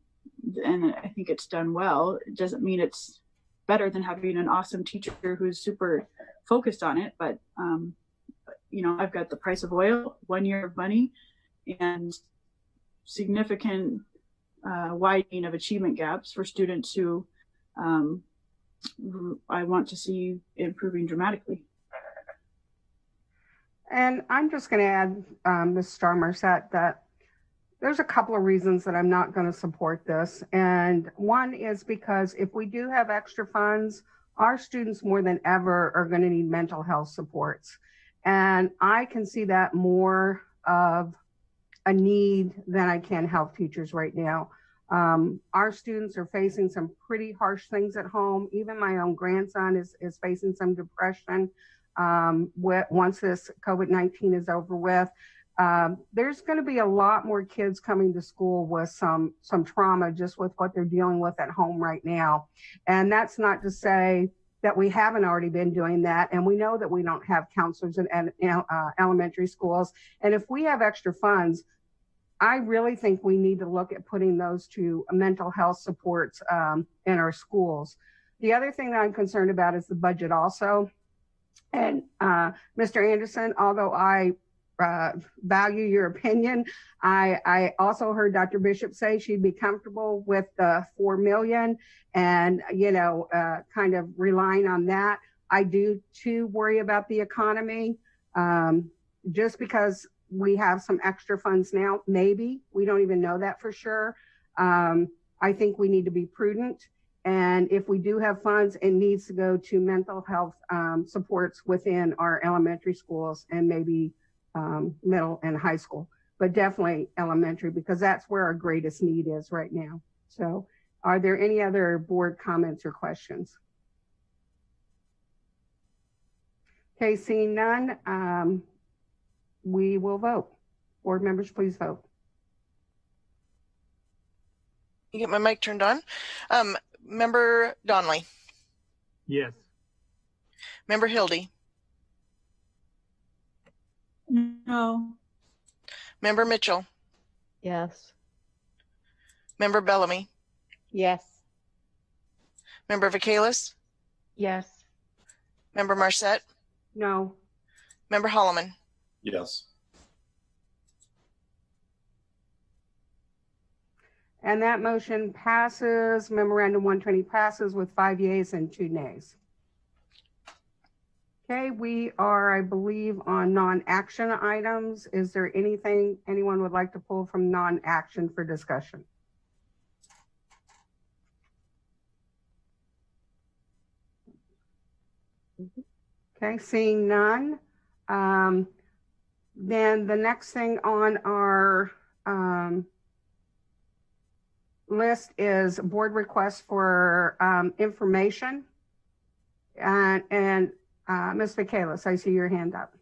I think it's done well. It doesn't mean it's better than having an awesome teacher who's super focused on it. But, you know, I've got the price of oil, 1 year of money, and significant widening of achievement gaps for students who I want to see improving dramatically. And I'm just going to add, Ms. Starmer-Sett, that there's a couple of reasons that I'm not going to support this. And one is because if we do have extra funds, our students more than ever are going to need mental health supports. And I can see that more of a need than I can health teachers right now. Our students are facing some pretty harsh things at home. Even my own grandson is facing some depression. Once this COVID-19 is over with, there's going to be a lot more kids coming to school with some trauma just with what they're dealing with at home right now. And that's not to say that we haven't already been doing that. And we know that we don't have counselors in elementary schools. And if we have extra funds, I really think we need to look at putting those to mental health supports in our schools. The other thing that I'm concerned about is the budget also. And Mr. Anderson, although I value your opinion, I also heard Dr. Bishop say she'd be comfortable with the $4 million and, you know, kind of relying on that. I do too worry about the economy. Just because we have some extra funds now, maybe, we don't even know that for sure. I think we need to be prudent. And if we do have funds, it needs to go to mental health supports within our elementary schools and maybe middle and high school, but definitely elementary, because that's where our greatest need is right now. So are there any other board comments or questions? Okay, seeing none, we will vote. Board members, please vote. You get my mic turned on. Member Donnelly. Yes. Member Hildy. No. Member Mitchell. Yes. Member Bellamy. Yes. Member Vacalis. Yes. Member Marset. No. Member Holloman. Yes. And that motion passes. Memorandum 120 passes with 5 yeas and 2 nays. Okay, we are, I believe, on non-action items. Is there anything anyone would like to pull from non-action for discussion? Okay, seeing none. Then the next thing on our list is board requests for information. And Ms. Vacalis, I see your hand up.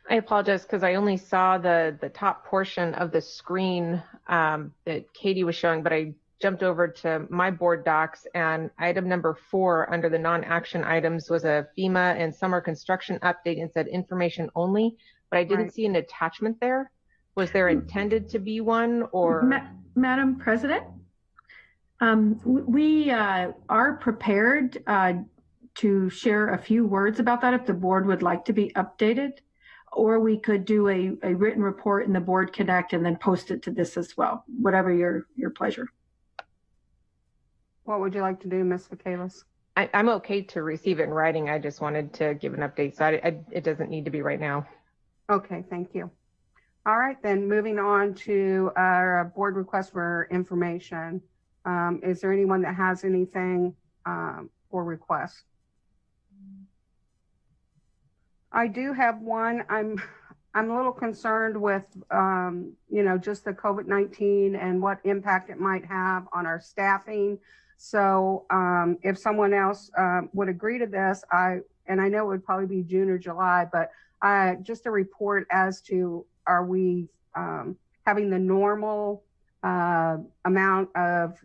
I apologize because I only saw the top portion of the screen that Katie was showing, but I jumped over to my board docs, and item number 4 under the non-action items was a FEMA and summer construction update and said information only, but I didn't see an attachment there. Was there intended to be one, or? Madam President, we are prepared to share a few words about that if the board would like to be updated, or we could do a written report in the Board Connect and then post it to this as well, whatever your pleasure. What would you like to do, Ms. Vacalis? I'm okay to receive it in writing. I just wanted to give an update, so it doesn't need to be right now. Okay, thank you. All right, then moving on to our board request for information. Is there anyone that has anything for request? I do have one. I'm a little concerned with, just the COVID-19 and what impact it might have on our staffing. So if someone else would agree to this, and I know it would probably be June or July, but just a report as to, are we having the normal amount of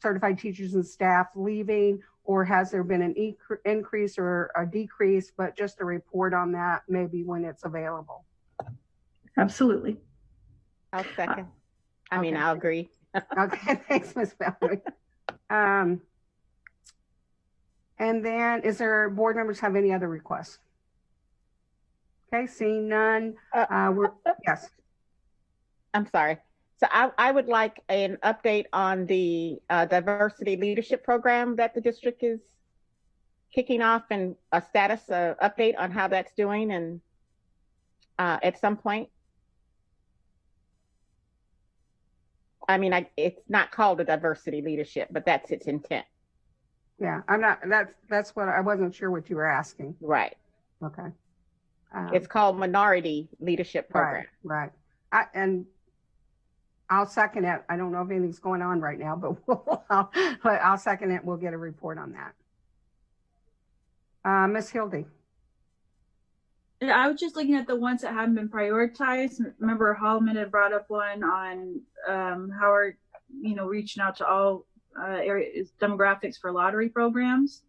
certified teachers and staff leaving, or has there been an increase or a decrease, but just a report on that maybe when it's available. Absolutely. I'll second. I'll agree. Okay, thanks, Ms. Bellamy. And then is there board members have any other requests? Okay, seeing none. Yes. I'm sorry. So I would like an update on the diversity leadership program that the district is kicking off, and a status update on how that's doing, and at some point. It's not called a diversity leadership, but that's its intent. Yeah, that's what I wasn't sure what you were asking. Right. Okay. It's called Minority Leadership Program. Right. And I'll second it. I don't know if anything's going on right now, but I'll second it. We'll get a report on that. Ms. Hildy. I was just looking at the ones that haven't been prioritized. Remember, Holloman had brought up one on how we're, reaching out to all areas, demographics for lottery programs.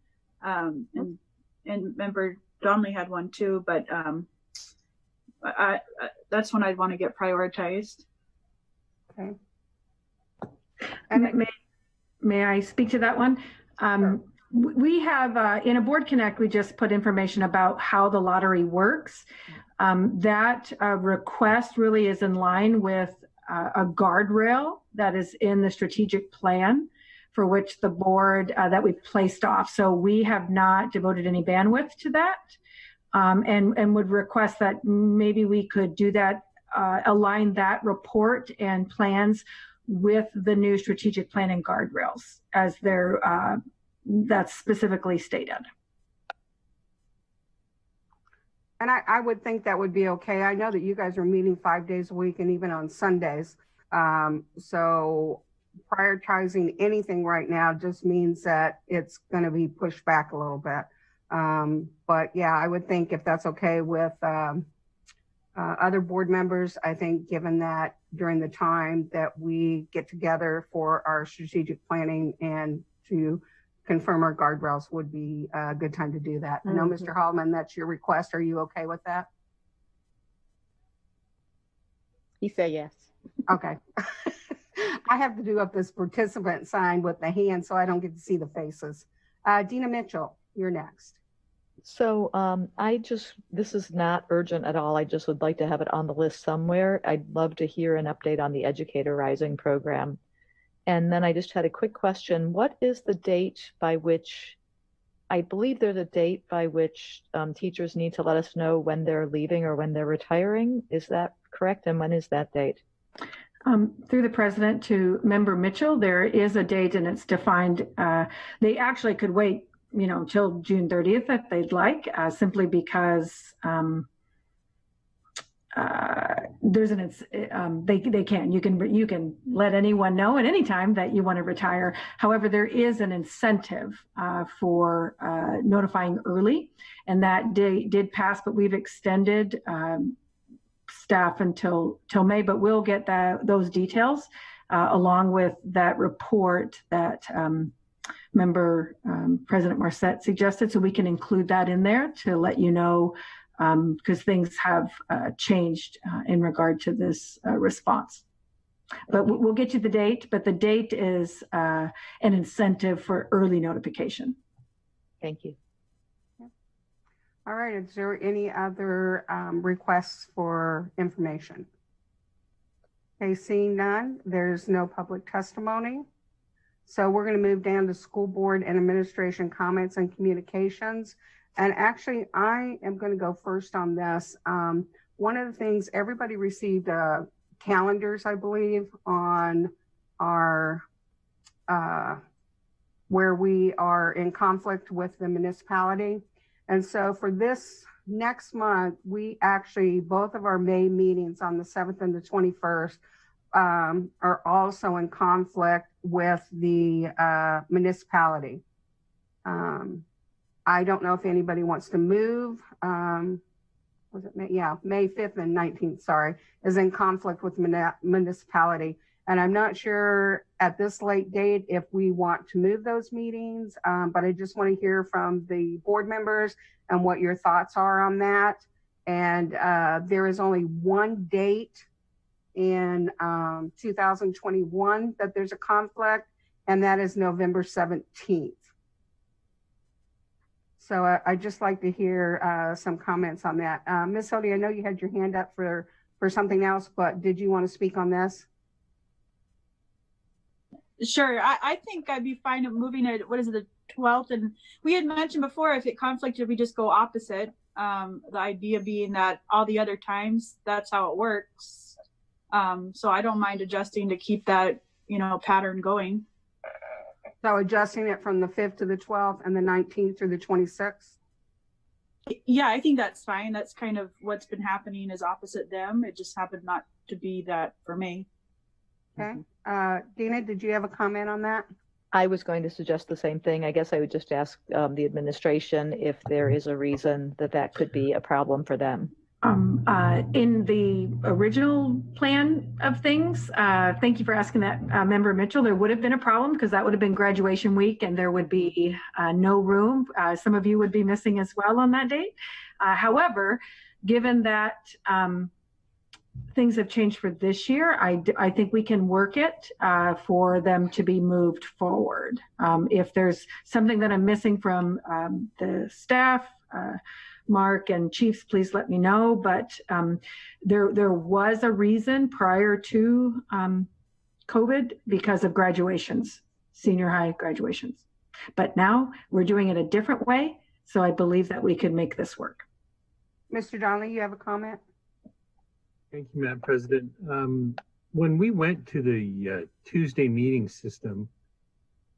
And remember, Donnelly had one too, but that's one I'd want to get prioritized. Okay. And may I speak to that one? Sure. We have, in a Board Connect, we just put information about how the lottery works. That request really is in line with a guardrail that is in the strategic plan for which the board that we placed off. So we have not devoted any bandwidth to that, and would request that maybe we could do that, align that report and plans with the new strategic plan and guardrails as they're that's specifically stated. And I would think that would be okay. I know that you guys are meeting 5 days a week and even on Sundays. So prioritizing anything right now just means that it's going to be pushed back a little bit. But yeah, I would think if that's okay with other board members, I think given that during the time that we get together for our strategic planning and to confirm our guardrails would be a good time to do that. I know, Mr. Hallman, that's your request. Are you okay with that? He said yes. Okay. I have to do up this participant sign with the hand so I don't get to see the faces. Dina Mitchell, you're next. So this is not urgent at all. I just would like to have it on the list somewhere. I'd love to hear an update on the Educator Rising program. And then I just had a quick question. What is the date by which, I believe there's a date by which teachers need to let us know when they're leaving or when they're retiring. Is that correct? And when is that date? Through the president to Member Mitchell, there is a date and it's defined. They actually could wait, till June 30th if they'd like, simply because there's they can. You can let anyone know at any time that you want to retire. However, there is an incentive for notifying early, and that day did pass, but we've extended staff until May. But we'll get those details along with that report that Member President Marcette suggested, so we can include that in there to let you know, because things have changed in regard to this response. But we'll get you the date, but the date is an incentive for early notification. Thank you. All right, is there any other requests for information? Okay, seeing none, there's no public testimony. So we're going to move down to school board and administration comments and communications. And actually, I am going to go first on this. One of the things, everybody received calendars, I believe, on our, where we are in conflict with the municipality. And so for this next month, we actually, both of our May meetings on the 7th and the 21st are also in conflict with the municipality. I don't know if anybody wants to move. Was it May? Yeah, May 5th and 19th, sorry, is in conflict with municipality. And I'm not sure at this late date if we want to move those meetings, but I just want to hear from the board members and what your thoughts are on that. And there is only one date in 2021 that there's a conflict, and that is November 17th. So I'd just like to hear some comments on that. Ms. Hody, I know you had your hand up for something else, but did you want to speak on this? Sure. I think I'd be fine moving it, what is it, the 12th? And we had mentioned before, if it conflicted, we just go opposite. The idea being that all the other times, that's how it works. So I don't mind adjusting to keep that, pattern going. So adjusting it from the 5th to the 12th and the 19th through the 26th? Yeah, I think that's fine. That's kind of what's been happening is opposite them. It just happened not to be that for me. Okay. Dina, did you have a comment on that? I was going to suggest the same thing. I guess I would just ask the administration if there is a reason that could be a problem for them. In the original plan of things, thank you for asking that, Member Mitchell, there would have been a problem because that would have been graduation week and there would be no room. Some of you would be missing as well on that date. However, given that things have changed for this year, I think we can work it for them to be moved forward. If there's something that I'm missing from the staff, Mark and Chiefs, please let me know. But there was a reason prior to COVID because of graduations. senior high graduations. But now we're doing it a different way, so I believe that we could make this work. Mr. Donnelly, you have a comment? Thank you, Madam President. When we went to the Tuesday meeting system,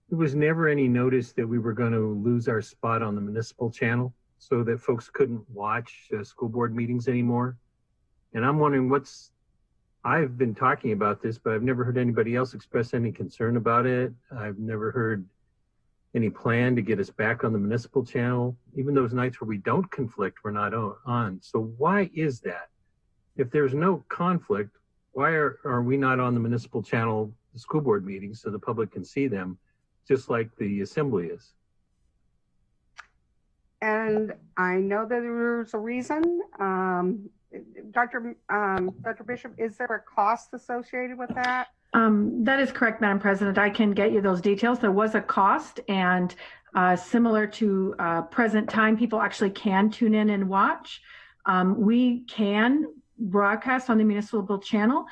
there was never any notice that we were going to lose our spot on the municipal channel so that folks couldn't watch school board meetings anymore. And I'm wondering I've been talking about this, but I've never heard anybody else express any concern about it. I've never heard any plan to get us back on the municipal channel. Even those nights where we don't conflict, we're not on. So why is that? If there's no conflict, why are we not on the municipal channel, the school board meetings, so the public can see them, just like the assembly is? And I know that there's a reason. Dr. Bishop, is there a cost associated with that? That is correct, Madam President. I can get you those details. There was a cost, and similar to present time, people actually can tune in and watch. We can broadcast on the municipal channel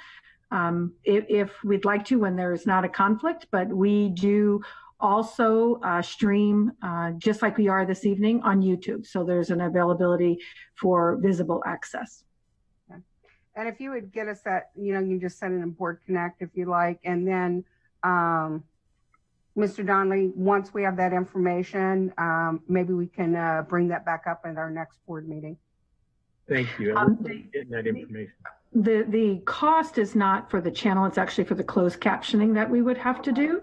if we'd like to when there's not a conflict, but we do also stream just like we are this evening on YouTube. So there's an availability for visible access. Okay. And if you would get us that, you can just send it in Board Connect if you like. And then Mr. Donnelly, once we have that information, maybe we can bring that back up at our next board meeting. Thank you. I'm getting that information. The cost is not for the channel, it's actually for the closed captioning that we would have to do.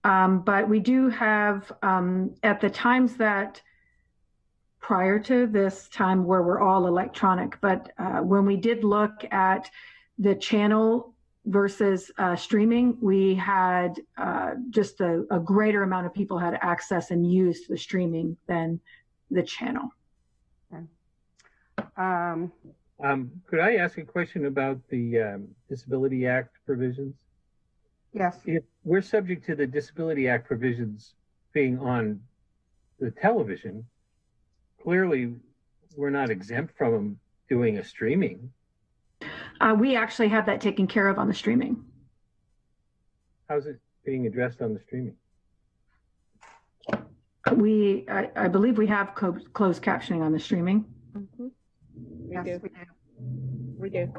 But we do have, at the times that prior to this time where we're all electronic, but when we did look at the channel versus streaming, we had just a greater amount of people had access and used the streaming than the channel. Okay. Could I ask a question about the Disability Act provisions? Yes. If we're subject to the Disability Act provisions being on the television, clearly we're not exempt from doing a streaming. We actually have that taken care of on the streaming. How's it being addressed on the streaming? I believe we have closed captioning on the streaming. Mm-hmm. Yes, we do.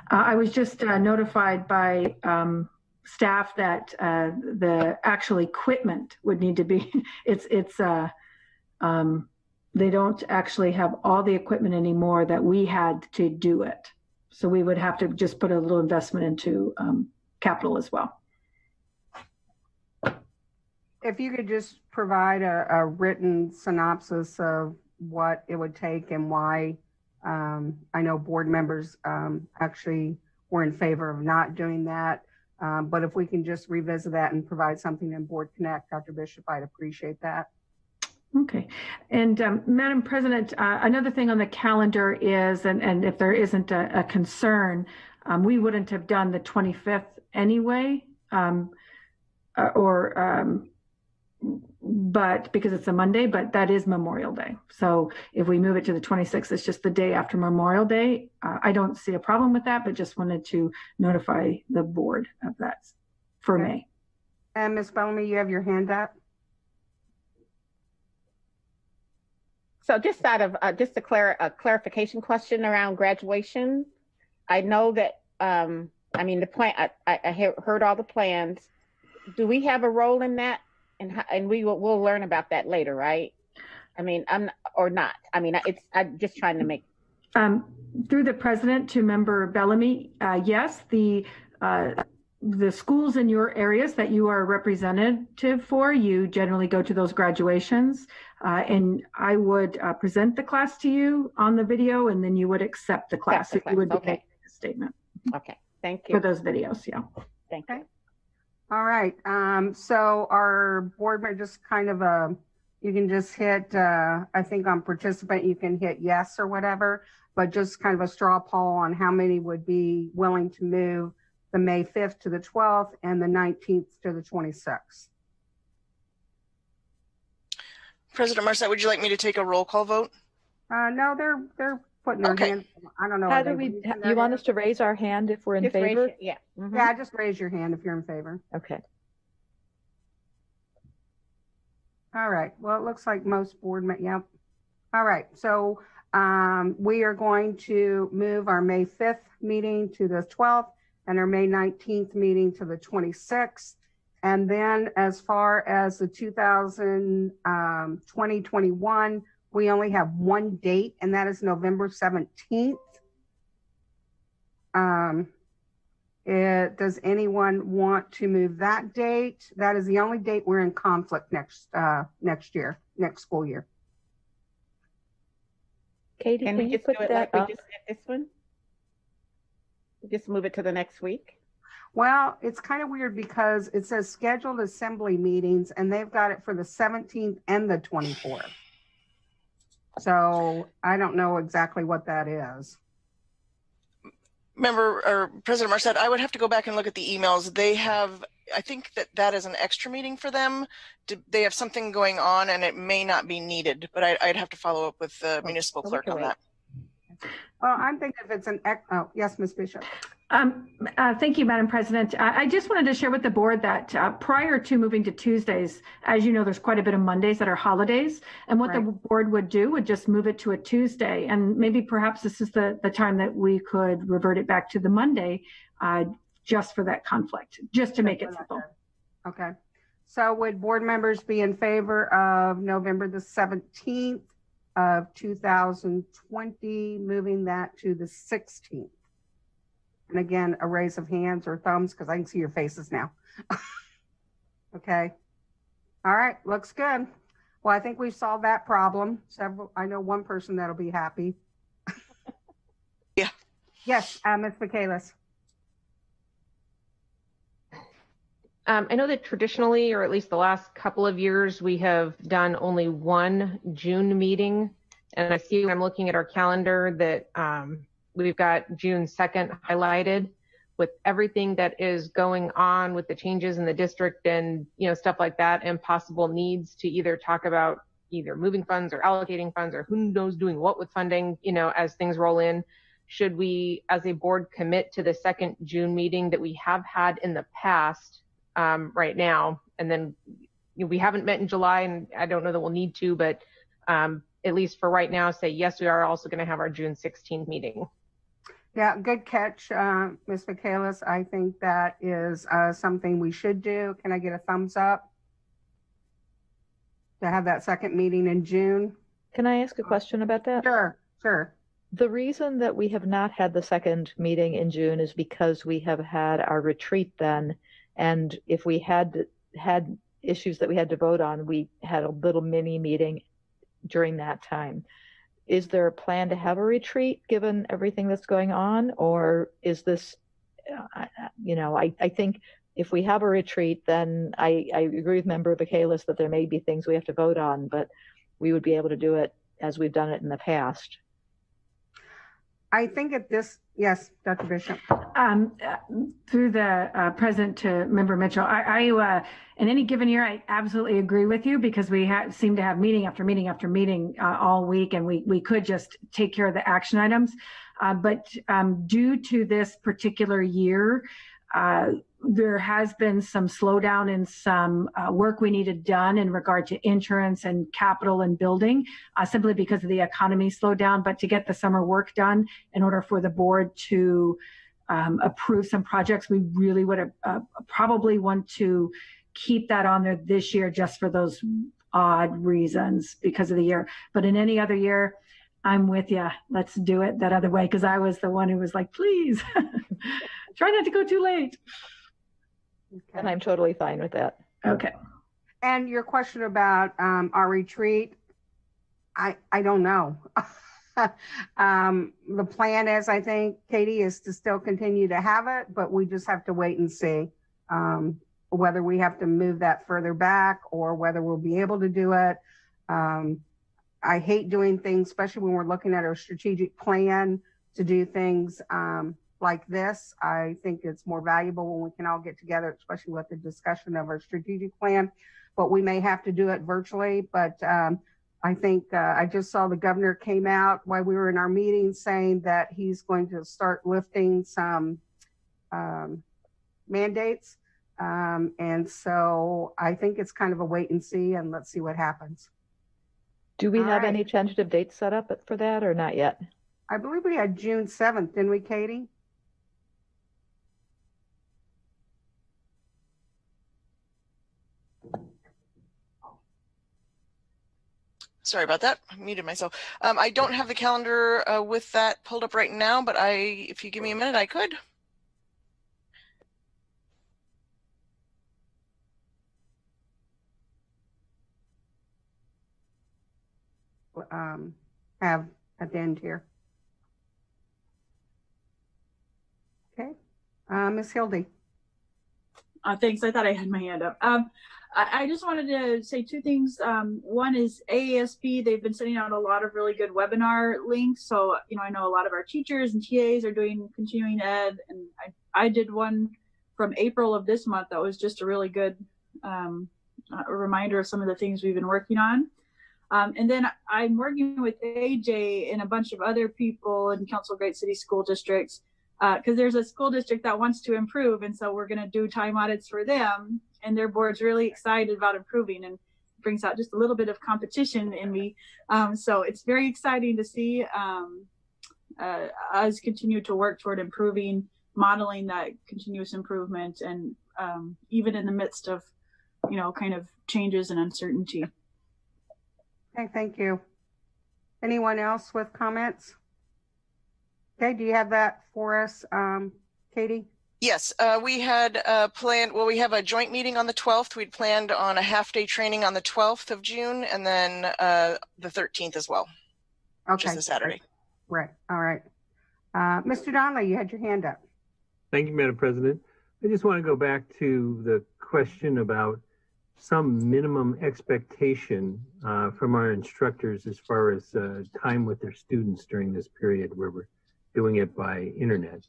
I was just notified by staff that the actual equipment would need to be, they don't actually have all the equipment anymore that we had to do it. So we would have to just put a little investment into capital as well. If you could just provide a written synopsis of what it would take and why. I know board members actually were in favor of not doing that. But if we can just revisit that and provide something in Board Connect, Dr. Bishop, I'd appreciate that. Okay. And Madam President, another thing on the calendar is, and if there isn't a concern, we wouldn't have done the 25th anyway, but because it's a Monday, but that is Memorial Day. So if we move it to the 26th, it's just the day after Memorial Day. I don't see a problem with that, but just wanted to notify the board of that for Okay. May. And Ms. Bellamy, you have your hand up. So just out of just a clarification question around graduation, I know that I mean the plan. I heard all the plans. Do we have a role in that? And we'll learn about that later, right? I mean, or not. I mean, I'm just trying to make. Through the president to Member Bellamy, yes, the schools in your areas that you are representative for, you generally go to those graduations, and I would present the class to you on the video, and then you would accept the class. So you would be making a statement. Okay, thank you For those videos, yeah. Thank you. All right. So our board member just kind of you can just hit, I think on participant, you can hit yes or whatever, but just kind of a straw poll on how many would be willing to move the May 5th to the 12th and the 19th to the 26th. President Marset, would you like me to take a roll call vote? No, they're putting their Okay. hands. I don't know. How are do they we, raising their you want hand? us to raise our hand if we're in Just raise favor? your- yeah. Mhm. Yeah, just raise your hand if you're in favor. Okay. All right. Well, it looks like most board yep. All right. So we are going to move our May 5th meeting to the 12th and our May 19th meeting to the 26th. And then as far as the 2021, we only have one date, and that is November 17th. Does anyone want to move that date? That is the only date we're in conflict next school year. Katie, Can can we you just put do it that like we up? just did this one? Just move it to the next week? Well, it's kind of weird because it says scheduled assembly meetings, and they've got it for the 17th and the 24th. So I don't know exactly what that is. Member or President Marcet, I would have to go back and look at the emails. They have, I think that is an extra meeting for them. They have something going on and it may not be needed, but I'd have to follow up with the municipal clerk on that. Well, I'm thinking if it's an, oh, yes, Ms. Bishop. Thank you, Madam President. I just wanted to share with the board that prior to moving to Tuesdays, as you know, there's quite a bit of Mondays that are holidays. And what the board would do would just move it to a Tuesday. And maybe perhaps this is the time that we could revert it back to the Monday just for that conflict, just to make it simple. Okay. So would board members be in favor of November the 17th of 2020, moving that to the 16th? And again, a raise of hands or thumbs because I can see your faces now. Okay. All right. Looks good. Well, I think we've solved that problem. I know one person that'll be happy. Yeah. Yes, Ms. Michaelis. I know that traditionally, or at least the last couple of years, we have done only one June meeting. And I see when I'm looking at our calendar that we've got June 2nd highlighted with everything that is going on with the changes in the district and, stuff like that, and possible needs to either talk about either moving funds or allocating funds or who knows doing what with funding, as things roll in. Should we, as a board, commit to the second June meeting that we have had in the past right now? And then we haven't met in July, and I don't know that we'll need to, but at least for right now, say, yes, we are also going to have our June 16th meeting. Yeah, good catch, Ms. Michaelis. I think that is something we should do. Can I get a thumbs up to have that second meeting in June? Can I ask a question about that? Sure. The reason that we have not had the second meeting in June is because we have had our retreat then. And if we had issues that we had to vote on, we had a little mini meeting during that time. Is there a plan to have a retreat given everything that's going on? Or is this, I think if we have a retreat, then I agree with Member Michaelis that there may be things we have to vote on, but we would be able to do it as we've done it in the past. I think yes, Dr. Bishop. Through the president to Member Mitchell, I in any given year, I absolutely agree with you because we seem to have meeting after meeting after meeting all week, and we could just take care of the action items. But due to this particular year, there has been some slowdown in some work we needed done in regard to insurance and capital and building, simply because of the economy slowed down. But to get the summer work done in order for the board to approve some projects, we really would probably want to keep that on there this year just for those odd reasons because of the year. But in any other year, I'm with you. Let's do it that other way because I was the one who was like, please, try not to go too late. Okay. And I'm totally fine with that. Okay. And your question about our retreat, I don't know. The plan is, I think, Katie, is to still continue to have it, but we just have to wait and see whether we have to move that further back or whether we'll be able to do it. I hate doing things, especially when we're looking at our strategic plan, to do things like this. I think it's more valuable when we can all get together, especially with the discussion of our strategic plan, but we may have to do it virtually. But I think I just saw the governor came out while we were in our meeting saying that he's going to start lifting some mandates. And so I think it's kind of a wait and see, and let's see what happens. Do we All have right. any tentative dates set up for that or not yet? I believe we had June 7th, didn't we, Katie? Sorry about that. I muted myself. I don't have the calendar with that pulled up right now, but if you give me a minute, I could. Have at the end here. Okay. Ms. Hildy. Thanks. I thought I had my hand up. I just wanted to say two things. One is AASP. They've been sending out a lot of really good webinar links. So, I know a lot of our teachers and TAs are doing continuing ed. And I did one from April of this month that was just a really good reminder of some of the things we've been working on. And then I'm working with AJ and a bunch of other people in Council Great City School Districts because there's a school district that wants to improve. And so we're going to do time audits for them. And their board's really excited about improving and brings out just a little bit of competition in me. So it's very exciting to see us continue to work toward improving, modeling that continuous improvement, and even in the midst of, kind of changes and uncertainty. Okay, thank you. Anyone else with comments? Okay, do you have that for us, Katie? Yes, we had planned, well, we have a joint meeting on the 12th. We'd planned on a half-day training on the 12th of June and then the 13th as well, which is the Saturday. Right, all right. Mr. Donnelly, you had your hand up. Thank you, Madam President. I just want to go back to the question about some minimum expectation from our instructors as far as time with their students during this period where we're doing it by internet.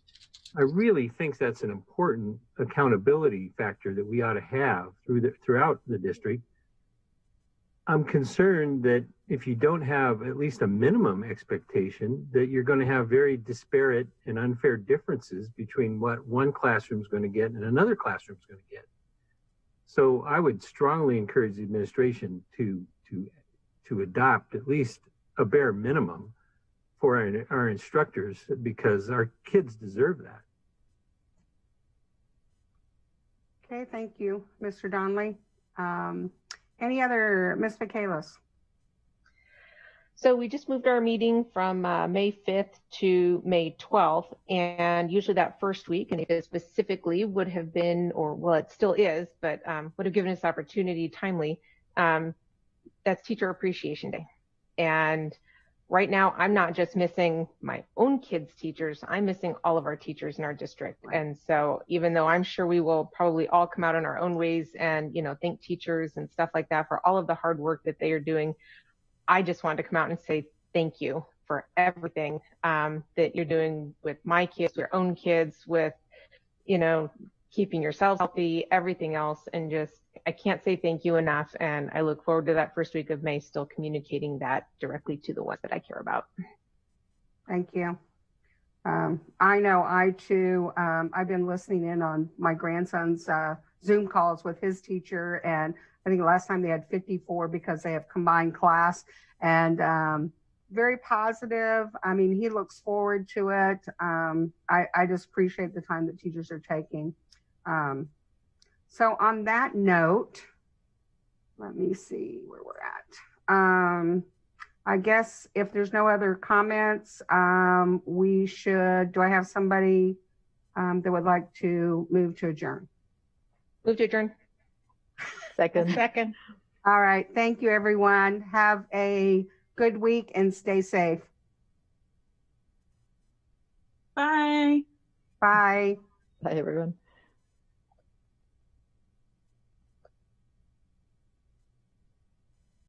I really think that's an important accountability factor that we ought to have throughout the district. I'm concerned that if you don't have at least a minimum expectation, that you're going to have very disparate and unfair differences between what one classroom is going to get and another classroom is going to get. So I would strongly encourage the administration to adopt at least a bare minimum for our instructors, because our kids deserve that. Okay, thank you, Mr. Donnelly. Any other, Ms. Michaelis? So we just moved our meeting from May 5th to May 12th, and usually that first week, and it specifically would have been, or well, it still is, but would have given us opportunity timely. That's Teacher Appreciation Day. And right now, I'm not just missing my own kids' teachers, I'm missing all of our teachers in our district. And so even though I'm sure we will probably all come out in our own ways and, thank teachers and stuff like that for all of the hard work that they are doing, I just wanted to come out and say thank you for everything that you're doing with my kids, your own kids, with, keeping yourselves healthy, everything else. And just, I can't say thank you enough. And I look forward to that first week of May, still communicating that directly to the ones that I care about. Thank you. I know I too, I've been listening in on my grandson's Zoom calls with his teacher. And I think the last time they had 54 because they have combined class, and very positive. I mean, he looks forward to it. I just appreciate the time that teachers are taking. So on that note, let me see where we're at. I guess if there's no other comments, we should, do I have somebody that would like to move to adjourn? Move to adjourn. Second. All right. Thank you, everyone. Have a good week and stay safe. Bye. Bye. Bye, everyone.